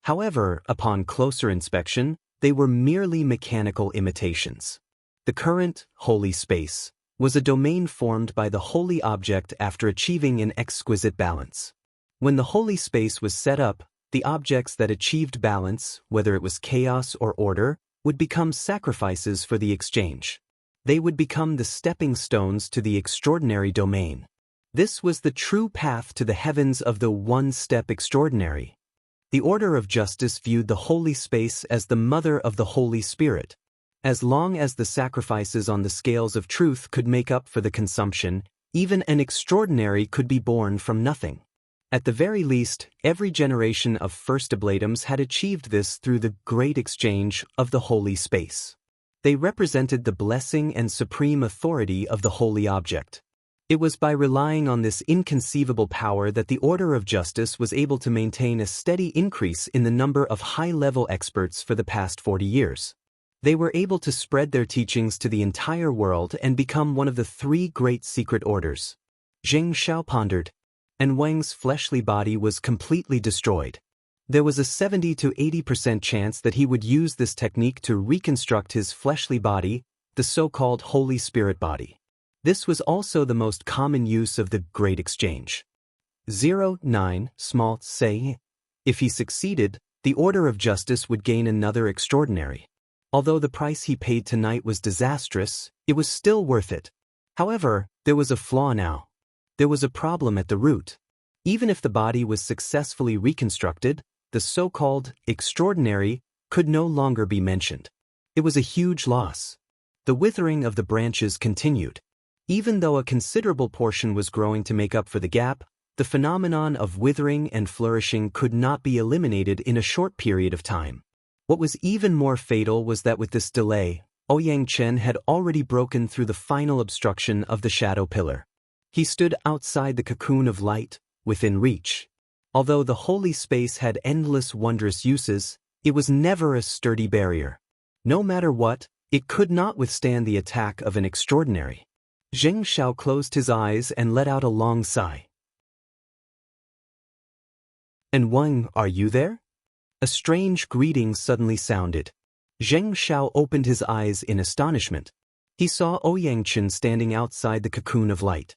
However, upon closer inspection, they were merely mechanical imitations. The current holy space was a domain formed by the holy object after achieving an exquisite balance. When the holy space was set up, the objects that achieved balance, whether it was chaos or order, would become sacrifices for the exchange. They would become the stepping stones to the extraordinary domain. This was the true path to the heavens of the one-step extraordinary. The order of justice viewed the holy space as the mother of the Holy Spirit. As long as the sacrifices on the scales of truth could make up for the consumption, even an extraordinary could be born from nothing. At the very least, every generation of first ablatums had achieved this through the great exchange of the holy space. They represented the blessing and supreme authority of the holy object. It was by relying on this inconceivable power that the Order of Justice was able to maintain a steady increase in the number of high-level experts for the past 40 years. They were able to spread their teachings to the entire world and become one of the three great secret orders. Zheng Xiao pondered, and Wang's fleshly body was completely destroyed. There was a 70 to 80% chance that he would use this technique to reconstruct his fleshly body, the so-called Holy Spirit body. This was also the most common use of the Great Exchange. 09 small say. If he succeeded, the Order of Justice would gain another extraordinary. Although the price he paid tonight was disastrous, it was still worth it. However, there was a flaw now. There was a problem at the root. Even if the body was successfully reconstructed, the so-called extraordinary could no longer be mentioned. It was a huge loss. The withering of the branches continued. Even though a considerable portion was growing to make up for the gap, the phenomenon of withering and flourishing could not be eliminated in a short period of time. What was even more fatal was that with this delay, Ouyang Chen had already broken through the final obstruction of the shadow pillar. He stood outside the cocoon of light, within reach. Although the holy space had endless wondrous uses, it was never a sturdy barrier. No matter what, it could not withstand the attack of an extraordinary. Zheng Xiao closed his eyes and let out a long sigh. "And Wang, are you there?" A strange greeting suddenly sounded. Zheng Xiao opened his eyes in astonishment. He saw Ouyang Chen standing outside the cocoon of light.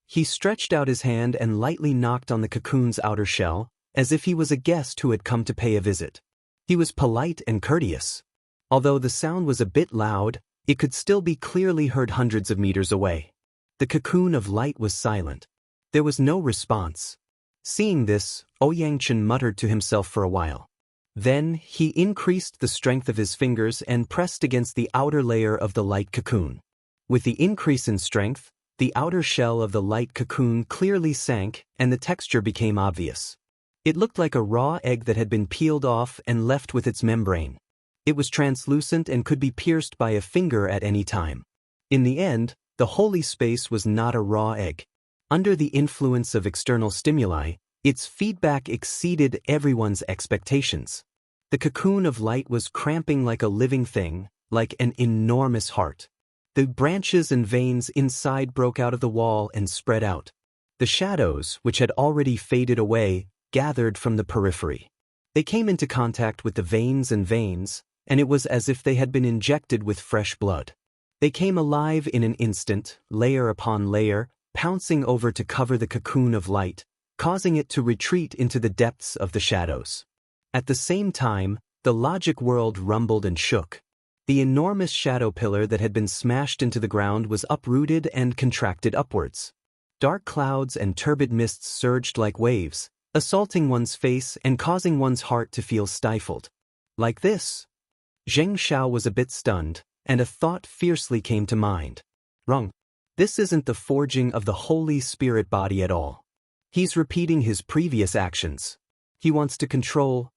He stretched out his hand and lightly knocked on the cocoon's outer shell, as if he was a guest who had come to pay a visit. He was polite and courteous. Although the sound was a bit loud, it could still be clearly heard hundreds of meters away. The cocoon of light was silent. There was no response. Seeing this, Ouyang Chen muttered to himself for a while. Then, he increased the strength of his fingers and pressed against the outer layer of the light cocoon. With the increase in strength, the outer shell of the light cocoon clearly sank and the texture became obvious. It looked like a raw egg that had been peeled off and left with its membrane. It was translucent and could be pierced by a finger at any time. In the end, the holy space was not a raw egg. Under the influence of external stimuli, its feedback exceeded everyone's expectations. The cocoon of light was cramping like a living thing, like an enormous heart. The branches and veins inside broke out of the wall and spread out. The shadows, which had already faded away, gathered from the periphery. They came into contact with the veins, and it was as if they had been injected with fresh blood. They came alive in an instant, layer upon layer, pouncing over to cover the cocoon of light, causing it to retreat into the depths of the shadows. At the same time, the logic world rumbled and shook. The enormous shadow pillar that had been smashed into the ground was uprooted and contracted upwards. Dark clouds and turbid mists surged like waves, assaulting one's face and causing one's heart to feel stifled. Like this. Zheng Xiao was a bit stunned, and a thought fiercely came to mind. Wrong. This isn't the forging of the Holy Spirit body at all. He's repeating his previous actions. He wants to control.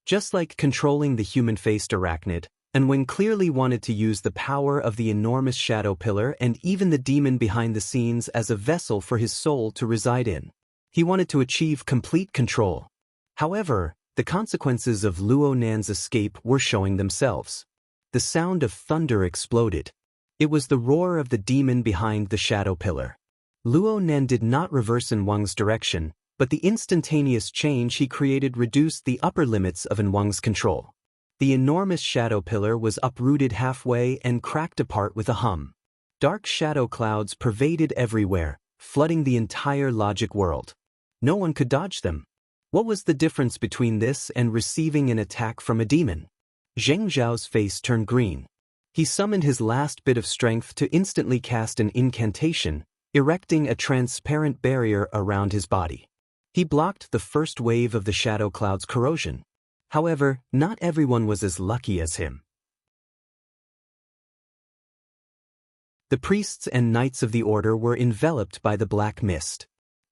Just like controlling the human-faced arachnid, and when clearly wanted to use the power of the enormous shadow pillar and even the demon behind the scenes as a vessel for his soul to reside in. He wanted to achieve complete control. However, the consequences of Luo Nan's escape were showing themselves. The sound of thunder exploded. It was the roar of the demon behind the shadow pillar. Luo Nan did not reverse in Wang's direction, but the instantaneous change he created reduced the upper limits of Wang's control. The enormous shadow pillar was uprooted halfway and cracked apart with a hum. Dark shadow clouds pervaded everywhere, flooding the entire logic world. No one could dodge them. What was the difference between this and receiving an attack from a demon? Zheng Zhao's face turned green. He summoned his last bit of strength to instantly cast an incantation, erecting a transparent barrier around his body. He blocked the first wave of the shadow cloud's corrosion. However, not everyone was as lucky as him. The priests and knights of the order were enveloped by the black mist.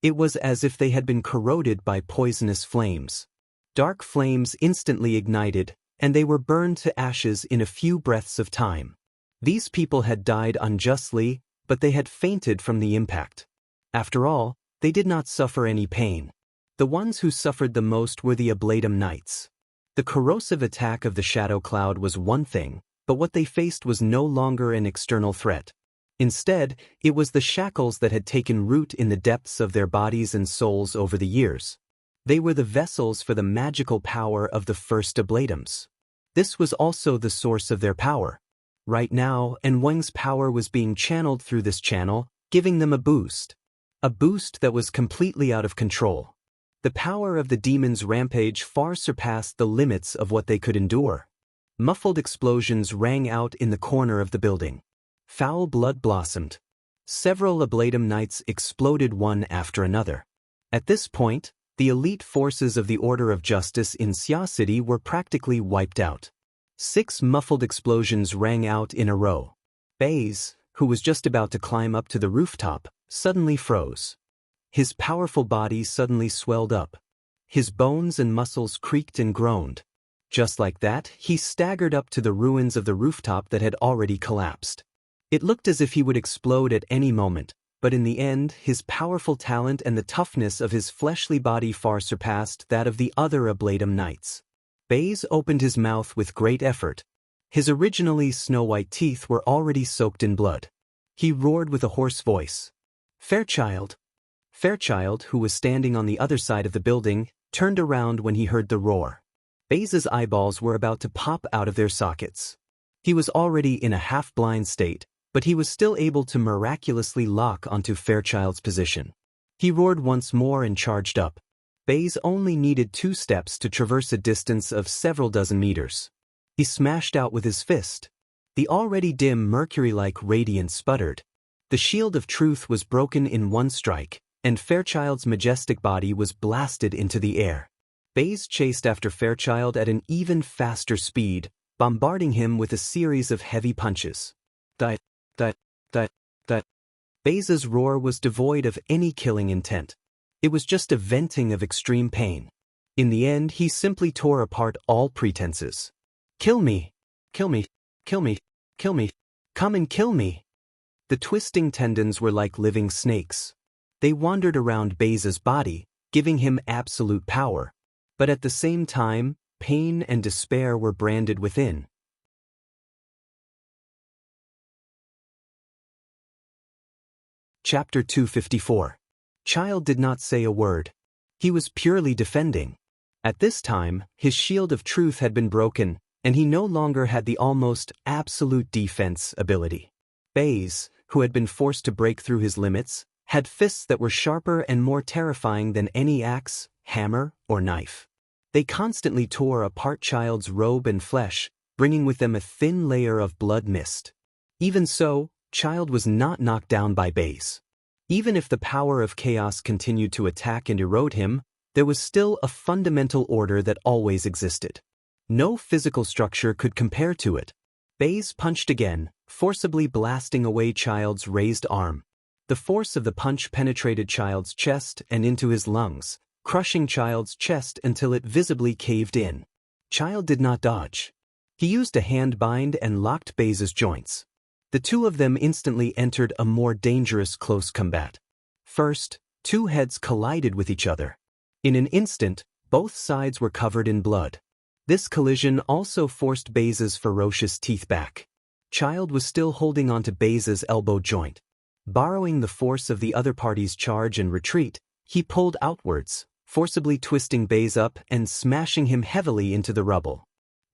It was as if they had been corroded by poisonous flames. Dark flames instantly ignited, and they were burned to ashes in a few breaths of time. These people had died unjustly, but they had fainted from the impact. After all, they did not suffer any pain. The ones who suffered the most were the Ablatum Knights. The corrosive attack of the shadow cloud was one thing, but what they faced was no longer an external threat. Instead, it was the shackles that had taken root in the depths of their bodies and souls over the years. They were the vessels for the magical power of the first Ablatums. This was also the source of their power. Right now, Enweng's power was being channeled through this channel, giving them a boost that was completely out of control. The power of the demon's rampage far surpassed the limits of what they could endure. Muffled explosions rang out in the corner of the building. Foul blood blossomed. Several Ablatum Knights exploded one after another. At this point, the elite forces of the Order of Justice in Xia City were practically wiped out. 6 muffled explosions rang out in a row. Baze, who was just about to climb up to the rooftop, suddenly froze. His powerful body suddenly swelled up. His bones and muscles creaked and groaned. Just like that, he staggered up to the ruins of the rooftop that had already collapsed. It looked as if he would explode at any moment, but in the end, his powerful talent and the toughness of his fleshly body far surpassed that of the other Ablatum Knights. Baze opened his mouth with great effort. His originally snow-white teeth were already soaked in blood. He roared with a hoarse voice. "Fairchild!" Fairchild, who was standing on the other side of the building, turned around when he heard the roar. Baze's eyeballs were about to pop out of their sockets. He was already in a half-blind state, but he was still able to miraculously lock onto Fairchild's position. He roared once more and charged up. Baze only needed 2 steps to traverse a distance of several dozen meters. He smashed out with his fist. The already dim mercury-like radiance sputtered. The shield of truth was broken in one strike, and Fairchild's majestic body was blasted into the air. Baze chased after Fairchild at an even faster speed, bombarding him with a series of heavy punches. Die. Baze's roar was devoid of any killing intent. It was just a venting of extreme pain. In the end, he simply tore apart all pretenses. "Kill me! Kill me! Kill me! Kill me! Come and kill me!" The twisting tendons were like living snakes. They wandered around Baze's body, giving him absolute power. But at the same time, pain and despair were branded within. Chapter 254. Child did not say a word. He was purely defending. At this time, his shield of truth had been broken, and he no longer had the almost absolute defense ability. Baze, who had been forced to break through his limits, had fists that were sharper and more terrifying than any axe, hammer, or knife. They constantly tore apart Child's robe and flesh, bringing with them a thin layer of blood mist. Even so, Child was not knocked down by Baze. Even if the power of chaos continued to attack and erode him, there was still a fundamental order that always existed. No physical structure could compare to it. Baze punched again, forcibly blasting away Child's raised arm. The force of the punch penetrated Child's chest and into his lungs, crushing Child's chest until it visibly caved in. Child did not dodge. He used a hand bind and locked Baze's joints. The two of them instantly entered a more dangerous close combat. First, 2 heads collided with each other. In an instant, both sides were covered in blood. This collision also forced Baze's ferocious teeth back. Child was still holding onto Baze's elbow joint. Borrowing the force of the other party's charge and retreat, he pulled outwards, forcibly twisting Baze up and smashing him heavily into the rubble.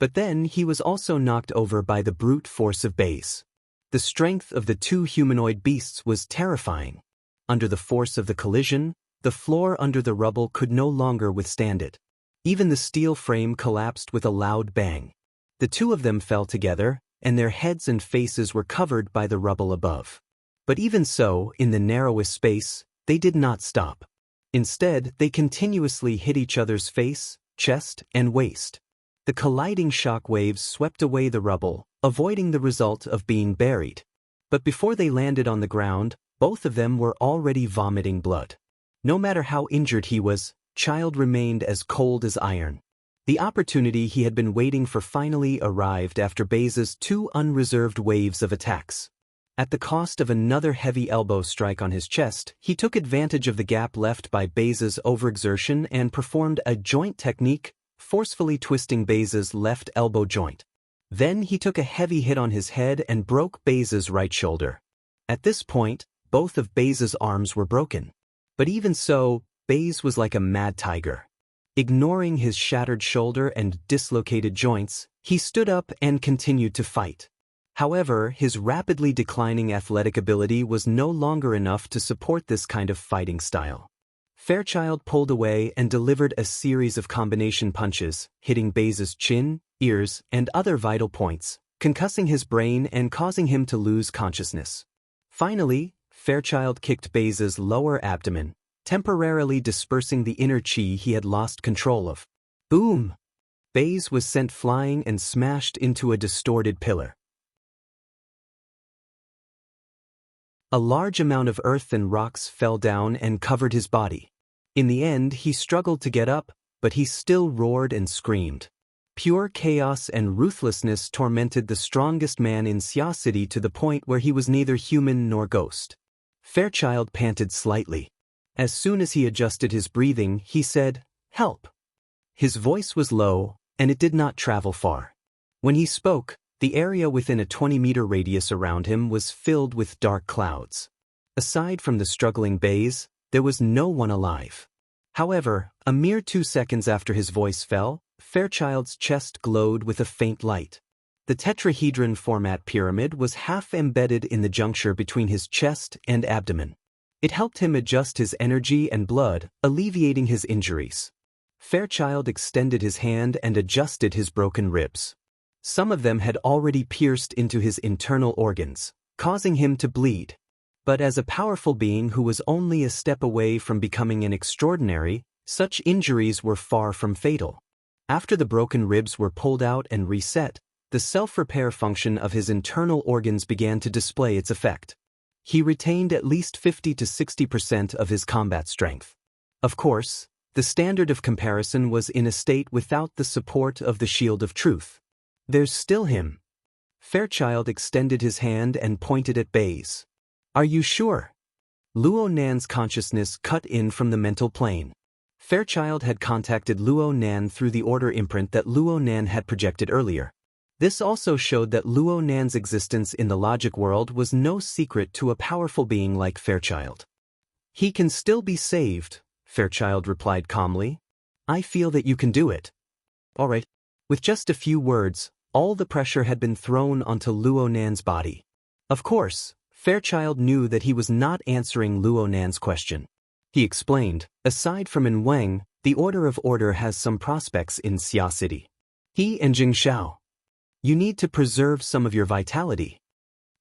But then he was also knocked over by the brute force of Baze. The strength of the 2 humanoid beasts was terrifying. Under the force of the collision, the floor under the rubble could no longer withstand it. Even the steel frame collapsed with a loud bang. The 2 of them fell together, and their heads and faces were covered by the rubble above. But even so, in the narrowest space, they did not stop. Instead, they continuously hit each other's face, chest, and waist. The colliding shock waves swept away the rubble, avoiding the result of being buried. But before they landed on the ground, both of them were already vomiting blood. No matter how injured he was, Child remained as cold as iron. The opportunity he had been waiting for finally arrived after Baze's 2 unreserved waves of attacks. At the cost of another heavy elbow strike on his chest, he took advantage of the gap left by Baze's overexertion and performed a joint technique, forcefully twisting Baze's left elbow joint. Then he took a heavy hit on his head and broke Baze's right shoulder. At this point, both of Baze's arms were broken. But even so, Baze was like a mad tiger. Ignoring his shattered shoulder and dislocated joints, he stood up and continued to fight. However, his rapidly declining athletic ability was no longer enough to support this kind of fighting style. Fairchild pulled away and delivered a series of combination punches, hitting Baze's chin, ears, and other vital points, concussing his brain and causing him to lose consciousness. Finally, Fairchild kicked Baze's lower abdomen, temporarily dispersing the inner chi he had lost control of. Boom! Baze was sent flying and smashed into a distorted pillar. A large amount of earth and rocks fell down and covered his body. In the end, he struggled to get up, but he still roared and screamed. Pure chaos and ruthlessness tormented the strongest man in Xia City to the point where he was neither human nor ghost. Fairchild panted slightly. As soon as he adjusted his breathing, he said, "Help." His voice was low, and it did not travel far. When he spoke, the area within a 20-meter radius around him was filled with dark clouds. Aside from the struggling Baze, there was no one alive. However, a mere 2 seconds after his voice fell, Fairchild's chest glowed with a faint light. The tetrahedron format pyramid was half embedded in the juncture between his chest and abdomen. It helped him adjust his energy and blood, alleviating his injuries. Fairchild extended his hand and adjusted his broken ribs. Some of them had already pierced into his internal organs, causing him to bleed. But as a powerful being who was only a step away from becoming an extraordinary, such injuries were far from fatal. After the broken ribs were pulled out and reset, the self-repair function of his internal organs began to display its effect. He retained at least 50 to 60% of his combat strength. Of course, the standard of comparison was in a state without the support of the Shield of Truth. "There's still him." Fairchild extended his hand and pointed at Baze. "Are you sure?" Luo Nan's consciousness cut in from the mental plane. Fairchild had contacted Luo Nan through the order imprint that Luo Nan had projected earlier. This also showed that Luo Nan's existence in the logic world was no secret to a powerful being like Fairchild. "He can still be saved," Fairchild replied calmly. "I feel that you can do it." "All right." With just a few words, all the pressure had been thrown onto Luo Nan's body. Of course, Fairchild knew that he was not answering Luo Nan's question. He explained, "Aside from in Wang, the Order of Order has some prospects in Xia City. He and Jing Shao. You need to preserve some of your vitality."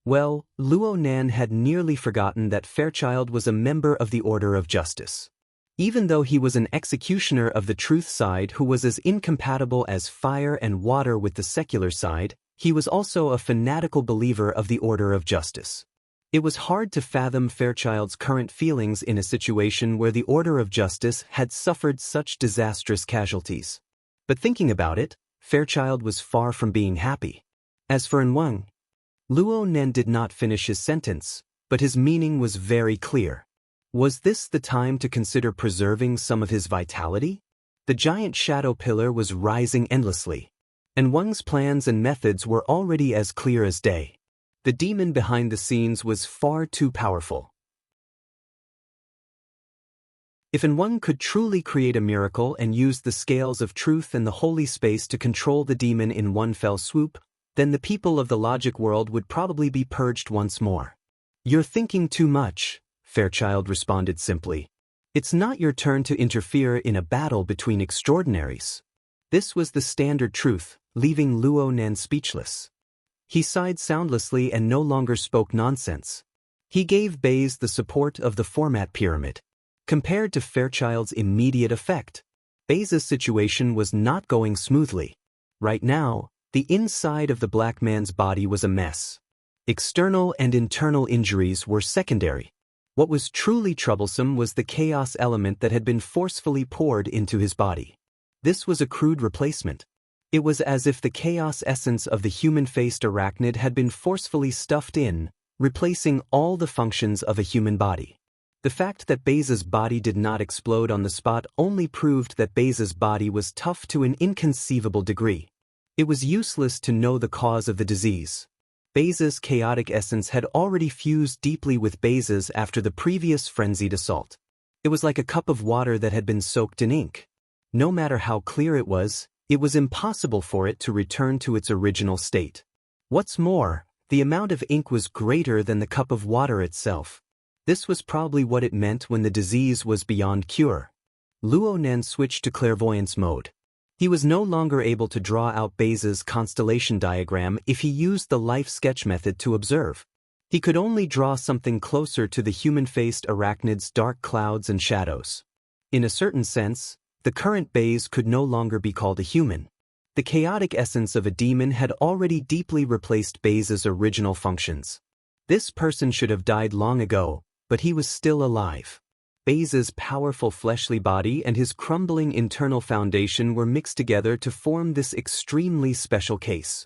Well, Luo Nan had nearly forgotten that Fairchild was a member of the Order of Justice. Even though he was an executioner of the truth side who was as incompatible as fire and water with the secular side, he was also a fanatical believer of the Order of Justice. It was hard to fathom Fairchild's current feelings in a situation where the Order of Justice had suffered such disastrous casualties. But thinking about it, Fairchild was far from being happy. As for Wang, Luo Nan did not finish his sentence, but his meaning was very clear. Was this the time to consider preserving some of his vitality? The giant shadow pillar was rising endlessly, and Wang's plans and methods were already as clear as day. The demon behind the scenes was far too powerful. If Wang could truly create a miracle and use the scales of truth and the holy space to control the demon in one fell swoop, then the people of the logic world would probably be purged once more. "You're thinking too much," Fairchild responded simply. "It's not your turn to interfere in a battle between extraordinaries." This was the standard truth, leaving Luo Nan speechless. He sighed soundlessly and no longer spoke nonsense. He gave Baze the support of the format pyramid. Compared to Fairchild's immediate effect, Baze's situation was not going smoothly. Right now, the inside of the black man's body was a mess. External and internal injuries were secondary. What was truly troublesome was the chaos element that had been forcefully poured into his body. This was a crude replacement. It was as if the chaos essence of the human-faced arachnid had been forcefully stuffed in, replacing all the functions of a human body. The fact that Baza's body did not explode on the spot only proved that Baza's body was tough to an inconceivable degree. It was useless to know the cause of the disease. Baza's chaotic essence had already fused deeply with Baza's after the previous frenzied assault. It was like a cup of water that had been soaked in ink. No matter how clear it was impossible for it to return to its original state. What's more, the amount of ink was greater than the cup of water itself. This was probably what it meant when the disease was beyond cure. Luo Nan switched to clairvoyance mode. He was no longer able to draw out Baza's constellation diagram if he used the life sketch method to observe. He could only draw something closer to the human-faced arachnid's dark clouds and shadows. In a certain sense, the current Baze could no longer be called a human. The chaotic essence of a demon had already deeply replaced Baza's original functions. This person should have died long ago, but he was still alive. Baza's powerful fleshly body and his crumbling internal foundation were mixed together to form this extremely special case.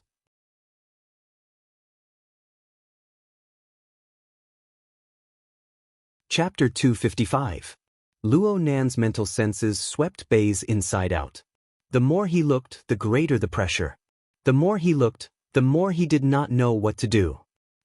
Chapter 255. Luo Nan's mental senses swept Baze inside out. The more he looked, the greater the pressure. The more he looked, the more he did not know what to do.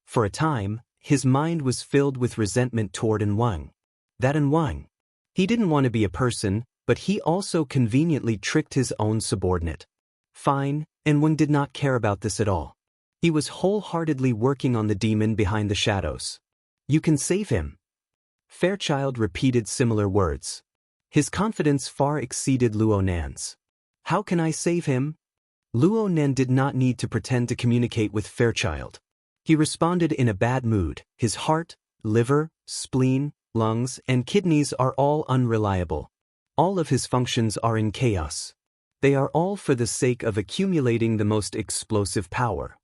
For a time, his mind was filled with resentment toward Wang. That Wang. He didn't want to be a person, but he also conveniently tricked his own subordinate. Fine, Wang did not care about this at all. He was wholeheartedly working on the demon behind the shadows. You can save him. Fairchild repeated similar words. His confidence far exceeded Luo Nan's. How can I save him? Luo Nan did not need to pretend to communicate with Fairchild. He responded in a bad mood. His heart, liver, spleen, lungs, and kidneys are all unreliable. All of his functions are in chaos. They are all for the sake of accumulating the most explosive power.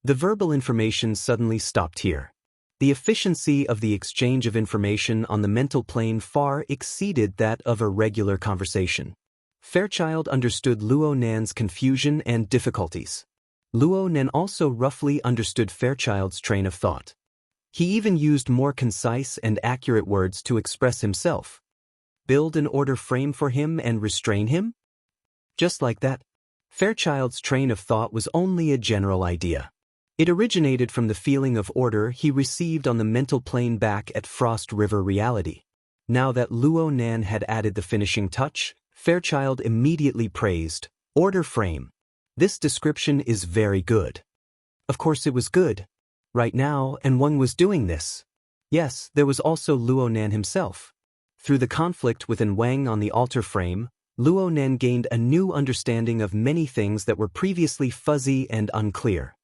The verbal information suddenly stopped here. The efficiency of the exchange of information on the mental plane far exceeded that of a regular conversation. Fairchild understood Luo Nan's confusion and difficulties. Luo Nan also roughly understood Fairchild's train of thought. He even used more concise and accurate words to express himself. Build an order frame for him and restrain him? Just like that. Fairchild's train of thought was only a general idea. It originated from the feeling of order he received on the mental plane back at Frost River Reality. Now that Luo Nan had added the finishing touch, Fairchild immediately praised, "Order frame. This description is very good." Of course it was good. Right now, Wang was doing this. Yes, there was also Luo Nan himself. Through the conflict with Wang on the altar frame, Luo Nan gained a new understanding of many things that were previously fuzzy and unclear.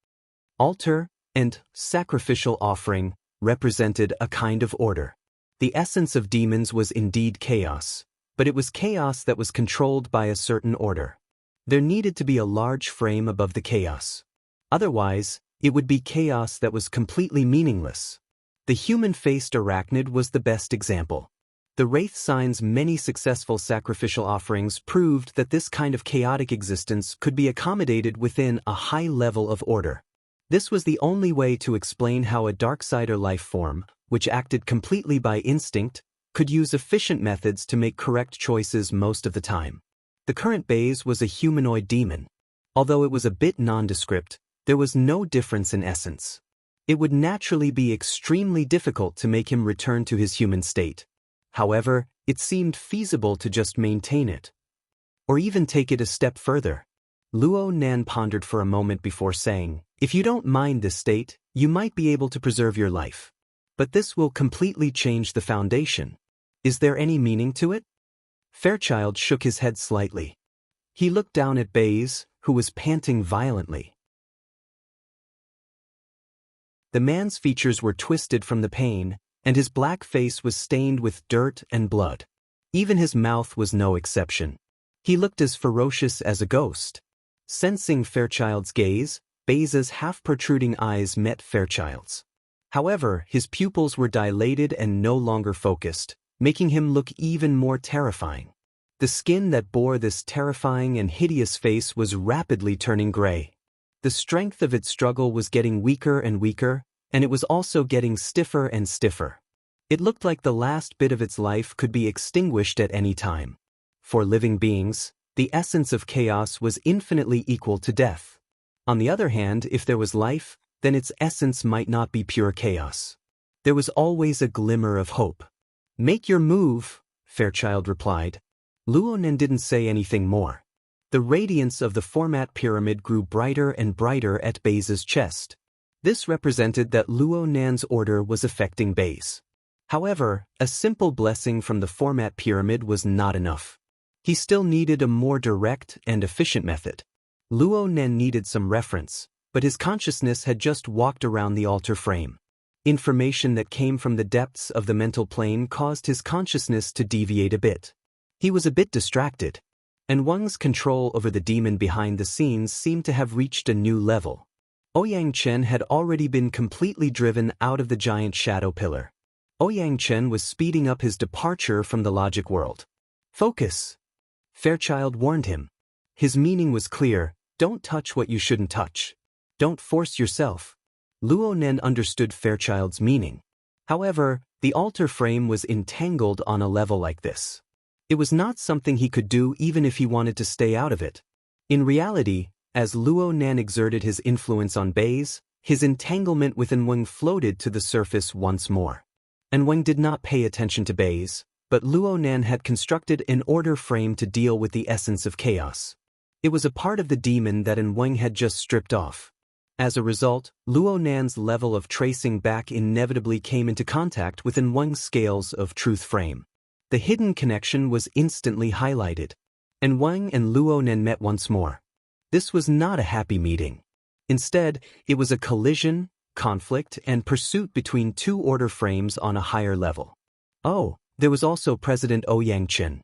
Altar and sacrificial offering represented a kind of order. The essence of demons was indeed chaos, but it was chaos that was controlled by a certain order. There needed to be a large frame above the chaos. Otherwise, it would be chaos that was completely meaningless. The human-faced arachnid was the best example. The Wraith Sign's many successful sacrificial offerings proved that this kind of chaotic existence could be accommodated within a high level of order. This was the only way to explain how a Darksider life form, which acted completely by instinct, could use efficient methods to make correct choices most of the time. The current Baze was a humanoid demon. Although it was a bit nondescript, there was no difference in essence. It would naturally be extremely difficult to make him return to his human state. However, it seemed feasible to just maintain it. Or even take it a step further. Luo Nan pondered for a moment before saying, "If you don't mind this state, you might be able to preserve your life. But this will completely change the foundation. Is there any meaning to it?" Fairchild shook his head slightly. He looked down at Baze, who was panting violently. The man's features were twisted from the pain, and his black face was stained with dirt and blood. Even his mouth was no exception. He looked as ferocious as a ghost. Sensing Fairchild's gaze, Baza's half-protruding eyes met Fairchild's. However, his pupils were dilated and no longer focused, making him look even more terrifying. The skin that bore this terrifying and hideous face was rapidly turning gray. The strength of its struggle was getting weaker and weaker, and it was also getting stiffer and stiffer. It looked like the last bit of its life could be extinguished at any time. For living beings, the essence of chaos was infinitely equal to death. On the other hand, if there was life, then its essence might not be pure chaos. There was always a glimmer of hope. "Make your move," Fairchild replied. Luonen didn't say anything more. The radiance of the format pyramid grew brighter and brighter at Baze's chest. This represented that Luonen's order was affecting Baze. However, a simple blessing from the format pyramid was not enough. He still needed a more direct and efficient method. Luonen needed some reference, but his consciousness had just walked around the altar frame. Information that came from the depths of the mental plane caused his consciousness to deviate a bit. He was a bit distracted, and Wang's control over the demon behind the scenes seemed to have reached a new level. Ouyang Chen had already been completely driven out of the giant shadow pillar. Ouyang Chen was speeding up his departure from the logic world. "Focus," Fairchild warned him. His meaning was clear: don't touch what you shouldn't touch. Don't force yourself. Luonen understood Fairchild's meaning. However, the altar frame was entangled on a level like this. It was not something he could do even if he wanted to stay out of it. In reality, as Luonen exerted his influence on Baze, his entanglement within Wang floated to the surface once more. And Wang did not pay attention to Baze, but Luonen had constructed an order frame to deal with the essence of chaos. It was a part of the demon that Wang had just stripped off. As a result, Luonen's level of tracing back inevitably came into contact with Wang's scales of truth frame. The hidden connection was instantly highlighted, and Wang and Luonen met once more. This was not a happy meeting. Instead, it was a collision, conflict, and pursuit between two order frames on a higher level. Oh, there was also President Ouyang Chen.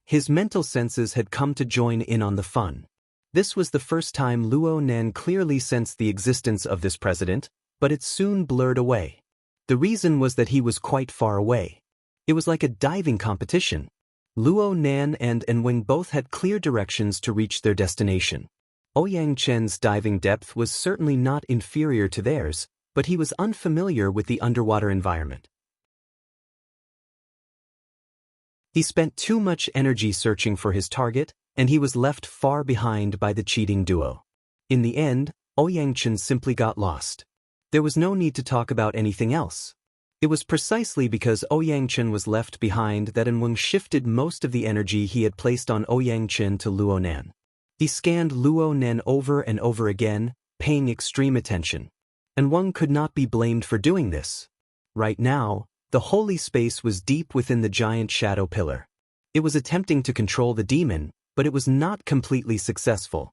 His mental senses had come to join in on the fun. This was the first time Luonen clearly sensed the existence of this president, but it soon blurred away. The reason was that he was quite far away. It was like a diving competition. Luonen and Wang both had clear directions to reach their destination. Ouyang Chen's diving depth was certainly not inferior to theirs, but he was unfamiliar with the underwater environment. He spent too much energy searching for his target, and he was left far behind by the cheating duo. In the end, Ouyang Chen simply got lost. There was no need to talk about anything else. It was precisely because Ouyang Chen was left behind that Wang shifted most of the energy he had placed on Ouyang Chen to Luonen. He scanned Luonen over and over again, paying extreme attention. And Wang could not be blamed for doing this. Right now, the holy space was deep within the giant shadow pillar. It was attempting to control the demon, but it was not completely successful.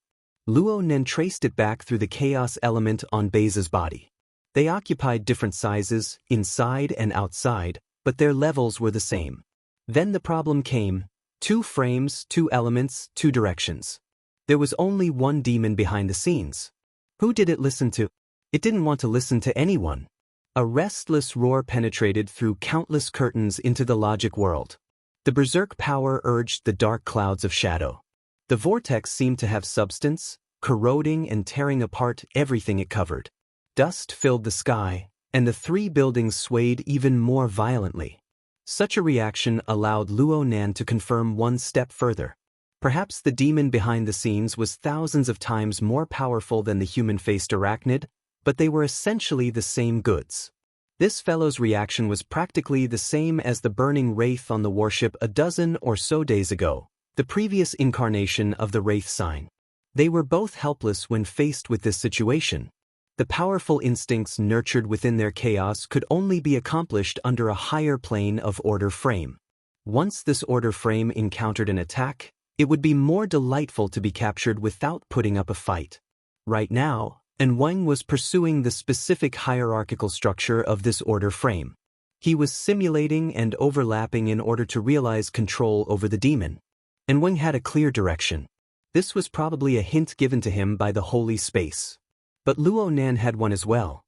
Luonen traced it back through the chaos element on Baze's body. They occupied different sizes, inside and outside, but their levels were the same. Then the problem came: 2 frames, 2 elements, 2 directions. There was only one demon behind the scenes. Who did it listen to? It didn't want to listen to anyone. A restless roar penetrated through countless curtains into the logic world. The berserk power urged the dark clouds of shadow. The vortex seemed to have substance, corroding and tearing apart everything it covered. Dust filled the sky, and the 3 buildings swayed even more violently. Such a reaction allowed Luonen to confirm one step further. Perhaps the demon behind the scenes was thousands of times more powerful than the human-faced arachnid, but they were essentially the same goods. This fellow's reaction was practically the same as the burning wraith on the warship a dozen or so days ago, the previous incarnation of the wraith sign. They were both helpless when faced with this situation. The powerful instincts nurtured within their chaos could only be accomplished under a higher plane of order frame. Once this order frame encountered an attack, it would be more delightful to be captured without putting up a fight. Right now, Wang was pursuing the specific hierarchical structure of this order frame. He was simulating and overlapping in order to realize control over the demon. Wang had a clear direction. This was probably a hint given to him by the holy space. But Luonen had one as well.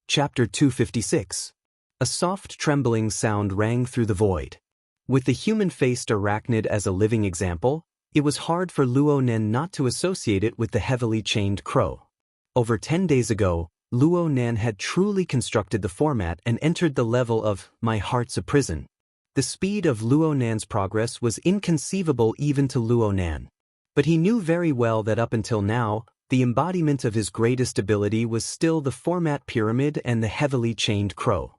Chapter 256. A soft trembling sound rang through the void. With the human-faced arachnid as a living example, it was hard for Luo Nen not to associate it with the heavily chained crow. Over 10 days ago, Luo Nan had truly constructed the format and entered the level of "my heart's a prison." The speed of Luo Nan's progress was inconceivable even to Luo Nan. But he knew very well that up until now, the embodiment of his greatest ability was still the format pyramid and the heavily chained crow.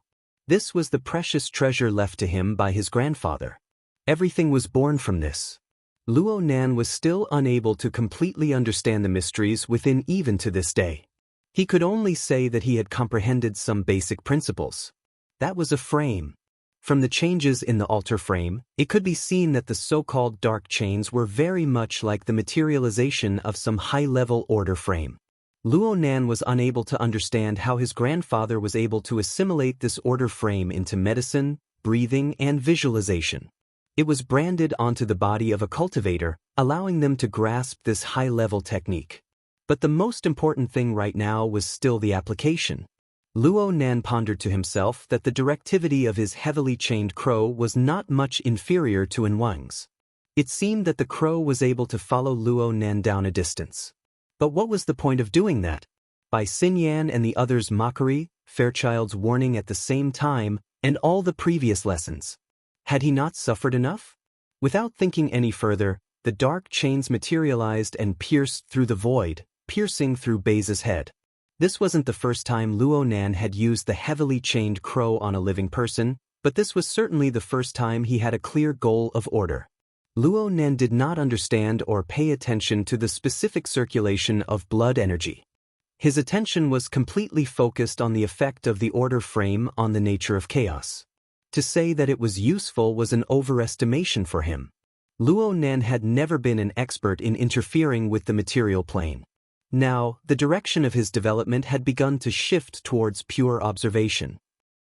This was the precious treasure left to him by his grandfather. Everything was born from this. Luo Nan was still unable to completely understand the mysteries within even to this day. He could only say that he had comprehended some basic principles. That was a frame. From the changes in the altar frame, it could be seen that the so-called dark chains were very much like the materialization of some high-level order frame. Luo Nan was unable to understand how his grandfather was able to assimilate this order frame into medicine, breathing, and visualization. It was branded onto the body of a cultivator, allowing them to grasp this high-level technique. But the most important thing right now was still the application. Luo Nan pondered to himself that the directivity of his heavily chained crow was not much inferior to Enwang's. It seemed that the crow was able to follow Luo Nan down a distance. But what was the point of doing that? By Xin Yan and the others' mockery, Fairchild's warning at the same time, and all the previous lessons. Had he not suffered enough? Without thinking any further, the dark chains materialized and pierced through the void, piercing through Bei's head. This wasn't the first time Luo Nan had used the heavily chained crow on a living person, but this was certainly the first time he had a clear goal of order. Luo Nan did not understand or pay attention to the specific circulation of blood energy. His attention was completely focused on the effect of the order frame on the nature of chaos. To say that it was useful was an overestimation for him. Luo Nan had never been an expert in interfering with the material plane. Now, the direction of his development had begun to shift towards pure observation.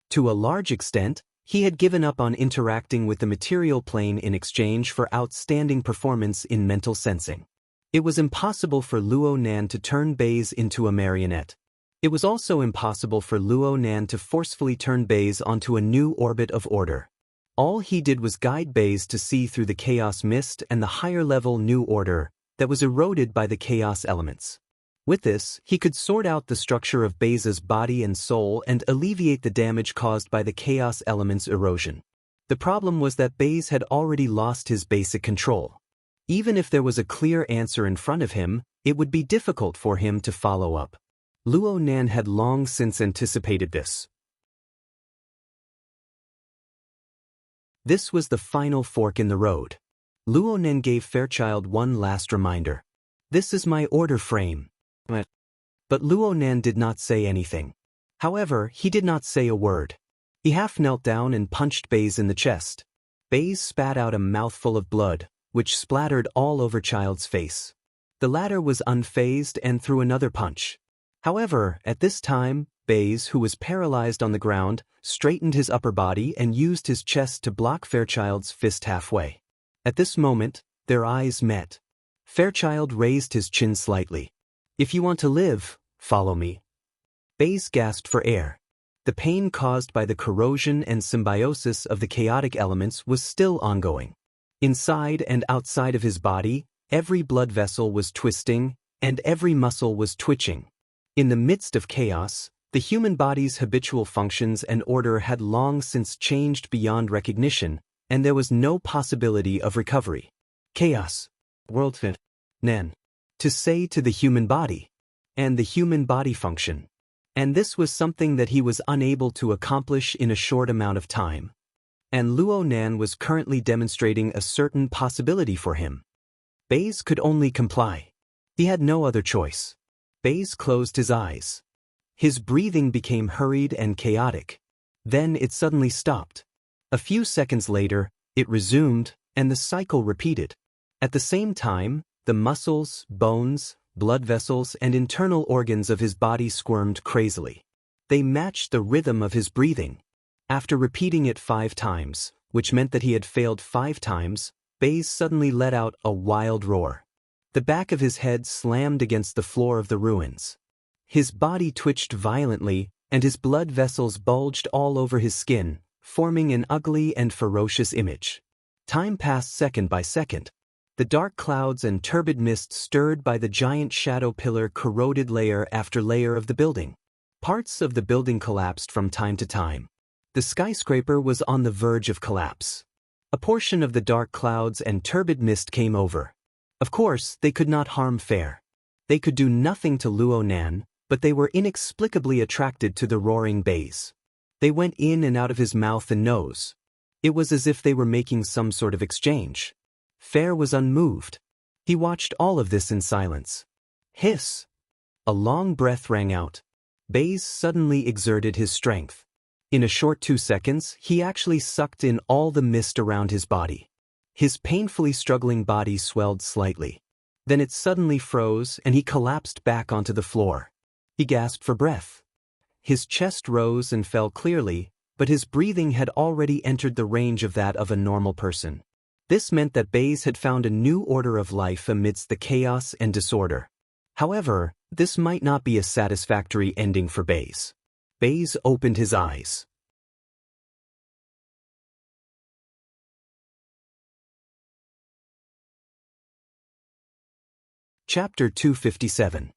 To a large extent, he had given up on interacting with the material plane in exchange for outstanding performance in mental sensing. It was impossible for Luo Nan to turn Bei into a marionette. It was also impossible for Luo Nan to forcefully turn Bei onto a new orbit of order. All he did was guide Bei to see through the chaos mist and the higher-level new order that was eroded by the chaos elements. With this, he could sort out the structure of Bei's body and soul and alleviate the damage caused by the chaos element's erosion. The problem was that Bei had already lost his basic control. Even if there was a clear answer in front of him, it would be difficult for him to follow up. Luo Nan had long since anticipated this. This was the final fork in the road. Luo Nan gave Fairchild one last reminder. "This is my order frame." But Luo Nan did not say anything. However, he did not say a word. He half knelt down and punched Bei in the chest. Bei spat out a mouthful of blood, which splattered all over Child's face. The latter was unfazed and threw another punch. However, at this time, Bei, who was paralyzed on the ground, straightened his upper body and used his chest to block Fairchild's fist halfway. At this moment, their eyes met. Fairchild raised his chin slightly. "If you want to live, follow me." Bei gasped for air. The pain caused by the corrosion and symbiosis of the chaotic elements was still ongoing. Inside and outside of his body, every blood vessel was twisting, and every muscle was twitching. In the midst of chaos, the human body's habitual functions and order had long since changed beyond recognition, and there was no possibility of recovery. Chaos. World fit. Nan. To say to the human body. And the human body function. And this was something that he was unable to accomplish in a short amount of time. And Luo Nan was currently demonstrating a certain possibility for him. Bei could only comply. He had no other choice. Bei closed his eyes. His breathing became hurried and chaotic. Then it suddenly stopped. A few seconds later, it resumed, and the cycle repeated. At the same time, the muscles, bones, blood vessels, and internal organs of his body squirmed crazily. They matched the rhythm of his breathing. After repeating it 5 times, which meant that he had failed 5 times, Bei suddenly let out a wild roar. The back of his head slammed against the floor of the ruins. His body twitched violently, and his blood vessels bulged all over his skin, forming an ugly and ferocious image. Time passed second by second. The dark clouds and turbid mist stirred by the giant shadow pillar corroded layer after layer of the building. Parts of the building collapsed from time to time. The skyscraper was on the verge of collapse. A portion of the dark clouds and turbid mist came over. Of course, they could not harm Fair. They could do nothing to Luo Nan, but they were inexplicably attracted to the roaring bays. They went in and out of his mouth and nose. It was as if they were making some sort of exchange. Fair was unmoved. He watched all of this in silence. Hiss! A long breath rang out. Bays suddenly exerted his strength. In a short 2 seconds, he actually sucked in all the mist around his body. His painfully struggling body swelled slightly. Then it suddenly froze and he collapsed back onto the floor. He gasped for breath. His chest rose and fell clearly, but his breathing had already entered the range of that of a normal person. This meant that Bays had found a new order of life amidst the chaos and disorder. However, this might not be a satisfactory ending for Bays. Bays opened his eyes. Chapter 257.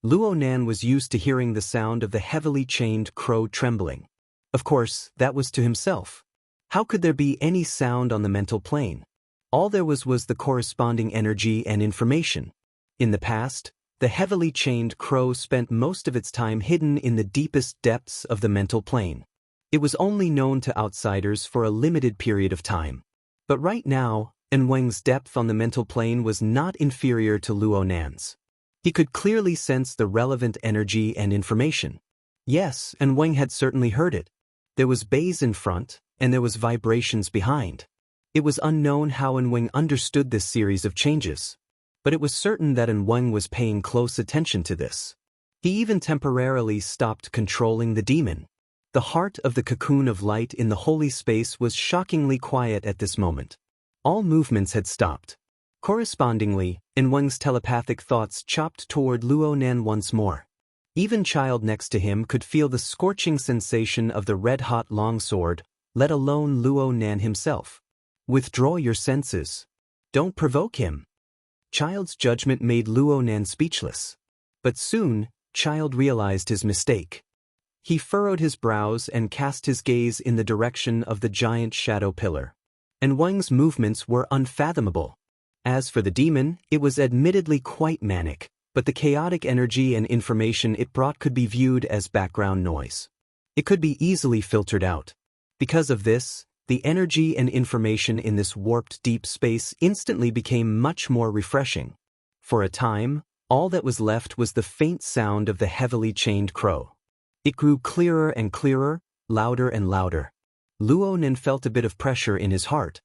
Luo Nan was used to hearing the sound of the heavily chained crow trembling. Of course, that was to himself. How could there be any sound on the mental plane? All there was the corresponding energy and information. In the past, the heavily chained crow spent most of its time hidden in the deepest depths of the mental plane. It was only known to outsiders for a limited period of time. But right now, Wang's depth on the mental plane was not inferior to Luo Nan's. He could clearly sense the relevant energy and information. Yes, Wang had certainly heard it. There was bays in front, and there was vibrations behind. It was unknown how Wang understood this series of changes. But it was certain that Wang was paying close attention to this. He even temporarily stopped controlling the demon. The heart of the cocoon of light in the holy space was shockingly quiet at this moment. All movements had stopped. Correspondingly, Wang's telepathic thoughts chopped toward Luo Nan once more. Even Child next to him could feel the scorching sensation of the red-hot longsword, let alone Luo Nan himself. Withdraw your senses. Don't provoke him. Child's judgment made Luo Nan speechless. But soon, Child realized his mistake. He furrowed his brows and cast his gaze in the direction of the giant shadow pillar. Wang's movements were unfathomable. As for the demon, it was admittedly quite manic, but the chaotic energy and information it brought could be viewed as background noise. It could be easily filtered out. Because of this, the energy and information in this warped deep space instantly became much more refreshing. For a time, all that was left was the faint sound of the heavily chained crow. It grew clearer and clearer, louder and louder. Luo Nan felt a bit of pressure in his heart.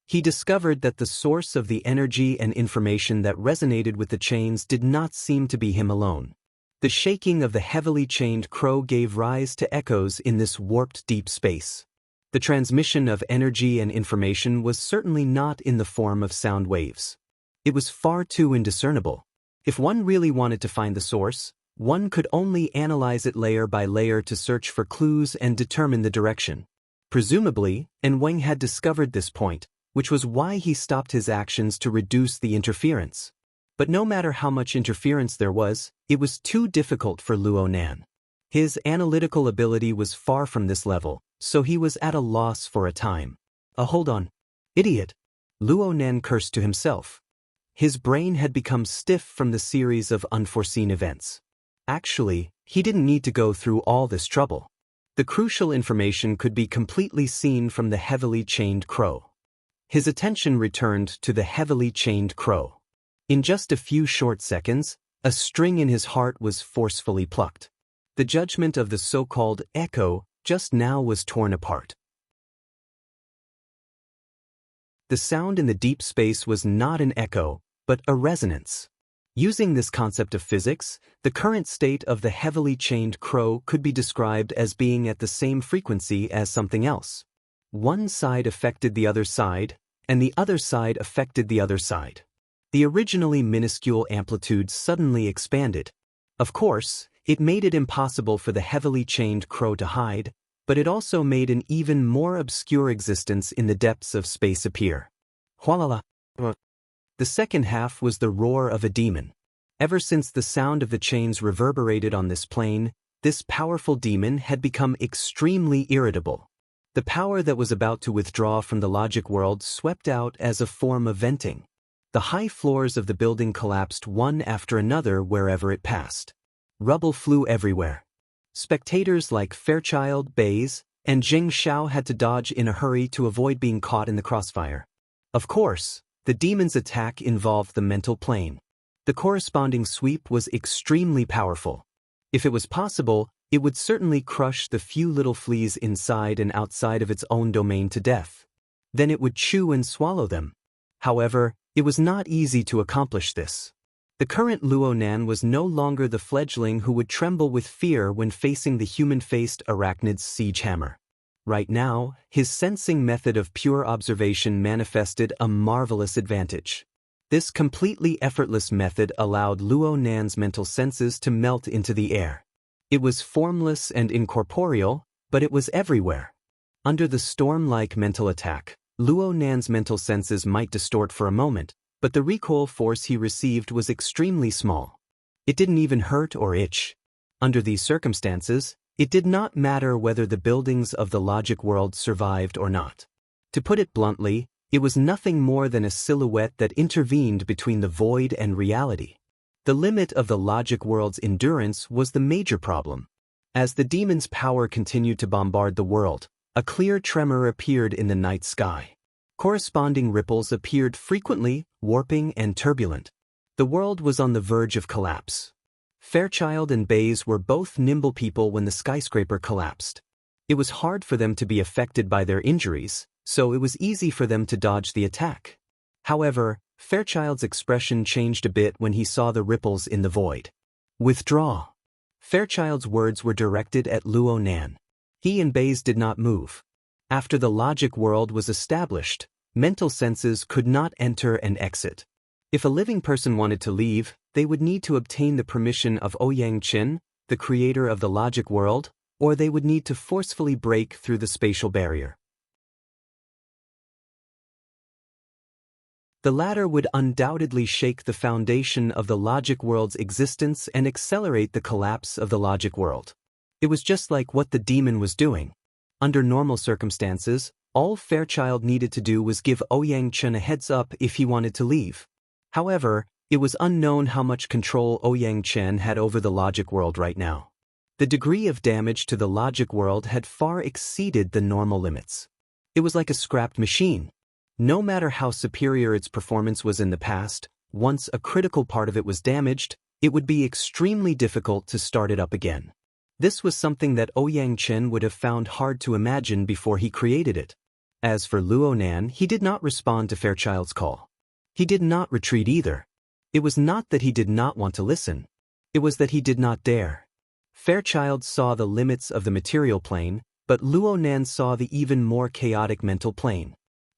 He discovered that the source of the energy and information that resonated with the chains did not seem to be him alone. The shaking of the heavily chained crow gave rise to echoes in this warped deep space. The transmission of energy and information was certainly not in the form of sound waves. It was far too indiscernible. If one really wanted to find the source, one could only analyze it layer by layer to search for clues and determine the direction. Presumably, Wang had discovered this point, which was why he stopped his actions to reduce the interference. But no matter how much interference there was, it was too difficult for Luo Nan. His analytical ability was far from this level, so he was at a loss for a time. Hold on. Idiot! Luo Nan cursed to himself. His brain had become stiff from the series of unforeseen events. Actually, he didn't need to go through all this trouble. The crucial information could be completely seen from the heavily chained crow. His attention returned to the heavily chained crow. In just a few short seconds, a string in his heart was forcefully plucked. The judgment of the so-called echo just now was torn apart. The sound in the deep space was not an echo, but a resonance. Using this concept of physics, the current state of the heavily chained crow could be described as being at the same frequency as something else. One side affected the other side, and the other side affected the other side. The originally minuscule amplitude suddenly expanded. Of course, It made it impossible for the heavily chained crow to hide, but it also made an even more obscure existence in the depths of space appear. Hualala. The second half was the roar of a demon. Ever since the sound of the chains reverberated on this plane, this powerful demon had become extremely irritable. The power that was about to withdraw from the logic world swept out as a form of venting. The high floors of the building collapsed one after another wherever it passed. Rubble flew everywhere. Spectators like Fairchild, Baze, and Jing Xiao had to dodge in a hurry to avoid being caught in the crossfire. Of course, the demon's attack involved the mental plane. The corresponding sweep was extremely powerful. If it was possible, it would certainly crush the few little fleas inside and outside of its own domain to death. Then it would chew and swallow them. However, it was not easy to accomplish this. The current Luo Nan was no longer the fledgling who would tremble with fear when facing the human-faced arachnid's siege hammer. Right now, his sensing method of pure observation manifested a marvelous advantage. This completely effortless method allowed Luo Nan's mental senses to melt into the air. It was formless and incorporeal, but it was everywhere. Under the storm-like mental attack, Luo Nan's mental senses might distort for a moment, but the recoil force he received was extremely small. It didn't even hurt or itch. Under these circumstances, it did not matter whether the buildings of the logic world survived or not. To put it bluntly, it was nothing more than a silhouette that intervened between the void and reality. The limit of the logic world's endurance was the major problem. As the demon's power continued to bombard the world, a clear tremor appeared in the night sky. Corresponding ripples appeared frequently, warping and turbulent. The world was on the verge of collapse. Fairchild and Baze were both nimble people when the skyscraper collapsed. It was hard for them to be affected by their injuries, so it was easy for them to dodge the attack. However, Fairchild's expression changed a bit when he saw the ripples in the void. Withdraw. Fairchild's words were directed at Luo Nan. He and Baze did not move. After the logic world was established, mental senses could not enter and exit. If a living person wanted to leave, they would need to obtain the permission of Ouyang Qin, the creator of the logic world, or they would need to forcefully break through the spatial barrier. The latter would undoubtedly shake the foundation of the logic world's existence and accelerate the collapse of the logic world. It was just like what the demon was doing. Under normal circumstances, all Fairchild needed to do was give Ouyang Qin a heads up if he wanted to leave. However, it was unknown how much control Ouyang Qin had over the logic world right now. The degree of damage to the logic world had far exceeded the normal limits. It was like a scrapped machine. No matter how superior its performance was in the past, once a critical part of it was damaged, it would be extremely difficult to start it up again. This was something that Ouyang Qin would have found hard to imagine before he created it. As for Luo Nan, he did not respond to Fairchild's call. He did not retreat either. It was not that he did not want to listen. It was that he did not dare. Fairchild saw the limits of the material plane, but Luo Nan saw the even more chaotic mental plane.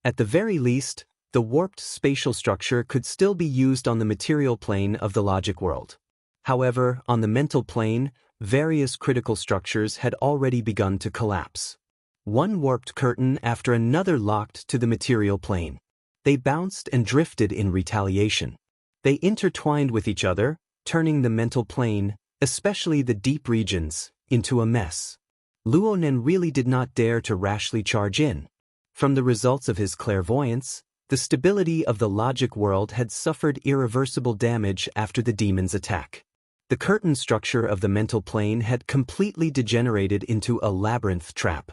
At the very least, the warped spatial structure could still be used on the material plane of the logic world. However, on the mental plane, various critical structures had already begun to collapse. One warped curtain after another locked to the material plane. They bounced and drifted in retaliation. They intertwined with each other, turning the mental plane, especially the deep regions, into a mess. Luo Nan really did not dare to rashly charge in. From the results of his clairvoyance, the stability of the logic world had suffered irreversible damage after the demon's attack. The curtain structure of the mental plane had completely degenerated into a labyrinth trap.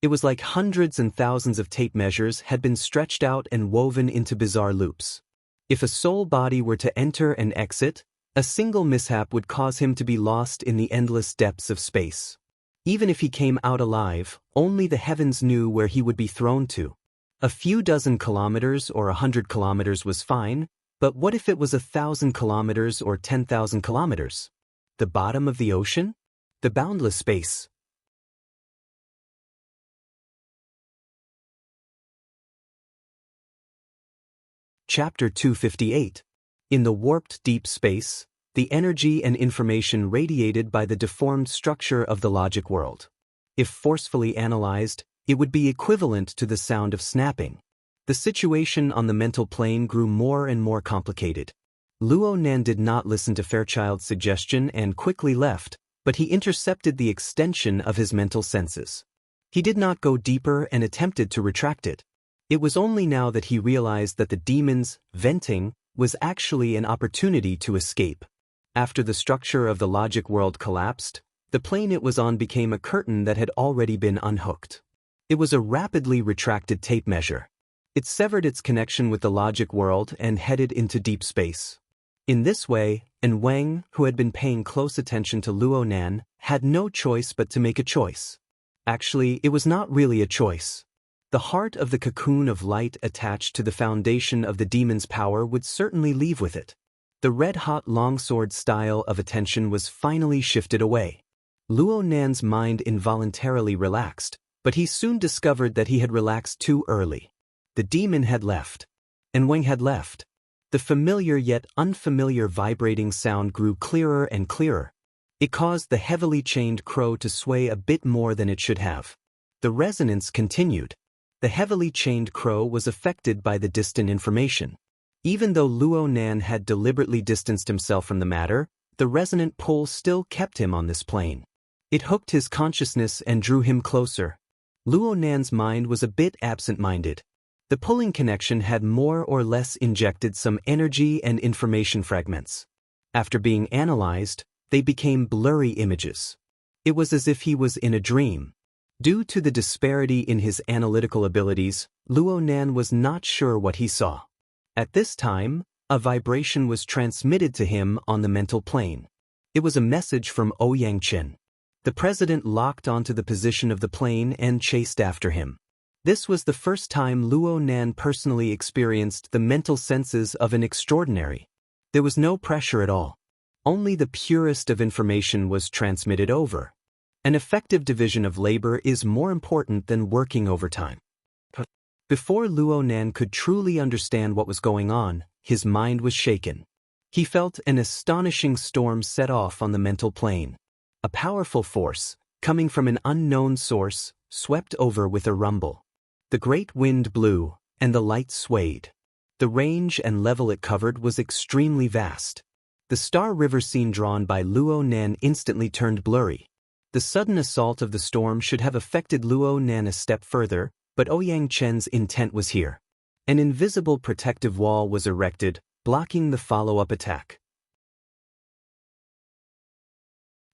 It was like hundreds and thousands of tape measures had been stretched out and woven into bizarre loops. If a soul body were to enter and exit, a single mishap would cause him to be lost in the endless depths of space. Even if he came out alive, only the heavens knew where he would be thrown to. A few dozen kilometers or 100 kilometers was fine, but what if it was 1,000 kilometers or 10,000 kilometers? The bottom of the ocean? The boundless space. Chapter 258. In the warped deep space, the energy and information radiated by the deformed structure of the logic world. If forcefully analyzed, it would be equivalent to the sound of snapping. The situation on the mental plane grew more and more complicated. Luo Nan did not listen to Fairchild's suggestion and quickly left, but he intercepted the extension of his mental senses. He did not go deeper and attempted to retract it. It was only now that he realized that the demon's venting was actually an opportunity to escape. After the structure of the logic world collapsed, the plane it was on became a curtain that had already been unhooked. It was a rapidly retracted tape measure. It severed its connection with the logic world and headed into deep space. In this way, Wang, who had been paying close attention to Luo Nan, had no choice but to make a choice. Actually, it was not really a choice. The heart of the cocoon of light attached to the foundation of the demon's power would certainly leave with it. The red-hot longsword style of attention was finally shifted away. Luo Nan's mind involuntarily relaxed, but he soon discovered that he had relaxed too early. The demon had left. And Wang had left. The familiar yet unfamiliar vibrating sound grew clearer and clearer. It caused the heavily chained crow to sway a bit more than it should have. The resonance continued. The heavily chained crow was affected by the distant information. Even though Luo Nan had deliberately distanced himself from the matter, the resonant pull still kept him on this plane. It hooked his consciousness and drew him closer. Luo Nan's mind was a bit absent-minded. The pulling connection had more or less injected some energy and information fragments. After being analyzed, they became blurry images. It was as if he was in a dream. Due to the disparity in his analytical abilities, Luo Nan was not sure what he saw. At this time, a vibration was transmitted to him on the mental plane. It was a message from Ouyang Chen. The president locked onto the position of the plane and chased after him. This was the first time Luo Nan personally experienced the mental senses of an extraordinary. There was no pressure at all. Only the purest of information was transmitted over. An effective division of labor is more important than working overtime. Before Luo Nan could truly understand what was going on, his mind was shaken. He felt an astonishing storm set off on the mental plane. A powerful force, coming from an unknown source, swept over with a rumble. The great wind blew, and the light swayed. The range and level it covered was extremely vast. The Star River scene drawn by Luo Nan instantly turned blurry. The sudden assault of the storm should have affected Luo Nan a step further, but Ouyang Chen's intent was here. An invisible protective wall was erected, blocking the follow-up attack.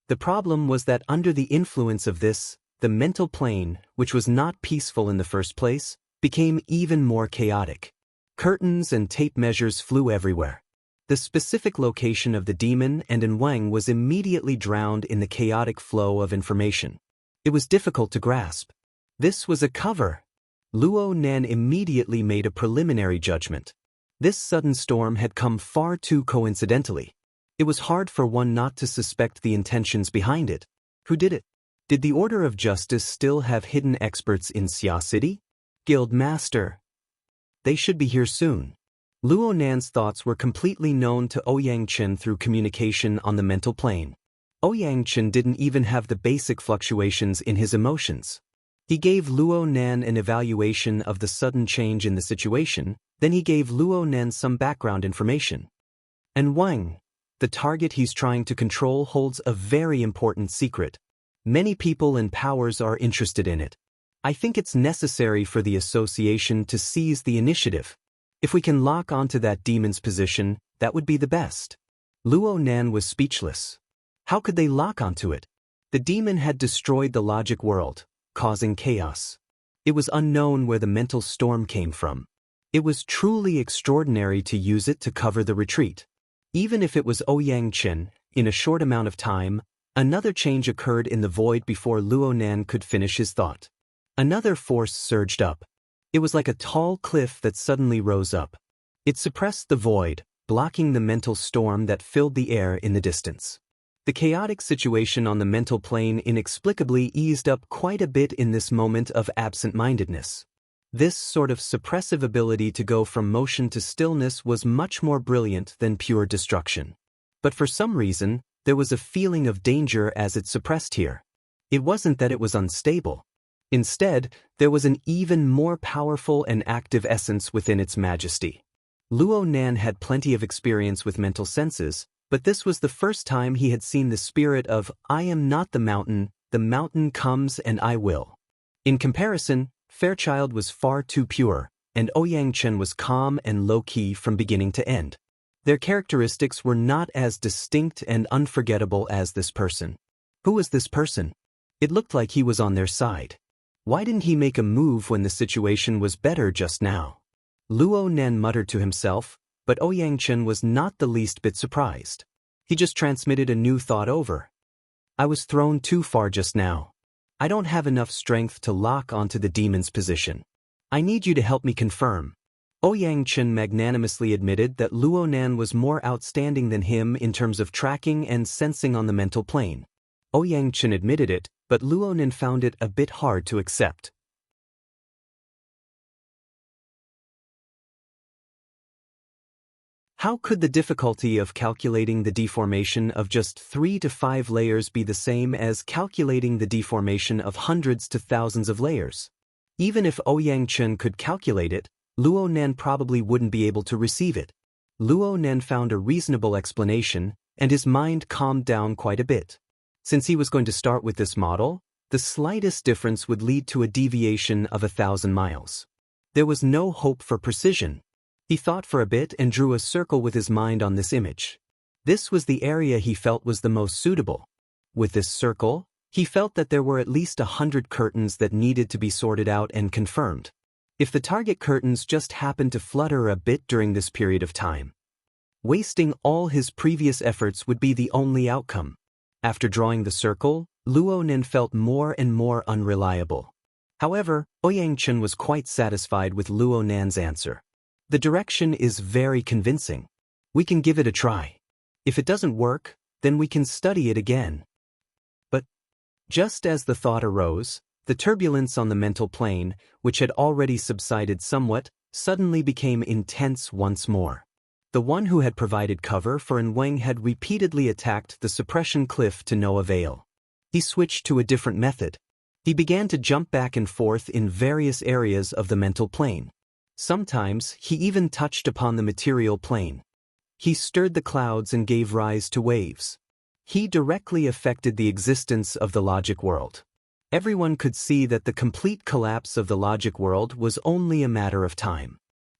The problem was that under the influence of this, the mental plane, which was not peaceful in the first place, became even more chaotic. Curtains and tape measures flew everywhere. The specific location of the demon and Wang was immediately drowned in the chaotic flow of information. It was difficult to grasp. This was a cover. Luo Nan immediately made a preliminary judgment. This sudden storm had come far too coincidentally. It was hard for one not to suspect the intentions behind it. Who did it? Did the Order of Justice still have hidden experts in Xia City? Guild Master. They should be here soon. Luo Nan's thoughts were completely known to Ouyang Chen through communication on the mental plane. Ouyang Chen didn't even have the basic fluctuations in his emotions. He gave Luo Nan an evaluation of the sudden change in the situation, then he gave Luo Nan some background information. And Wang, the target he's trying to control, holds a very important secret. Many people and powers are interested in it. I think it's necessary for the association to seize the initiative. If we can lock onto that demon's position, that would be the best. Luo Nan was speechless. How could they lock onto it? The demon had destroyed the logic world, causing chaos. It was unknown where the mental storm came from. It was truly extraordinary to use it to cover the retreat. Even if it was Ouyang Chen, in a short amount of time, another change occurred in the void before Luo Nan could finish his thought. Another force surged up. It was like a tall cliff that suddenly rose up. It suppressed the void, blocking the mental storm that filled the air in the distance. The chaotic situation on the mental plane inexplicably eased up quite a bit in this moment of absent-mindedness. This sort of suppressive ability to go from motion to stillness was much more brilliant than pure destruction. But for some reason, there was a feeling of danger as it suppressed here. It wasn't that it was unstable. Instead, there was an even more powerful and active essence within its majesty. Luo Nan had plenty of experience with mental senses, but this was the first time he had seen the spirit of, "I am not the mountain comes and I will." In comparison, Fairchild was far too pure, and Ouyang Chen was calm and low-key from beginning to end. Their characteristics were not as distinct and unforgettable as this person. Who was this person? It looked like he was on their side. Why didn't he make a move when the situation was better just now? Luo Nan muttered to himself, but Ouyang Chen was not the least bit surprised. He just transmitted a new thought over. "I was thrown too far just now. I don't have enough strength to lock onto the demon's position. I need you to help me confirm." Ouyang Chen magnanimously admitted that Luo Nan was more outstanding than him in terms of tracking and sensing on the mental plane. Ouyang Chen admitted it, but Luo Nan found it a bit hard to accept. How could the difficulty of calculating the deformation of just 3 to 5 layers be the same as calculating the deformation of hundreds to thousands of layers? Even if Ouyang Chen could calculate it, Luo Nan probably wouldn't be able to receive it. Luo Nan found a reasonable explanation, and his mind calmed down quite a bit. Since he was going to start with this model, the slightest difference would lead to a deviation of 1,000 miles. There was no hope for precision. He thought for a bit and drew a circle with his mind on this image. This was the area he felt was the most suitable. With this circle, he felt that there were at least 100 curtains that needed to be sorted out and confirmed. If the target curtains just happened to flutter a bit during this period of time, wasting all his previous efforts would be the only outcome. After drawing the circle, Luo Nan felt more and more unreliable. However, Ouyang Chen was quite satisfied with Luo Nan's answer. "The direction is very convincing. We can give it a try. If it doesn't work, then we can study it again." But just as the thought arose, the turbulence on the mental plane, which had already subsided somewhat, suddenly became intense once more. The one who had provided cover for Wang had repeatedly attacked the suppression cliff to no avail. He switched to a different method. He began to jump back and forth in various areas of the mental plane. Sometimes he even touched upon the material plane. He stirred the clouds and gave rise to waves. He directly affected the existence of the logic world. Everyone could see that the complete collapse of the logic world was only a matter of time.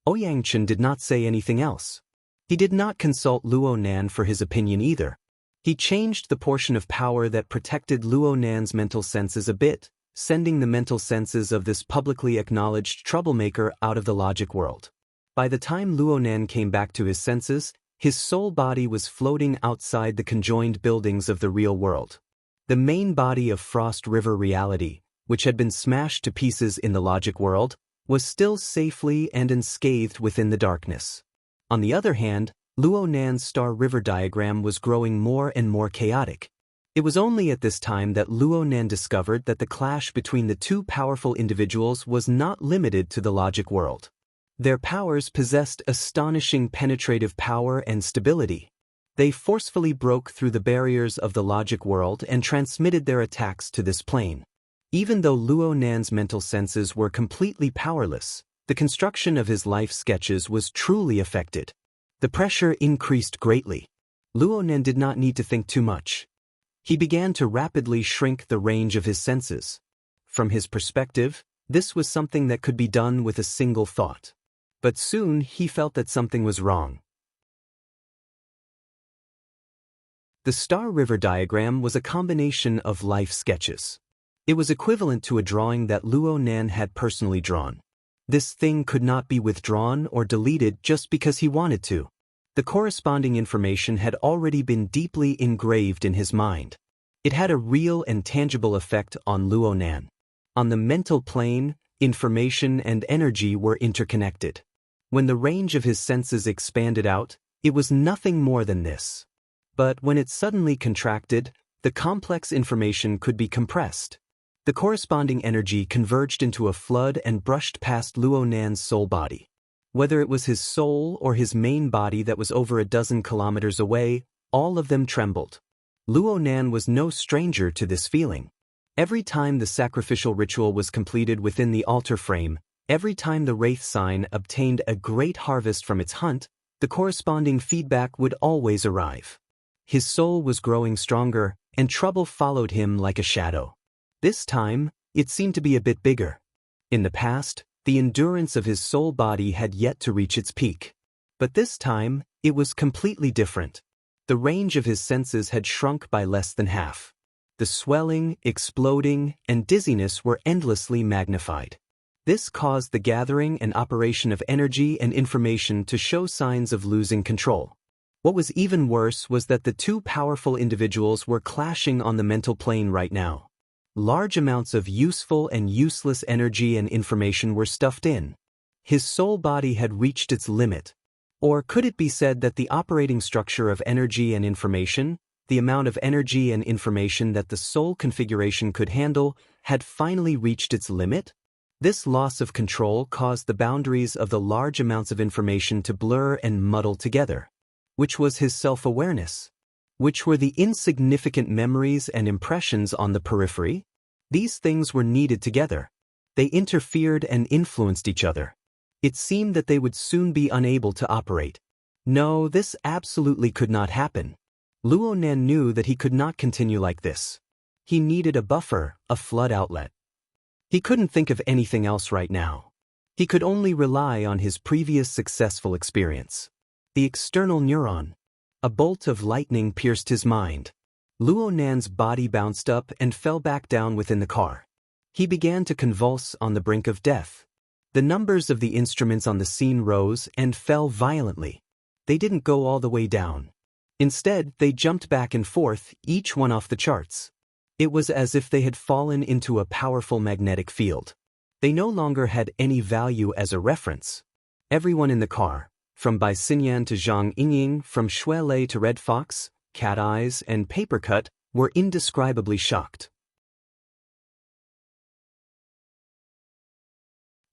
Ouyang Chen did not say anything else. He did not consult Luo Nan for his opinion either. He changed the portion of power that protected Luo Nan's mental senses a bit, sending the mental senses of this publicly acknowledged troublemaker out of the logic world. By the time Luo Nan came back to his senses, his soul body was floating outside the conjoined buildings of the real world. The main body of Frost River reality, which had been smashed to pieces in the logic world, was still safely and unscathed within the darkness. On the other hand, Luo Nan's Star River diagram was growing more and more chaotic. It was only at this time that Luo Nan discovered that the clash between the two powerful individuals was not limited to the logic world. Their powers possessed astonishing penetrative power and stability. They forcefully broke through the barriers of the logic world and transmitted their attacks to this plane. Even though Luo Nan's mental senses were completely powerless, the construction of his life sketches was truly affected. The pressure increased greatly. Luo Nan did not need to think too much. He began to rapidly shrink the range of his senses. From his perspective, this was something that could be done with a single thought. But soon he felt that something was wrong. The Star River diagram was a combination of life sketches. It was equivalent to a drawing that Luo Nan had personally drawn. This thing could not be withdrawn or deleted just because he wanted to. The corresponding information had already been deeply engraved in his mind. It had a real and tangible effect on Luo Nan. On the mental plane, information and energy were interconnected. When the range of his senses expanded out, it was nothing more than this. But when it suddenly contracted, the complex information could be compressed. The corresponding energy converged into a flood and brushed past Luo Nan's soul body. Whether it was his soul or his main body that was over a dozen kilometers away, All of them trembled. Luo Nan was no stranger to this feeling. Every time the sacrificial ritual was completed within the altar frame, every time the wraith sign obtained a great harvest from its hunt, the corresponding feedback would always arrive. His soul was growing stronger, and trouble followed him like a shadow. This time, it seemed to be a bit bigger. In the past, the endurance of his soul body had yet to reach its peak. But this time, it was completely different. The range of his senses had shrunk by less than half. The swelling, exploding, and dizziness were endlessly magnified. This caused the gathering and operation of energy and information to show signs of losing control. What was even worse was that the two powerful individuals were clashing on the mental plane right now. Large amounts of useful and useless energy and information were stuffed in. His soul body had reached its limit. Or could it be said that the operating structure of energy and information, the amount of energy and information that the soul configuration could handle, had finally reached its limit? This loss of control caused the boundaries of the large amounts of information to blur and muddle together. Which was his self-awareness? Which were the insignificant memories and impressions on the periphery? These things were needed together. They interfered and influenced each other. It seemed that they would soon be unable to operate. No, this absolutely could not happen. Luo Nan knew that he could not continue like this. He needed a buffer, a flood outlet. He couldn't think of anything else right now. He could only rely on his previous successful experience. The external neuron. A bolt of lightning pierced his mind. Luo Nan's body bounced up and fell back down within the car. He began to convulse on the brink of death. The numbers of the instruments on the scene rose and fell violently. They didn't go all the way down. Instead, they jumped back and forth, each one off the charts. It was as if they had fallen into a powerful magnetic field. They no longer had any value as a reference. Everyone in the car, from Bai Xinyan to Zhang Yingying, from Shui Lei to Red Fox, Cat Eyes, and Papercut, were indescribably shocked.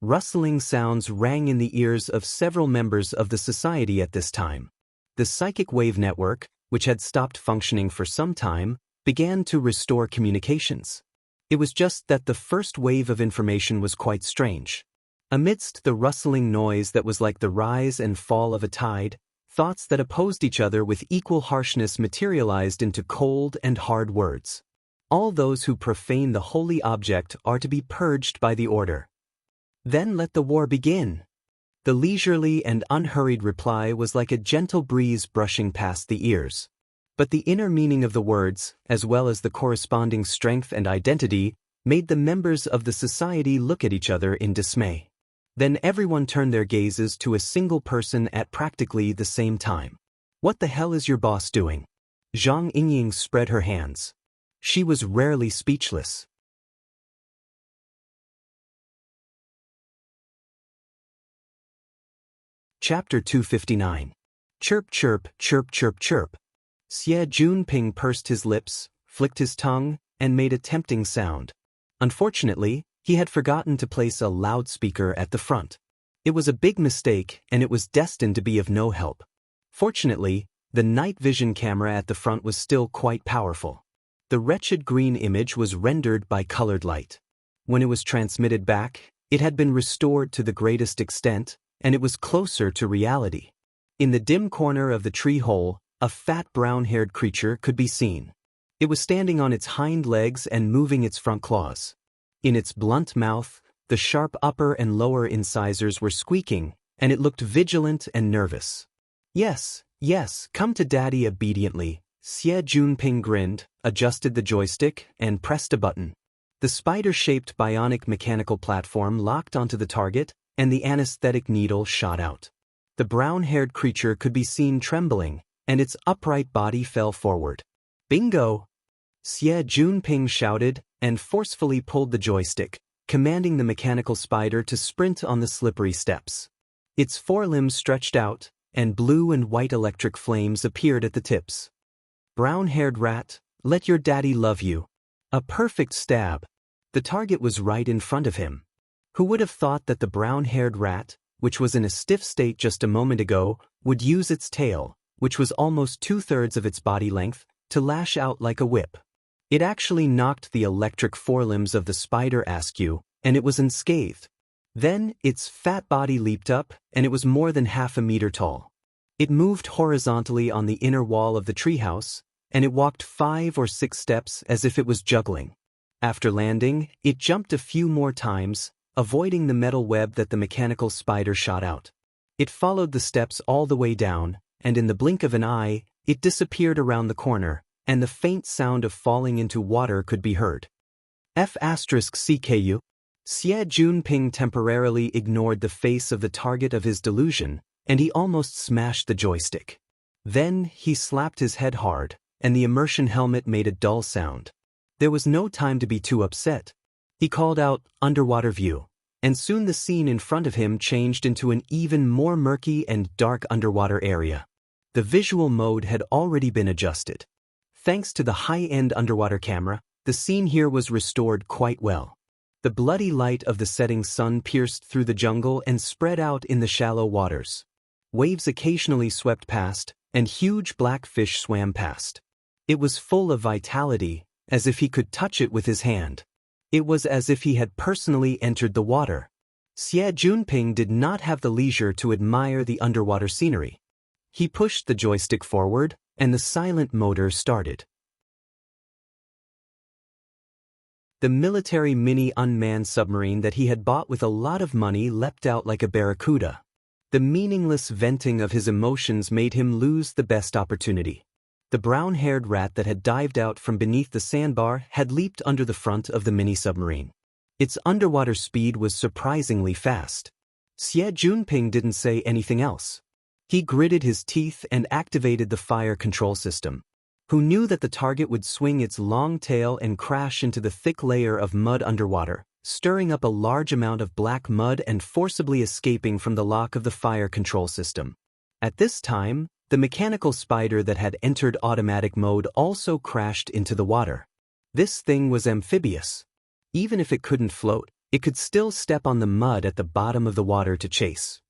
Rustling sounds rang in the ears of several members of the society at this time. The psychic wave network, which had stopped functioning for some time, began to restore communications. It was just that the first wave of information was quite strange. Amidst the rustling noise that was like the rise and fall of a tide, thoughts that opposed each other with equal harshness materialized into cold and hard words. All those who profane the holy object are to be purged by the order. Then let the war begin. The leisurely and unhurried reply was like a gentle breeze brushing past the ears. But the inner meaning of the words, as well as the corresponding strength and identity, made the members of the society look at each other in dismay. Then everyone turned their gazes to a single person at practically the same time. What the hell is your boss doing? Zhang Yingying spread her hands. She was rarely speechless. Chapter 259. Chirp chirp chirp chirp chirp. Xie Junping pursed his lips, flicked his tongue, and made a tempting sound. Unfortunately, he had forgotten to place a loudspeaker at the front. It was a big mistake, and it was destined to be of no help. Fortunately, the night vision camera at the front was still quite powerful. The wretched green image was rendered by colored light. When it was transmitted back, it had been restored to the greatest extent, and it was closer to reality. In the dim corner of the tree hole, a fat brown-haired creature could be seen. It was standing on its hind legs and moving its front claws. In its blunt mouth, the sharp upper and lower incisors were squeaking, and it looked vigilant and nervous. Yes, come to Daddy obediently. Xie Junping grinned, adjusted the joystick, and pressed a button. The spider-shaped bionic mechanical platform locked onto the target, and the anesthetic needle shot out. The brown-haired creature could be seen trembling, and its upright body fell forward. Bingo! Xie Junping shouted, and forcefully pulled the joystick, commanding the mechanical spider to sprint on the slippery steps. Its forelimbs stretched out, and blue and white electric flames appeared at the tips. Brown-haired rat, let your daddy love you. A perfect stab. The target was right in front of him. Who would have thought that the brown-haired rat, which was in a stiff state just a moment ago, would use its tail, which was almost 2/3 of its body length, to lash out like a whip. It actually knocked the electric forelimbs of the spider askew, and it was unscathed. Then, its fat body leaped up, and it was more than half a meter tall. It moved horizontally on the inner wall of the treehouse, and it walked 5 or 6 steps as if it was juggling. After landing, it jumped a few more times, avoiding the metal web that the mechanical spider shot out. It followed the steps all the way down, and in the blink of an eye, it disappeared around the corner, and the faint sound of falling into water could be heard. F***CKU. Xie Junping temporarily ignored the face of the target of his delusion, and he almost smashed the joystick. Then, he slapped his head hard, and the immersion helmet made a dull sound. There was no time to be too upset. He called out, "Underwater view," and soon the scene in front of him changed into an even more murky and dark underwater area. The visual mode had already been adjusted. Thanks to the high-end underwater camera, the scene here was restored quite well. The bloody light of the setting sun pierced through the jungle and spread out in the shallow waters. Waves occasionally swept past, and huge black fish swam past. It was full of vitality, as if he could touch it with his hand. It was as if he had personally entered the water. Xie Junping did not have the leisure to admire the underwater scenery. He pushed the joystick forward, and the silent motor started. The military mini unmanned submarine that he had bought with a lot of money leapt out like a barracuda. The meaningless venting of his emotions made him lose the best opportunity. The brown-haired rat that had dived out from beneath the sandbar had leaped under the front of the mini-submarine. Its underwater speed was surprisingly fast. Xie Junping didn't say anything else. He gritted his teeth and activated the fire control system. Who knew that the target would swing its long tail and crash into the thick layer of mud underwater, stirring up a large amount of black mud and forcibly escaping from the lock of the fire control system. At this time, the mechanical spider that had entered automatic mode also crashed into the water. This thing was amphibious. Even if it couldn't float, it could still step on the mud at the bottom of the water to chase.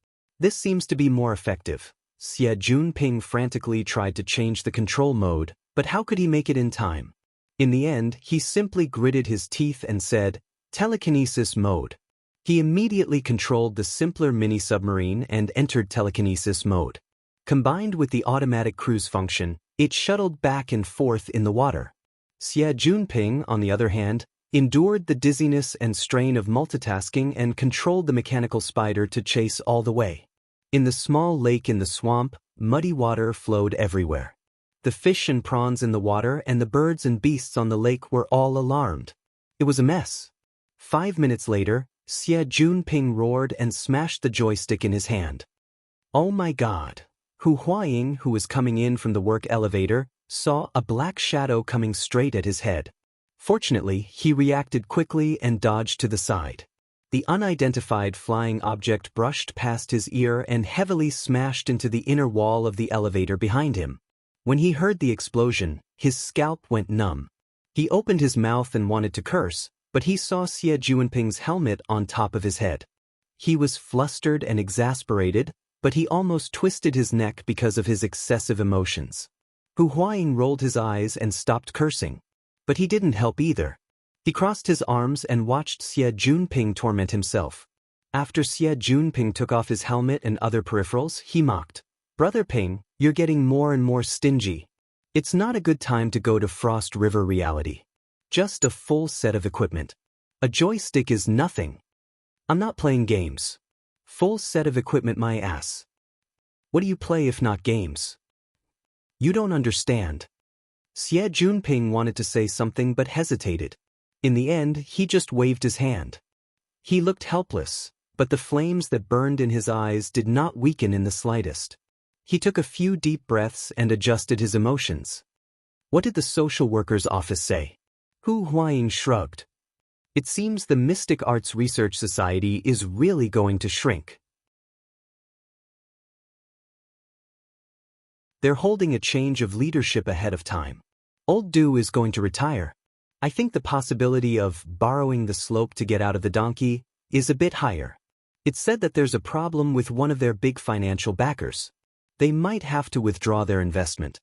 This seems to be more effective. Xie Junping frantically tried to change the control mode, but how could he make it in time? In the end, he simply gritted his teeth and said, "Telekinesis mode." He immediately controlled the simpler mini-submarine and entered telekinesis mode. Combined with the automatic cruise function, it shuttled back and forth in the water. Xie Junping, on the other hand, endured the dizziness and strain of multitasking and controlled the mechanical spider to chase all the way. In the small lake in the swamp, muddy water flowed everywhere. The fish and prawns in the water and the birds and beasts on the lake were all alarmed. It was a mess. 5 minutes later, Xie Junping roared and smashed the joystick in his hand. Oh my God! Hu Huaying, who was coming in from the work elevator, saw a black shadow coming straight at his head. Fortunately, he reacted quickly and dodged to the side. The unidentified flying object brushed past his ear and heavily smashed into the inner wall of the elevator behind him. When he heard the explosion, his scalp went numb. He opened his mouth and wanted to curse, but he saw Xie Junping's helmet on top of his head. He was flustered and exasperated, but he almost twisted his neck because of his excessive emotions. Hu Huaying rolled his eyes and stopped cursing. But he didn't help either. He crossed his arms and watched Xie Junping torment himself. After Xie Junping took off his helmet and other peripherals, he mocked, "Brother Ping, you're getting more and more stingy. It's not a good time to go to Frost River reality. Just a full set of equipment. A joystick is nothing. I'm not playing games. Full set of equipment my ass. What do you play if not games? You don't understand." Xie Junping wanted to say something but hesitated. In the end, he just waved his hand. He looked helpless, but the flames that burned in his eyes did not weaken in the slightest. He took a few deep breaths and adjusted his emotions. What did the social worker's office say? Hu Huaying shrugged. It seems the Mystic Arts Research Society is really going to shrink. They're holding a change of leadership ahead of time. Old Du is going to retire. I think the possibility of borrowing the slope to get out of the donkey is a bit higher. It's said that there's a problem with one of their big financial backers. They might have to withdraw their investment.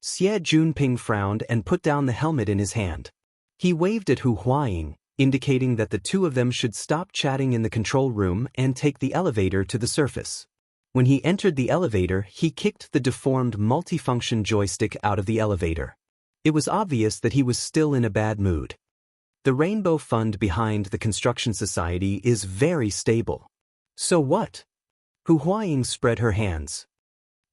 Xie Junping frowned and put down the helmet in his hand. He waved at Hu Huaying, indicating that the two of them should stop chatting in the control room and take the elevator to the surface. When he entered the elevator, he kicked the deformed multifunction joystick out of the elevator. It was obvious that he was still in a bad mood. The Rainbow Fund behind the Construction Society is very stable. So what? Hu Huaying spread her hands.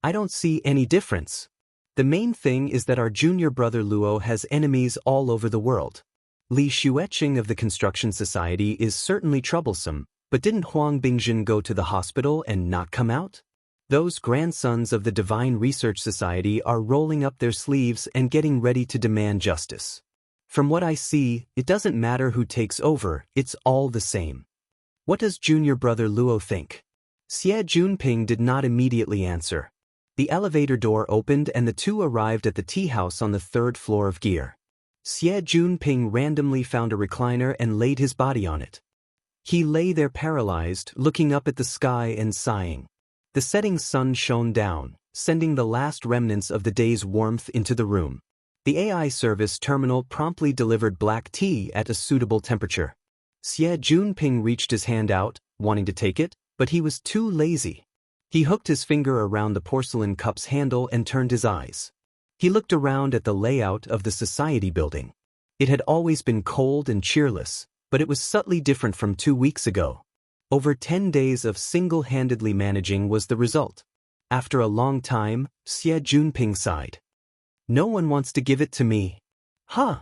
I don't see any difference. The main thing is that our junior brother Luo has enemies all over the world. Li Xueqing of the Construction Society is certainly troublesome, but didn't Huang Bingjin go to the hospital and not come out? Those grandsons of the Divine Research Society are rolling up their sleeves and getting ready to demand justice. From what I see, it doesn't matter who takes over, it's all the same. What does junior brother Luo think? Xie Junping did not immediately answer. The elevator door opened and the two arrived at the tea house on the 3rd floor of Gear. Xie Junping randomly found a recliner and laid his body on it. He lay there paralyzed, looking up at the sky and sighing. The setting sun shone down, sending the last remnants of the day's warmth into the room. The AI service terminal promptly delivered black tea at a suitable temperature. Xie Junping reached his hand out, wanting to take it, but he was too lazy. He hooked his finger around the porcelain cup's handle and turned his eyes. He looked around at the layout of the society building. It had always been cold and cheerless, but it was subtly different from 2 weeks ago. Over 10 days of single-handedly managing was the result. After a long time, Xie Junping sighed. No one wants to give it to me. Huh.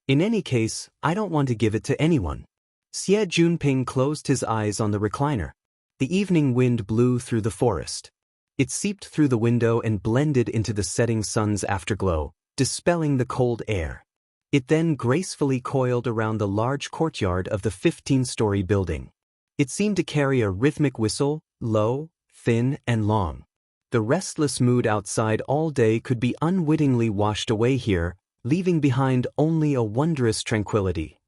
In any case, I don't want to give it to anyone. Xie Junping closed his eyes on the recliner. The evening wind blew through the forest. It seeped through the window and blended into the setting sun's afterglow, dispelling the cold air. It then gracefully coiled around the large courtyard of the 15-story building. It seemed to carry a rhythmic whistle, low, thin, and long. The restless mood outside all day could be unwittingly washed away here, leaving behind only a wondrous tranquility.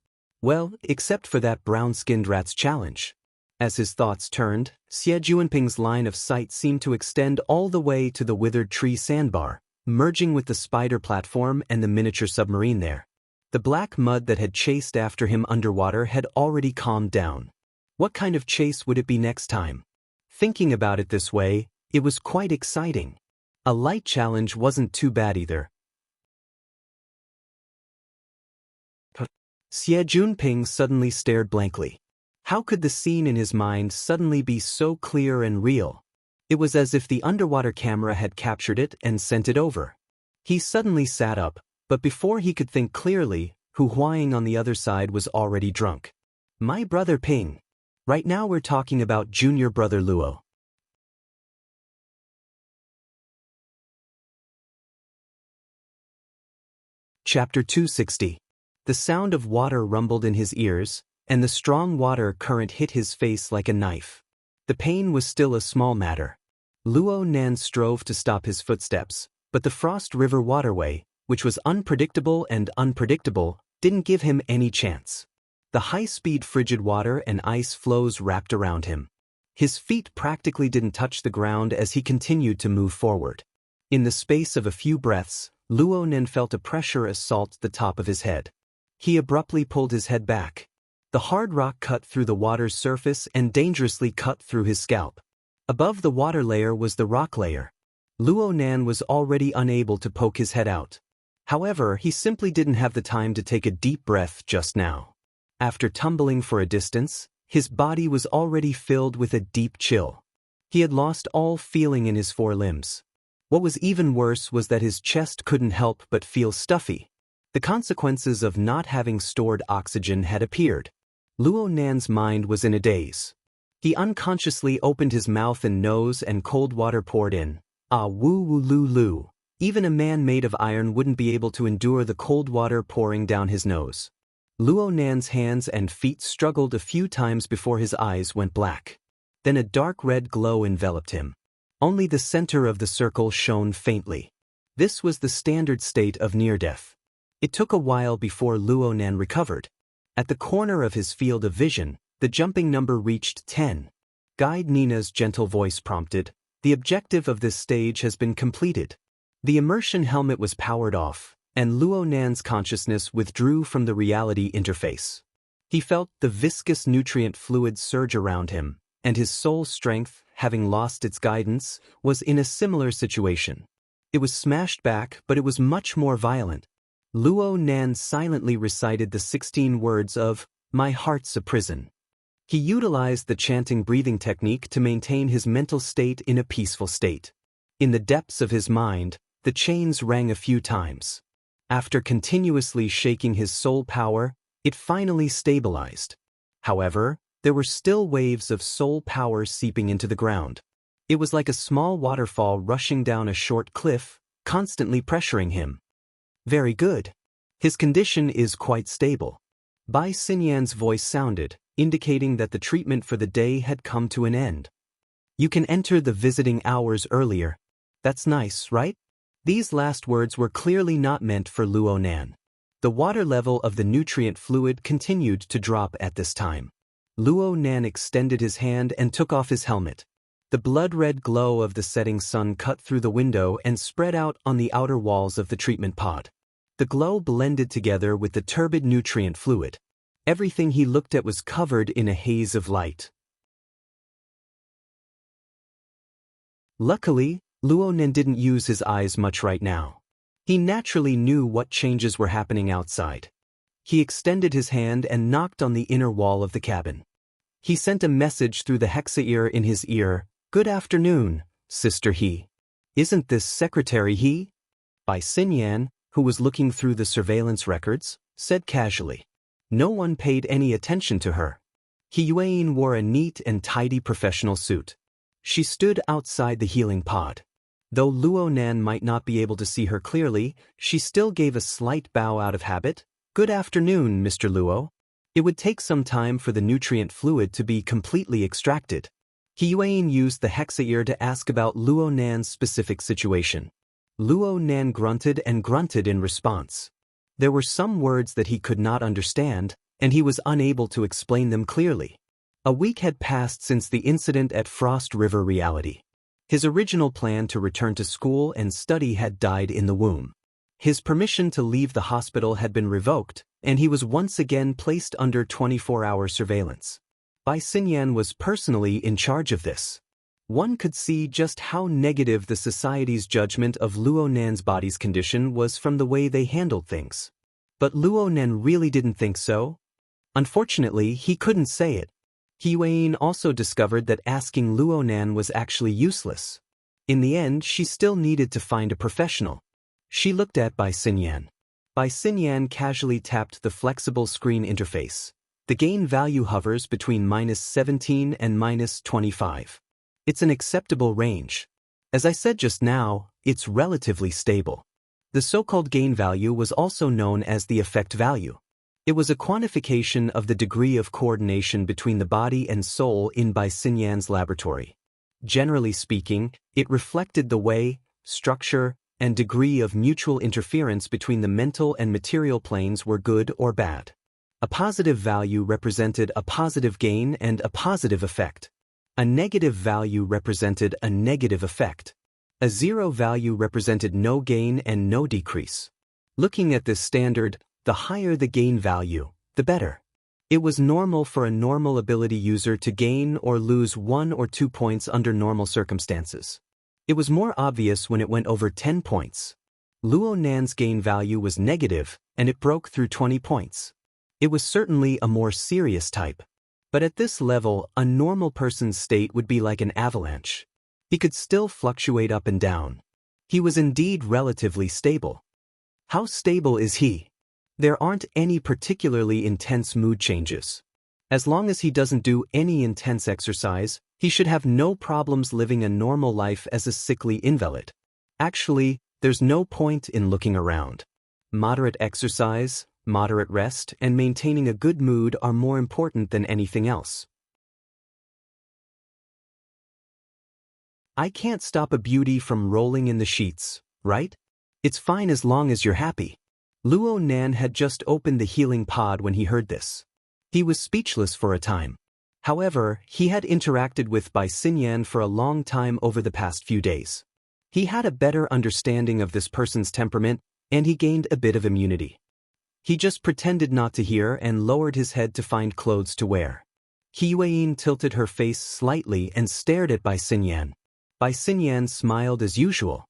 Well, except for that brown-skinned rat's challenge. As his thoughts turned, Xie Junping's line of sight seemed to extend all the way to the withered tree sandbar, merging with the spider platform and the miniature submarine there. The black mud that had chased after him underwater had already calmed down. What kind of chase would it be next time? Thinking about it this way, it was quite exciting. A light challenge wasn't too bad either. Xie Junping suddenly stared blankly. How could the scene in his mind suddenly be so clear and real? It was as if the underwater camera had captured it and sent it over. He suddenly sat up, but before he could think clearly, Hu Huaying on the other side was already drunk. My brother Ping. Right now we're talking about junior brother Luo. Chapter 260. The sound of water rumbled in his ears, and the strong water current hit his face like a knife. The pain was still a small matter. Luo Nan strove to stop his footsteps, but the Frost River waterway, which was unpredictable and unpredictable, didn't give him any chance. The high-speed frigid water and ice flows wrapped around him. His feet practically didn't touch the ground as he continued to move forward. In the space of a few breaths, Luo Nan felt a pressure assault the top of his head. He abruptly pulled his head back. The hard rock cut through the water's surface and dangerously cut through his scalp. Above the water layer was the rock layer. Luo Nan was already unable to poke his head out. However, he simply didn't have the time to take a deep breath just now. After tumbling for a distance, his body was already filled with a deep chill. He had lost all feeling in his 4 limbs. What was even worse was that his chest couldn't help but feel stuffy. The consequences of not having stored oxygen had appeared. Luo Nan's mind was in a daze. He unconsciously opened his mouth and nose and cold water poured in. Ah woo woo loo loo. Even a man made of iron wouldn't be able to endure the cold water pouring down his nose. Luo Nan's hands and feet struggled a few times before his eyes went black. Then a dark red glow enveloped him. Only the center of the circle shone faintly. This was the standard state of near-death. It took a while before Luo Nan recovered. At the corner of his field of vision, the jumping number reached 10. Guide Nina's gentle voice prompted, The objective of this stage has been completed. The immersion helmet was powered off, and Luo Nan's consciousness withdrew from the reality interface. He felt the viscous nutrient fluid surge around him, and his soul strength, having lost its guidance, was in a similar situation. It was smashed back, but it was much more violent. Luo Nan silently recited the 16 words of, "My heart's a prison." He utilized the chanting breathing technique to maintain his mental state in a peaceful state. In the depths of his mind, the chains rang a few times. After continuously shaking his soul power, it finally stabilized. However, there were still waves of soul power seeping into the ground. It was like a small waterfall rushing down a short cliff, constantly pressuring him. Very good. His condition is quite stable. Bai Xinyan's voice sounded, indicating that the treatment for the day had come to an end. You can enter the visiting hours earlier. That's nice, right? These last words were clearly not meant for Luo Nan. The water level of the nutrient fluid continued to drop at this time. Luo Nan extended his hand and took off his helmet. The blood-red glow of the setting sun cut through the window and spread out on the outer walls of the treatment pod. The glow blended together with the turbid nutrient fluid. Everything he looked at was covered in a haze of light. Luckily, Luo Nan didn't use his eyes much right now. He naturally knew what changes were happening outside. He extended his hand and knocked on the inner wall of the cabin. He sent a message through the hexa-ear in his ear. "Good afternoon, Sister He. Isn't this Secretary He?" Bai Xinyan, who was looking through the surveillance records, said casually. No one paid any attention to her. He Yuan wore a neat and tidy professional suit. She stood outside the healing pod. Though Luo Nan might not be able to see her clearly, she still gave a slight bow out of habit. "Good afternoon, Mr. Luo." It would take some time for the nutrient fluid to be completely extracted. He Yuan used the hexa-ear to ask about Luo Nan's specific situation. Luo Nan grunted and grunted in response. There were some words that he could not understand, and he was unable to explain them clearly. A week had passed since the incident at Frost River Reality. His original plan to return to school and study had died in the womb. His permission to leave the hospital had been revoked, and he was once again placed under 24-hour surveillance. Bai Xinyan was personally in charge of this. One could see just how negative the society's judgment of Luo Nan's body's condition was from the way they handled things. But Luo Nan really didn't think so. Unfortunately, he couldn't say it. He Yuan also discovered that asking Luo Nan was actually useless. In the end, she still needed to find a professional. She looked at Bai Xinyan. Bai Xinyan casually tapped the flexible screen interface. The gain value hovers between -17 and -25. It's an acceptable range. As I said just now, it's relatively stable. The so-called gain value was also known as the effect value. It was a quantification of the degree of coordination between the body and soul in Bai Xinyan's laboratory. Generally speaking, it reflected the way, structure, and degree of mutual interference between the mental and material planes were good or bad. A positive value represented a positive gain and a positive effect. A negative value represented a negative effect. A zero value represented no gain and no decrease. Looking at this standard, the higher the gain value, the better. It was normal for a normal ability user to gain or lose 1 or 2 points under normal circumstances. It was more obvious when it went over 10 points. Luo Nan's gain value was negative, and it broke through 20 points. It was certainly a more serious type. But at this level, a normal person's state would be like an avalanche. He could still fluctuate up and down. He was indeed relatively stable. How stable is he? There aren't any particularly intense mood changes. As long as he doesn't do any intense exercise, he should have no problems living a normal life as a sickly invalid. Actually, there's no point in looking around. Moderate exercise, moderate rest, and maintaining a good mood are more important than anything else. I can't stop a beauty from rolling in the sheets, right? It's fine as long as you're happy. Luo Nan had just opened the healing pod when he heard this. He was speechless for a time. However, he had interacted with Bai Xinyan for a long time over the past few days. He had a better understanding of this person's temperament, and he gained a bit of immunity. He just pretended not to hear and lowered his head to find clothes to wear. He Yueyin tilted her face slightly and stared at Bai Xinyan. Bai Xinyan smiled as usual.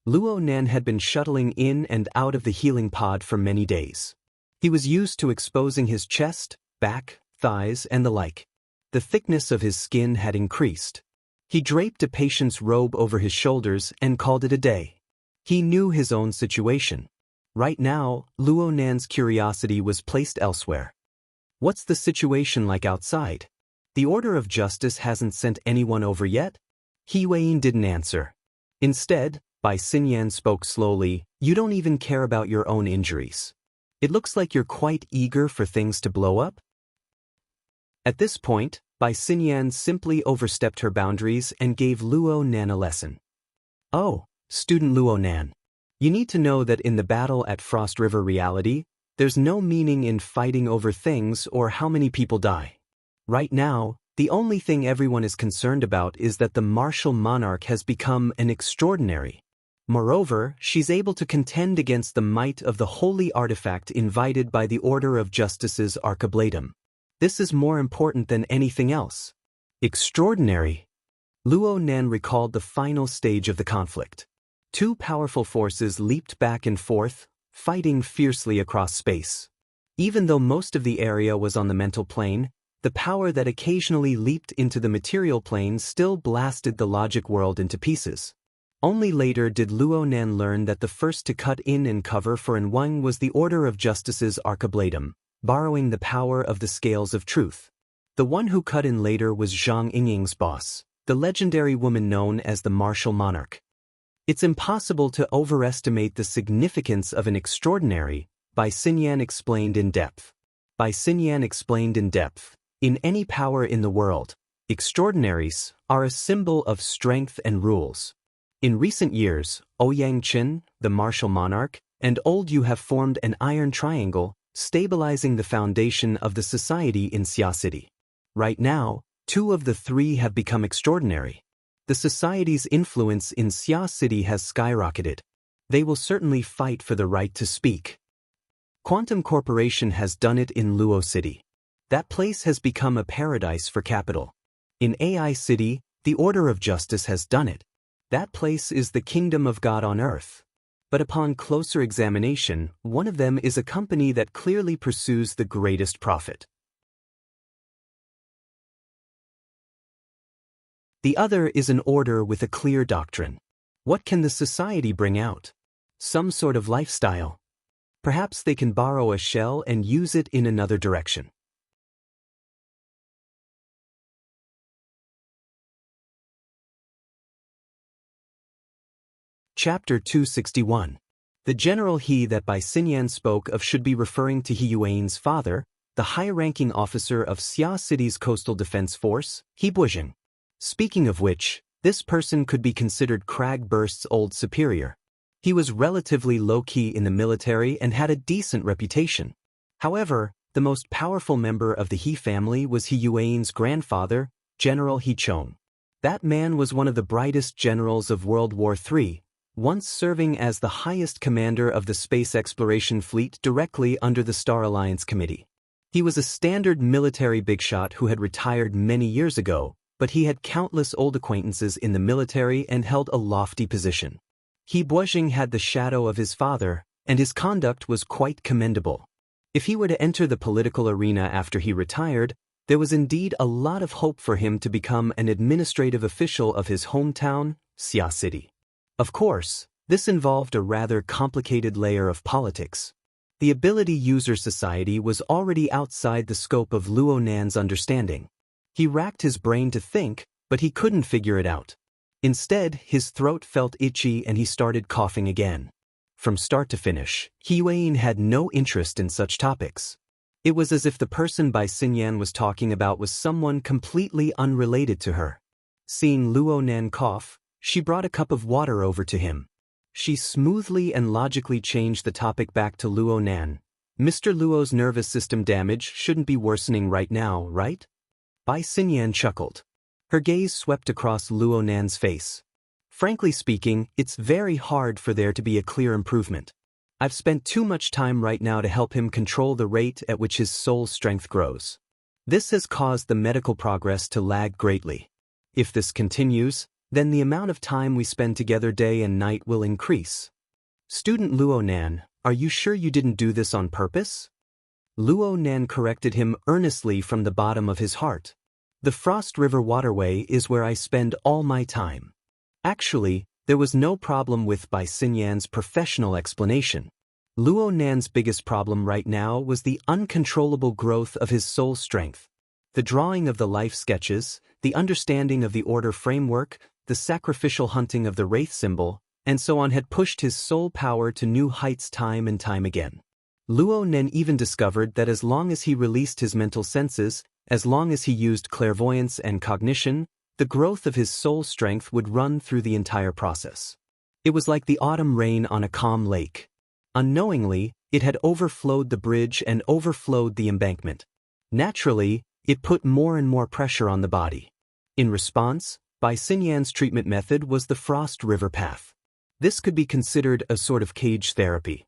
Luo Nan had been shuttling in and out of the healing pod for many days. He was used to exposing his chest, back, thighs, and the like. The thickness of his skin had increased. He draped a patient's robe over his shoulders and called it a day. He knew his own situation. Right now, Luo Nan's curiosity was placed elsewhere. What's the situation like outside? The Order of Justice hasn't sent anyone over yet? He Yueyin didn't answer. Instead, Bai Xinyan spoke slowly, "You don't even care about your own injuries. It looks like you're quite eager for things to blow up." At this point, Bai Xinyan simply overstepped her boundaries and gave Luo Nan a lesson. "Oh, student Luo Nan. You need to know that in the battle at Frost River reality, there's no meaning in fighting over things or how many people die. Right now, the only thing everyone is concerned about is that the martial monarch has become an extraordinary. Moreover, she's able to contend against the might of the holy artifact invited by the Order of Justice's Archibladum. This is more important than anything else." Extraordinary. Luo Nan recalled the final stage of the conflict. Two powerful forces leaped back and forth, fighting fiercely across space. Even though most of the area was on the mental plane, the power that occasionally leaped into the material plane still blasted the logic world into pieces. Only later did Luo Nan learn that the first to cut in and cover for Enwang was the Order of Justice's Archibladum, borrowing the power of the scales of truth. The one who cut in later was Zhang Yingying's boss, the legendary woman known as the Martial Monarch. It's impossible to overestimate the significance of an extraordinary, Bai Xinyan explained in depth. Bai Xinyan explained in depth. In any power in the world, extraordinaries are a symbol of strength and rules. In recent years, Ouyang Qin, the Martial Monarch, and Old Yu have formed an iron triangle, stabilizing the foundation of the society in Xia City. Right now, two of the three have become extraordinary. The society's influence in Xia City has skyrocketed. They will certainly fight for the right to speak. Quantum Corporation has done it in Luo City. That place has become a paradise for capital. In AI City, the Order of Justice has done it. That place is the kingdom of God on earth. But upon closer examination, one of them is a company that clearly pursues the greatest profit. The other is an order with a clear doctrine. What can the society bring out? Some sort of lifestyle. Perhaps they can borrow a shell and use it in another direction. Chapter 261. The general he that Bai Xinyan spoke of should be referring to He Yueyin's father, the high-ranking officer of Xia City's coastal defense force, He Buizheng. Speaking of which, this person could be considered Kragburst's old superior. He was relatively low-key in the military and had a decent reputation. However, the most powerful member of the He family was He Yueyin's grandfather, General He Chong. That man was one of the brightest generals of World War III, once serving as the highest commander of the space exploration fleet directly under the Star Alliance Committee. He was a standard military bigshot who had retired many years ago, but he had countless old acquaintances in the military and held a lofty position. He Buizheng had the shadow of his father, and his conduct was quite commendable. If he were to enter the political arena after he retired, there was indeed a lot of hope for him to become an administrative official of his hometown, Xia City. Of course, this involved a rather complicated layer of politics. The ability user society was already outside the scope of Luo Nan's understanding. He racked his brain to think, but he couldn't figure it out. Instead, his throat felt itchy and he started coughing again. From start to finish, He Yueyin had no interest in such topics. It was as if the person Bai Xinyan was talking about was someone completely unrelated to her. Seeing Luo Nan cough, she brought a cup of water over to him. She smoothly and logically changed the topic back to Luo Nan. Mr. Luo's nervous system damage shouldn't be worsening right now, right? Bai Xinyan chuckled. Her gaze swept across Luo Nan's face. Frankly speaking, it's very hard for there to be a clear improvement. I've spent too much time right now to help him control the rate at which his soul strength grows. This has caused the medical progress to lag greatly. If this continues, then the amount of time we spend together day and night will increase. Student Luo Nan, are you sure you didn't do this on purpose? Luo Nan corrected him earnestly from the bottom of his heart. The Frost River waterway is where I spend all my time. Actually, there was no problem with Bai Xinyan's professional explanation. Luo Nan's biggest problem right now was the uncontrollable growth of his soul strength. The drawing of the life sketches, the understanding of the order framework, the sacrificial hunting of the wraith symbol, and so on had pushed his soul power to new heights time and time again. Luo Nan even discovered that as long as he released his mental senses, as long as he used clairvoyance and cognition, the growth of his soul strength would run through the entire process. It was like the autumn rain on a calm lake. Unknowingly, it had overflowed the bridge and overflowed the embankment. Naturally, it put more and more pressure on the body. In response, Bai Xinyan's treatment method was the Frost River path. This could be considered a sort of cage therapy.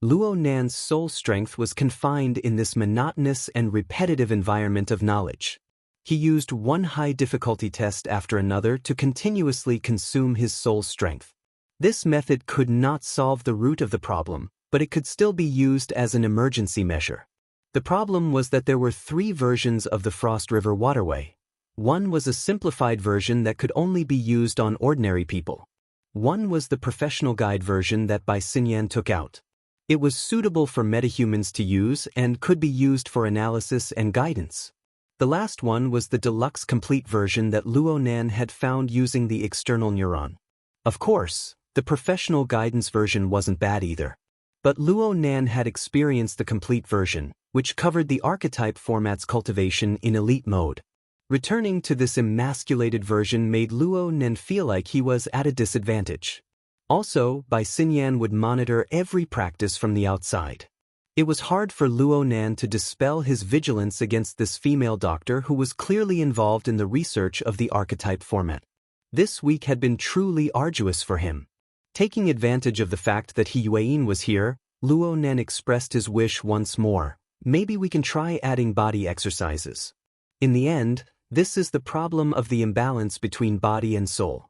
Luo Nan's soul strength was confined in this monotonous and repetitive environment of knowledge. He used one high difficulty test after another to continuously consume his soul strength. This method could not solve the root of the problem, but it could still be used as an emergency measure. The problem was that there were 3 versions of the Frost River waterway. One was a simplified version that could only be used on ordinary people. One was the professional guide version that Bai Xinyan took out. It was suitable for metahumans to use and could be used for analysis and guidance. The last one was the deluxe complete version that Luo Nan had found using the external neuron. Of course, the professional guidance version wasn't bad either. But Luo Nan had experienced the complete version, which covered the archetype format's cultivation in elite mode. Returning to this emasculated version made Luo Nan feel like he was at a disadvantage. Also, Bai Xinyan would monitor every practice from the outside. It was hard for Luo Nan to dispel his vigilance against this female doctor who was clearly involved in the research of the archetype format. This week had been truly arduous for him. Taking advantage of the fact that He Yueyin was here, Luo Nan expressed his wish once more. Maybe we can try adding body exercises. In the end, this is the problem of the imbalance between body and soul.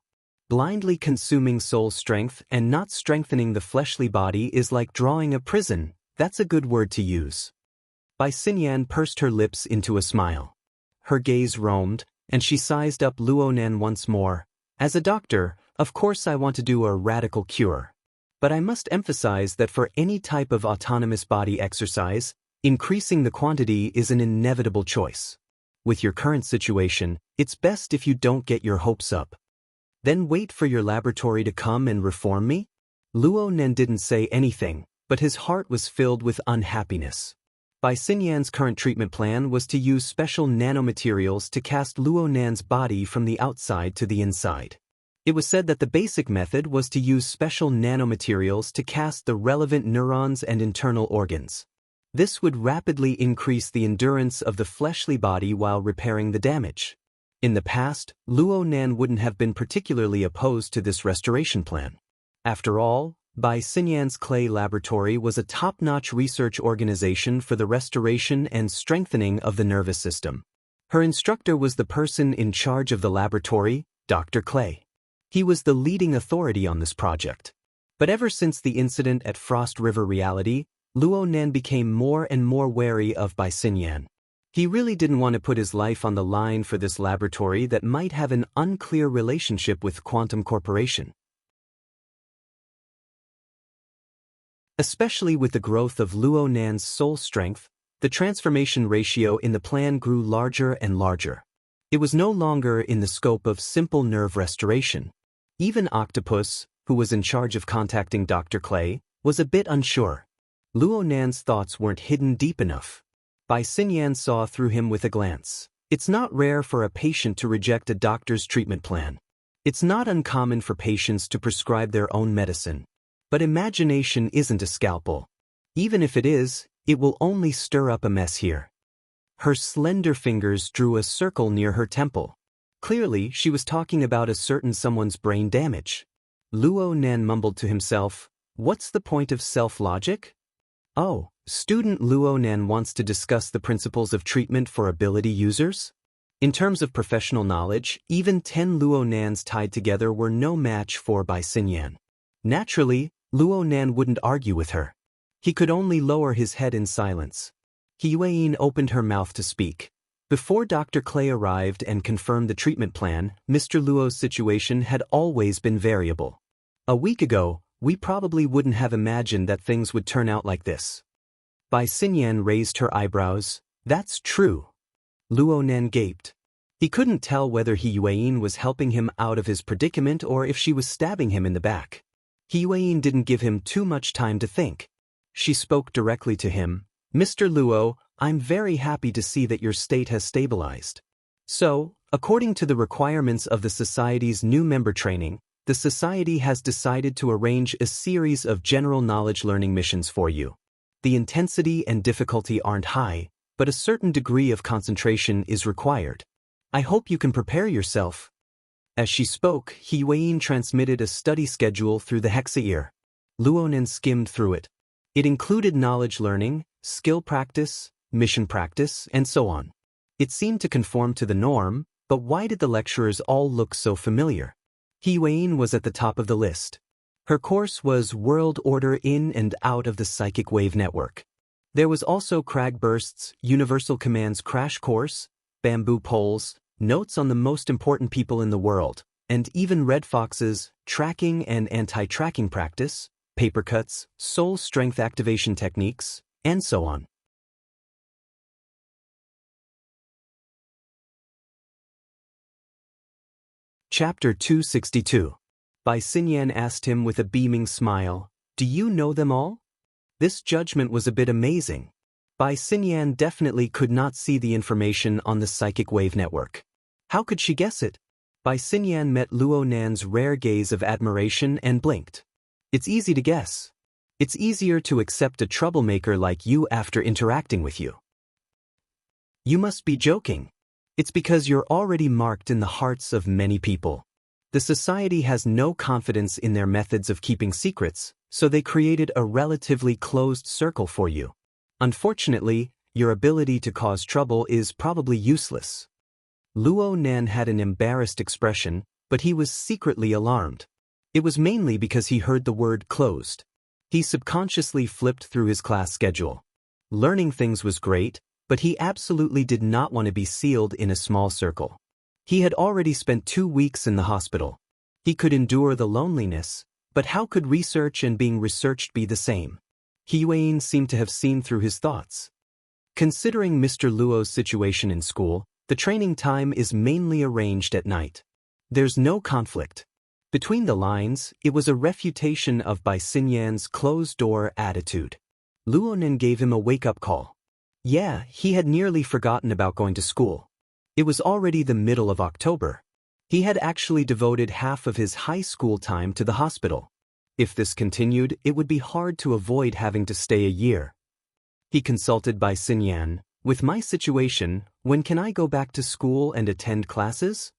Blindly consuming soul strength and not strengthening the fleshly body is like drawing a prison. That's a good word to use. Bai Xinyan pursed her lips into a smile. Her gaze roamed, and she sized up Luo Nan once more. As a doctor, of course I want to do a radical cure. But I must emphasize that for any type of autonomous body exercise, increasing the quantity is an inevitable choice. With your current situation, it's best if you don't get your hopes up. Then wait for your laboratory to come and reform me? Luo Nan didn't say anything, but his heart was filled with unhappiness. Bai Xinyan's current treatment plan was to use special nanomaterials to cast Luo Nan's body from the outside to the inside. It was said that the basic method was to use special nanomaterials to cast the relevant neurons and internal organs. This would rapidly increase the endurance of the fleshly body while repairing the damage. In the past, Luo Nan wouldn't have been particularly opposed to this restoration plan. After all, Bai Xinyan's Clay Laboratory was a top-notch research organization for the restoration and strengthening of the nervous system. Her instructor was the person in charge of the laboratory, Dr. Clay. He was the leading authority on this project. But ever since the incident at Frost River Reality, Luo Nan became more and more wary of Bai Xinyan. He really didn't want to put his life on the line for this laboratory that might have an unclear relationship with Quantum Corporation. Especially with the growth of Luo Nan's soul strength, the transformation ratio in the plan grew larger and larger. It was no longer in the scope of simple nerve restoration. Even Octopus, who was in charge of contacting Dr. Clay, was a bit unsure. Luo Nan's thoughts weren't hidden deep enough. Bai Xinyan saw through him with a glance. It's not rare for a patient to reject a doctor's treatment plan. It's not uncommon for patients to prescribe their own medicine. But imagination isn't a scalpel. Even if it is, It will only stir up a mess here. Her slender fingers drew a circle near her temple. Clearly, she was talking about a certain someone's brain damage. Luo Nan mumbled to himself, "What's the point of self-logic?" Oh, student Luo Nan wants to discuss the principles of treatment for ability users? In terms of professional knowledge, even 10 Luo Nans tied together were no match for Bai Xinyan. Naturally, Luo Nan wouldn't argue with her. He could only lower his head in silence. He Yueyin opened her mouth to speak. Before Dr. Clay arrived and confirmed the treatment plan, Mr. Luo's situation had always been variable. A week ago, we probably wouldn't have imagined that things would turn out like this. Bai Xinyan raised her eyebrows. That's true. Luo Nan gaped. He couldn't tell whether He Yueyin was helping him out of his predicament or if she was stabbing him in the back. He Yueyin didn't give him too much time to think. She spoke directly to him. Mr. Luo, I'm very happy to see that your state has stabilized. So, according to the requirements of the Society's new member training, the Society has decided to arrange a series of general knowledge learning missions for you. The intensity and difficulty aren't high, but a certain degree of concentration is required. I hope you can prepare yourself. As she spoke, He Yueyin transmitted a study schedule through the hexa ear. Luo Nan skimmed through it. It included knowledge learning, skill practice, mission practice, and so on. It seemed to conform to the norm, but why did the lecturers all look so familiar? He Yueyin was at the top of the list. Her course was World Order in and out of the Psychic Wave Network. There was also Crag Bursts, Universal Commands Crash Course, Bamboo Poles, Notes on the Most Important People in the World, and even Red Fox's Tracking and Anti-Tracking Practice, Paper Cuts, Soul Strength Activation Techniques, and so on. Chapter 262. Bai Xinyan asked him with a beaming smile, "Do you know them all?" This judgment was a bit amazing. Bai Xinyan definitely could not see the information on the psychic wave network. How could she guess it? Bai Xinyan met Luo Nan's rare gaze of admiration and blinked. It's easy to guess. It's easier to accept a troublemaker like you after interacting with you. You must be joking. It's because you're already marked in the hearts of many people. The Society has no confidence in their methods of keeping secrets, so they created a relatively closed circle for you. Unfortunately, your ability to cause trouble is probably useless. Luo Nan had an embarrassed expression, but he was secretly alarmed. It was mainly because he heard the word closed. He subconsciously flipped through his class schedule. Learning things was great, but he absolutely did not want to be sealed in a small circle. He had already spent 2 weeks in the hospital. He could endure the loneliness, but how could research and being researched be the same? He Yueyin seemed to have seen through his thoughts. Considering Mr. Luo's situation in school, the training time is mainly arranged at night. There's no conflict. Between the lines, it was a refutation of Bai Xinyan's closed-door attitude. Luo Nan gave him a wake-up call. Yeah, he had nearly forgotten about going to school. It was already the middle of October. He had actually devoted half of his high school time to the hospital. If this continued, it would be hard to avoid having to stay a year. He consulted Bai Xinyan. With my situation, when can I go back to school and attend classes?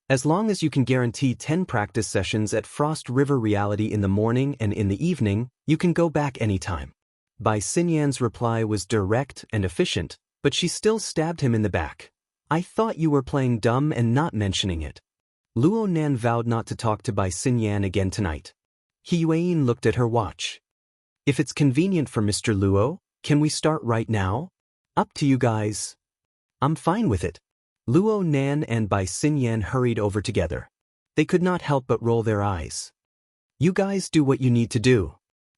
As long as you can guarantee 10 practice sessions at Frost River Reality in the morning and in the evening, you can go back anytime. Bai Xinyan's reply was direct and efficient, but she still stabbed him in the back. I thought you were playing dumb and not mentioning it. Luo Nan vowed not to talk to Bai Xinyan again tonight. He Yueyin looked at her watch. If it's convenient for Mr. Luo, can we start right now? Up to you guys. I'm fine with it. Luo Nan and Bai Xinyan hurried over together. They could not help but roll their eyes. You guys do what you need to do.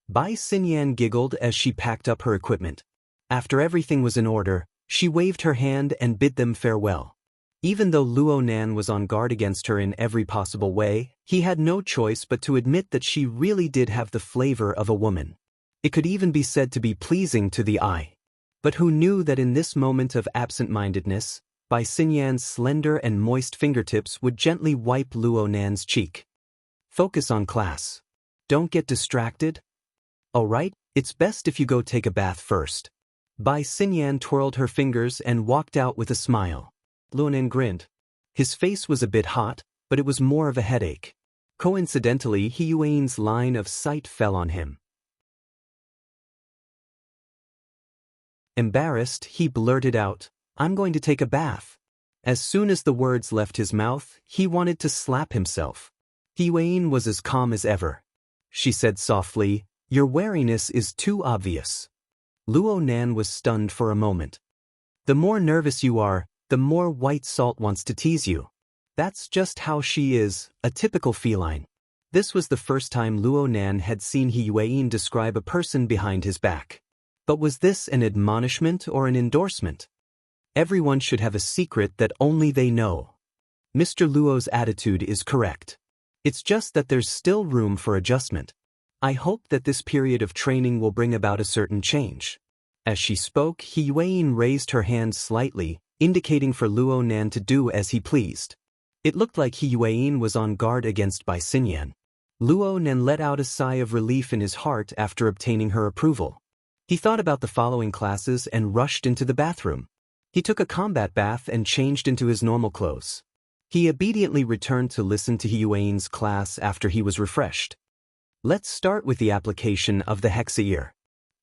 Bai Xinyan giggled as she packed up her equipment. After everything was in order, she waved her hand and bid them farewell. Even though Luo Nan was on guard against her in every possible way, he had no choice but to admit that she really did have the flavor of a woman. It could even be said to be pleasing to the eye. But who knew that in this moment of absent-mindedness, Bai Xinyan's slender and moist fingertips would gently wipe Luo Nan's cheek. Focus on class. Don't get distracted. All right, it's best if you go take a bath first. Bai Xinyan twirled her fingers and walked out with a smile. Luonan grinned. His face was a bit hot, but it was more of a headache. Coincidentally, He Yuan's line of sight fell on him. Embarrassed, he blurted out, "I'm going to take a bath." As soon as the words left his mouth, he wanted to slap himself. He Yuan was as calm as ever. She said softly, "Your wariness is too obvious." Luonan was stunned for a moment. "The more nervous you are, the more white salt wants to tease you. That's just how she is, a typical feline." This was the first time Luonan had seen He Yuan describe a person behind his back. But was this an admonishment or an endorsement? Everyone should have a secret that only they know. Mr. Luo's attitude is correct. It's just that there's still room for adjustment. I hope that this period of training will bring about a certain change. As she spoke, He Yuan raised her hand slightly, indicating for Luonan to do as he pleased. It looked like He Yuan was on guard against Bai Xinyan. Luonan let out a sigh of relief in his heart after obtaining her approval. He thought about the following classes and rushed into the bathroom. He took a combat bath and changed into his normal clothes. He obediently returned to listen to He Yuan's class after he was refreshed. Let's start with the application of the hexaear.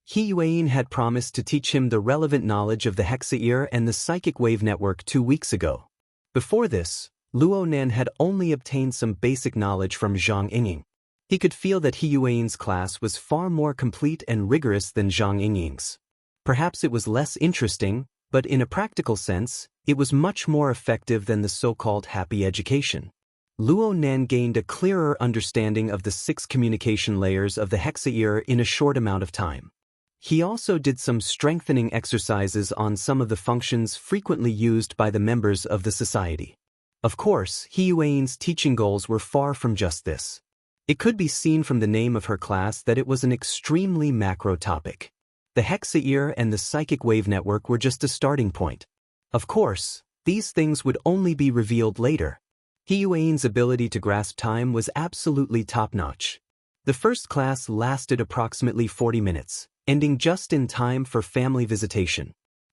He Yuan had promised to teach him the relevant knowledge of the hexaear and the psychic wave network 2 weeks ago. Before this, Luonan had only obtained some basic knowledge from Zhang Yingying. He could feel that He Yuan's class was far more complete and rigorous than Zhang Yingying's. Perhaps it was less interesting, but in a practical sense, it was much more effective than the so-called happy education. Luonan gained a clearer understanding of the 6 communication layers of the hexaear in a short amount of time. He also did some strengthening exercises on some of the functions frequently used by the members of the society. Of course, He Yuan's teaching goals were far from just this. It could be seen from the name of her class that it was an extremely macro topic. The hexaear and the psychic wave network were just a starting point. Of course, these things would only be revealed later. He Yuan's ability to grasp time was absolutely top-notch. The first class lasted approximately 40 minutes, ending just in time for family visitation.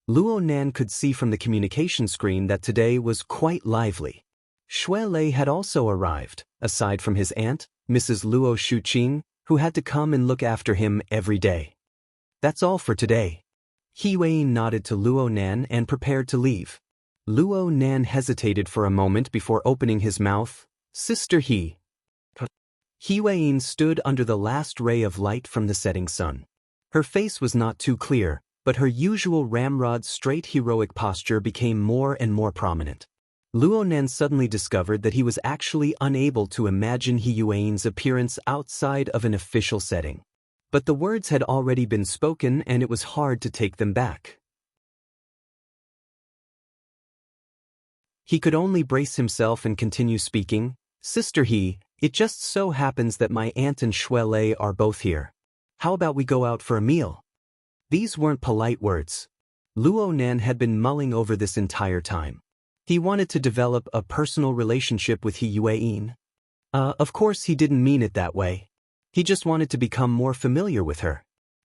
Luonan could see from the communication screen that today was quite lively. Xue Lei had also arrived, aside from his aunt, Mrs. Luo Shuqing, who had to come and look after him every day. That's all for today. He Yuan nodded to Luonan and prepared to leave. Luonan hesitated for a moment before opening his mouth. "Sister He." He Yuan stood under the last ray of light from the setting sun. Her face was not too clear, but her usual ramrod straight heroic posture became more and more prominent. Luonan suddenly discovered that he was actually unable to imagine He Yuan's appearance outside of an official setting. But the words had already been spoken and it was hard to take them back. He could only brace himself and continue speaking. "Sister He, it just so happens that my aunt and Xue Lei are both here. How about we go out for a meal?" These weren't polite words. Luonan had been mulling over this entire time. He wanted to develop a personal relationship with He Yuan. Of course he didn't mean it that way. He just wanted to become more familiar with her.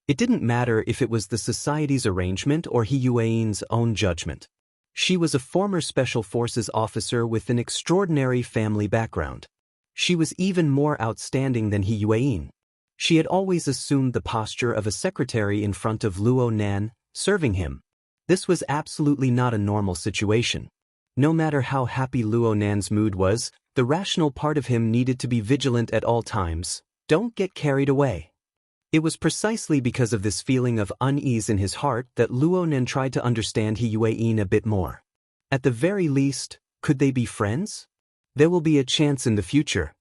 It didn't matter if it was the society's arrangement or He Yuan's own judgment. She was a former Special Forces officer with an extraordinary family background. She was even more outstanding than He Yuan. She had always assumed the posture of a secretary in front of Luonan, serving him. This was absolutely not a normal situation. No matter how happy Luonan's mood was, the rational part of him needed to be vigilant at all times. Don't get carried away. It was precisely because of this feeling of unease in his heart that Luonan tried to understand He Yuan a bit more. At the very least, could they be friends? There will be a chance in the future.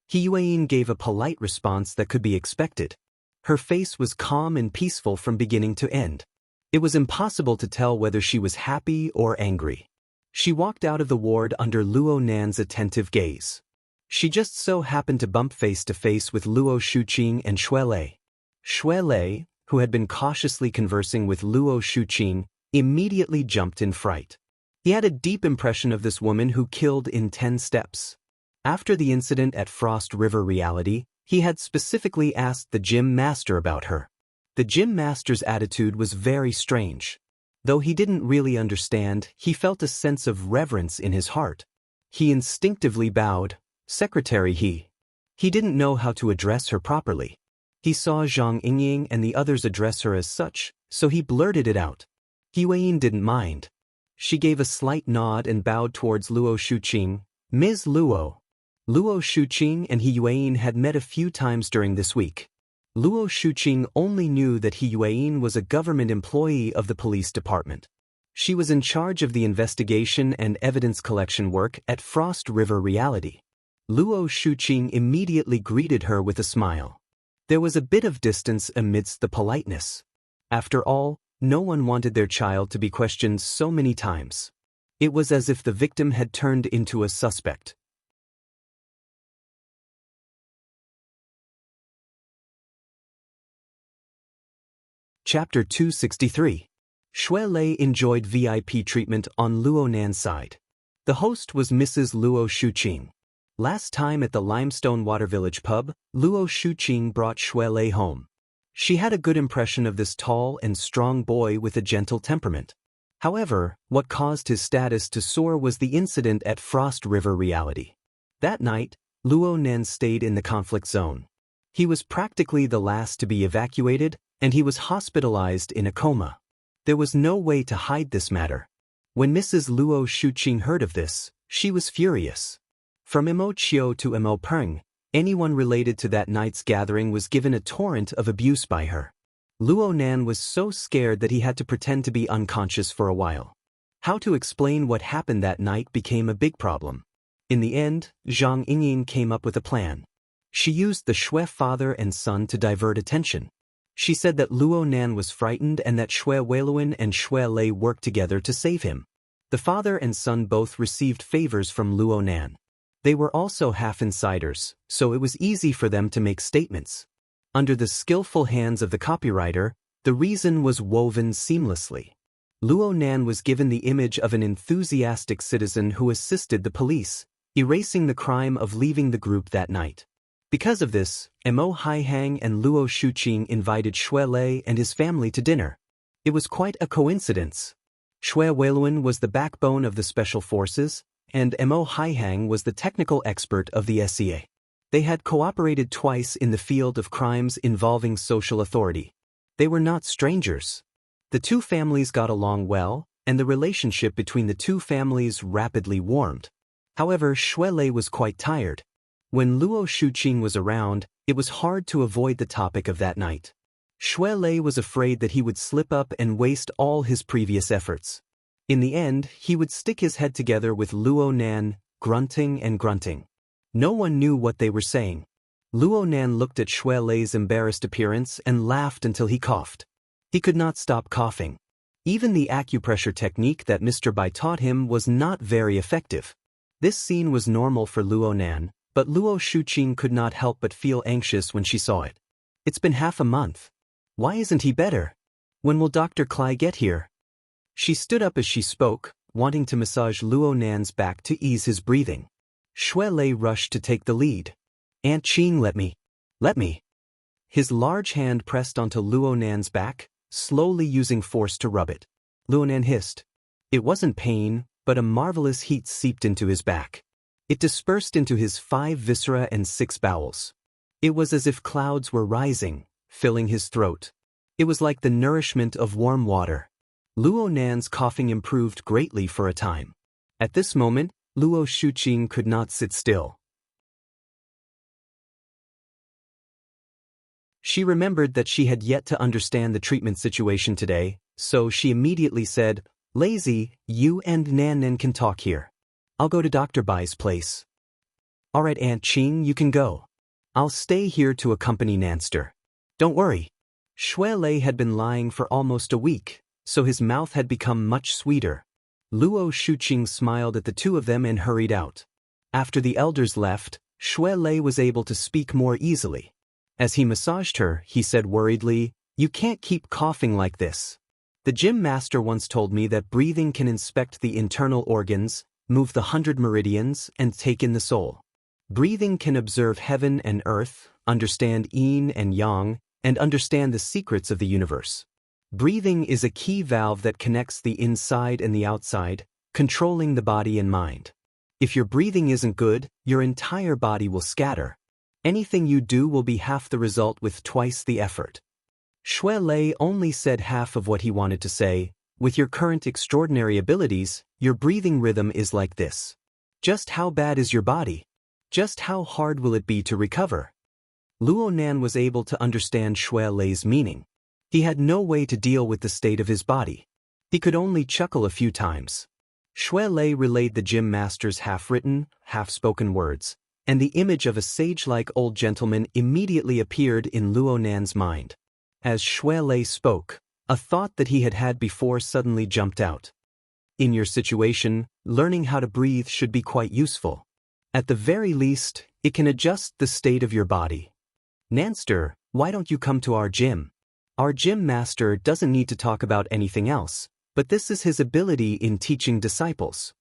He Yuan gave a polite response that could be expected. Her face was calm and peaceful from beginning to end. It was impossible to tell whether she was happy or angry. She walked out of the ward under Luonan's attentive gaze. She just so happened to bump face to face with Luo Shuqing and Xue Lei. Xue Lei, who had been cautiously conversing with Luo Shuqing, immediately jumped in fright. He had a deep impression of this woman who killed in 10 steps. After the incident at Frost River Reality, he had specifically asked the gym master about her. The gym master's attitude was very strange. Though he didn't really understand, he felt a sense of reverence in his heart. He instinctively bowed. "Secretary," He didn't know how to address her properly. He saw Zhang Yingying and the others address her as such, so he blurted it out. Huiyin didn't mind. She gave a slight nod and bowed towards Luo Shuqing. "Ms. Luo." Luo Shuqing and Huiyin had met a few times during this week. Luo Shuqing only knew that Huiyin was a government employee of the police department. She was in charge of the investigation and evidence collection work at Frost River Reality. Luo Shuqing immediately greeted her with a smile. There was a bit of distance amidst the politeness. After all, no one wanted their child to be questioned so many times. It was as if the victim had turned into a suspect. Chapter 263. Xue Lei enjoyed VIP treatment on Luo Nan's side. The host was Mrs. Luo Shuqing. Last time at the Limestone Water Village pub, Luo Shuqing brought Xue Lei home. She had a good impression of this tall and strong boy with a gentle temperament. However, what caused his status to soar was the incident at Frost River Reality. That night, Luo Nan stayed in the conflict zone. He was practically the last to be evacuated, and he was hospitalized in a coma. There was no way to hide this matter. When Mrs. Luo Shuqing heard of this, she was furious. From Mo Chiu to Mo Peng, anyone related to that night's gathering was given a torrent of abuse by her. Luo Nan was so scared that he had to pretend to be unconscious for a while. How to explain what happened that night became a big problem. In the end, Zhang Yingying came up with a plan. She used the Xue father and son to divert attention. She said that Luo Nan was frightened and that Xue Weiluan and Xue Lei worked together to save him. The father and son both received favors from Luo Nan. They were also half-insiders, so it was easy for them to make statements. Under the skillful hands of the copywriter, the reason was woven seamlessly. Luo Nan was given the image of an enthusiastic citizen who assisted the police, erasing the crime of leaving the group that night. Because of this, Mo Haihang and Luo Shuqing invited Xue Lei and his family to dinner. It was quite a coincidence. Xue Weiluan was the backbone of the special forces, and Mo Haihang was the technical expert of the SEA. They had cooperated twice in the field of crimes involving social authority. They were not strangers. The two families got along well, and the relationship between the two families rapidly warmed. However, Xue Lei was quite tired. When Luo Shuqing was around, it was hard to avoid the topic of that night. Xue Lei was afraid that he would slip up and waste all his previous efforts. In the end, he would stick his head together with Luo Nan, grunting and grunting. No one knew what they were saying. Luo Nan looked at Xue Lei's embarrassed appearance and laughed until he coughed. He could not stop coughing. Even the acupressure technique that Mr. Bai taught him was not very effective. This scene was normal for Luo Nan, but Luo Shuqing could not help but feel anxious when she saw it. It's been half a month. Why isn't he better? When will Dr. Klai get here? She stood up as she spoke, wanting to massage Luo Nan's back to ease his breathing. Xue Lei rushed to take the lead. "Aunt Qing, let me. His large hand pressed onto Luo Nan's back, slowly using force to rub it. Luo Nan hissed. It wasn't pain, but a marvelous heat seeped into his back. It dispersed into his 5 viscera and 6 bowels. It was as if clouds were rising, filling his throat. It was like the nourishment of warm water. Luo Nan's coughing improved greatly for a time. At this moment, Luo Shuqing could not sit still. She remembered that she had yet to understand the treatment situation today, so she immediately said, "Lazy, you and Nan can talk here. I'll go to Dr. Bai's place." "All right, Aunt Qing, you can go. I'll stay here to accompany Nanster. Don't worry." Xue Lei had been lying for almost a week, so his mouth had become much sweeter. Luo Shuqing smiled at the two of them and hurried out. After the elders left, Xue Lei was able to speak more easily. As he massaged her, he said worriedly, "You can't keep coughing like this. The gym master once told me that breathing can inspect the internal organs, move the 100 meridians, and take in the soul. Breathing can observe heaven and earth, understand yin and yang, and understand the secrets of the universe. Breathing is a key valve that connects the inside and the outside, controlling the body and mind. If your breathing isn't good, your entire body will scatter. Anything you do will be half the result with twice the effort. Shui Lei only said half of what he wanted to say. With your current extraordinary abilities, your breathing rhythm is like this. Just how bad is your body? Just how hard will it be to recover? Luo Nan was able to understand Shui Lei's meaning. He had no way to deal with the state of his body. He could only chuckle a few times. Shui Lei relayed the gym master's half-written, half-spoken words, and the image of a sage-like old gentleman immediately appeared in Luo Nan's mind. As Shui Lei spoke, a thought that he had had before suddenly jumped out. In your situation, learning how to breathe should be quite useful. At the very least, it can adjust the state of your body. Nanster, why don't you come to our gym? Our gym master doesn't need to talk about anything else, but this is his ability in teaching disciples.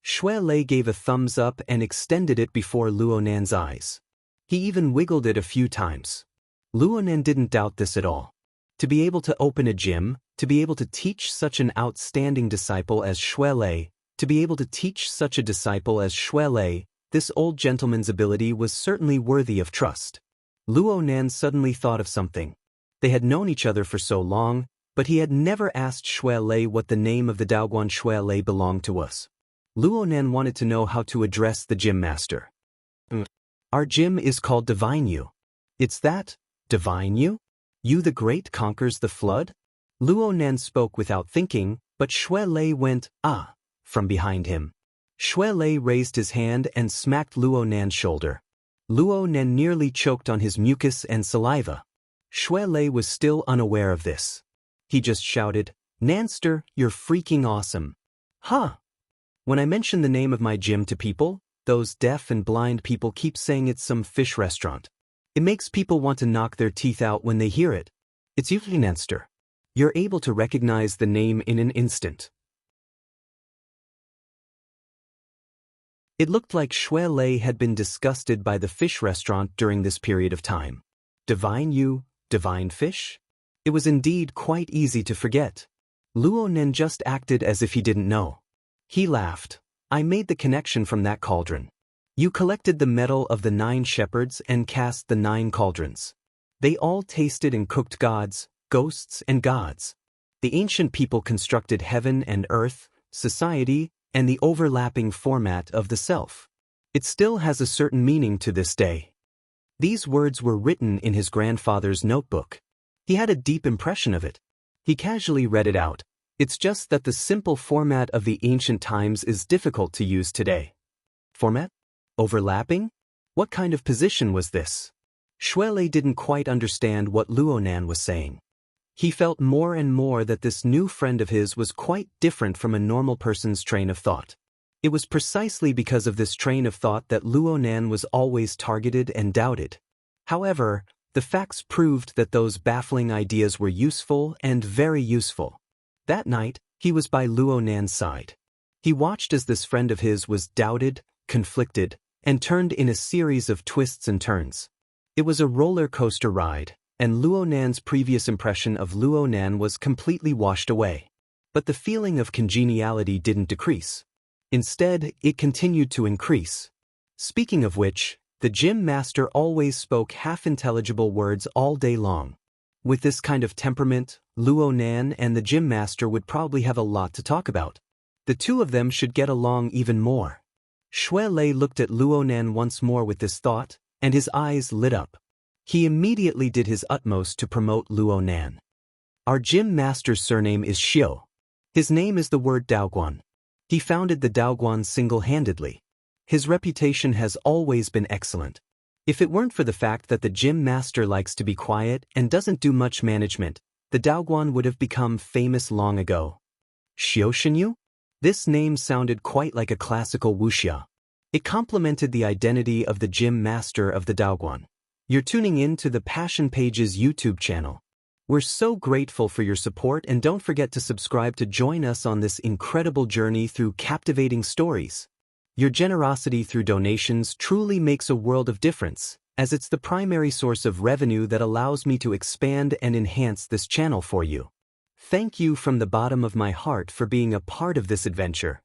Shui Lei gave a thumbs up and extended it before Luo Nan's eyes. He even wiggled it a few times. Luo Nan didn't doubt this at all. To be able to open a gym, to be able to teach such an outstanding disciple as Shui Lei, to be able to teach such a disciple as Shui Lei, this old gentleman's ability was certainly worthy of trust. Luo Nan suddenly thought of something. They had known each other for so long, but he had never asked Shui Lei what the name of the Daoguan Shui Lei belonged to us. Luo Nan wanted to know how to address the gym master. Our gym is called Divine You. It's that, Divine You? You the Great conquers the flood? Luo Nan spoke without thinking, but Shui Lei went, ah, from behind him. Shui Lei raised his hand and smacked Luo Nan's shoulder. Luo Nan nearly choked on his mucus and saliva. Shui Lei was still unaware of this. He just shouted, Nanster, you're freaking awesome. Huh? When I mention the name of my gym to people, those deaf and blind people keep saying it's some fish restaurant. It makes people want to knock their teeth out when they hear it. It's usually Nanster. You're able to recognize the name in an instant. It looked like Shui Lei had been disgusted by the fish restaurant during this period of time. Divine You, divine fish? It was indeed quite easy to forget. Luo Nan just acted as if he didn't know. He laughed. I made the connection from that cauldron. You collected the metal of the 9 shepherds and cast the 9 cauldrons. They all tasted and cooked gods, ghosts and gods. The ancient people constructed heaven and earth, society, and the overlapping format of the self. It still has a certain meaning to this day. These words were written in his grandfather's notebook. He had a deep impression of it. He casually read it out. It's just that the simple format of the ancient times is difficult to use today. Format? Overlapping? What kind of position was this? Shui Lei didn't quite understand what Luo Nan was saying. He felt more and more that this new friend of his was quite different from a normal person's train of thought. It was precisely because of this train of thought that Luo Nan was always targeted and doubted. However, the facts proved that those baffling ideas were useful and very useful. That night, he was by Luo Nan's side. He watched as this friend of his was doubted, conflicted, and turned in a series of twists and turns. It was a roller coaster ride, and Luo Nan's previous impression of Luo Nan was completely washed away. But the feeling of congeniality didn't decrease. Instead, it continued to increase. Speaking of which, the gym master always spoke half-intelligible words all day long. With this kind of temperament, Luo Nan and the gym master would probably have a lot to talk about. The two of them should get along even more. Shui Lei looked at Luo Nan once more with this thought, and his eyes lit up. He immediately did his utmost to promote Luo Nan. Our gym master's surname is Xiu. His name is the word Daoguan. He founded the Daoguan single-handedly. His reputation has always been excellent. If it weren't for the fact that the gym master likes to be quiet and doesn't do much management, the Daoguan would have become famous long ago. Xiu Shenyu? This name sounded quite like a classical wuxia. It complemented the identity of the gym master of the Daoguan. You're tuning in to the Passion Pages YouTube channel. We're so grateful for your support, and don't forget to subscribe to join us on this incredible journey through captivating stories. Your generosity through donations truly makes a world of difference, as it's the primary source of revenue that allows me to expand and enhance this channel for you. Thank you from the bottom of my heart for being a part of this adventure.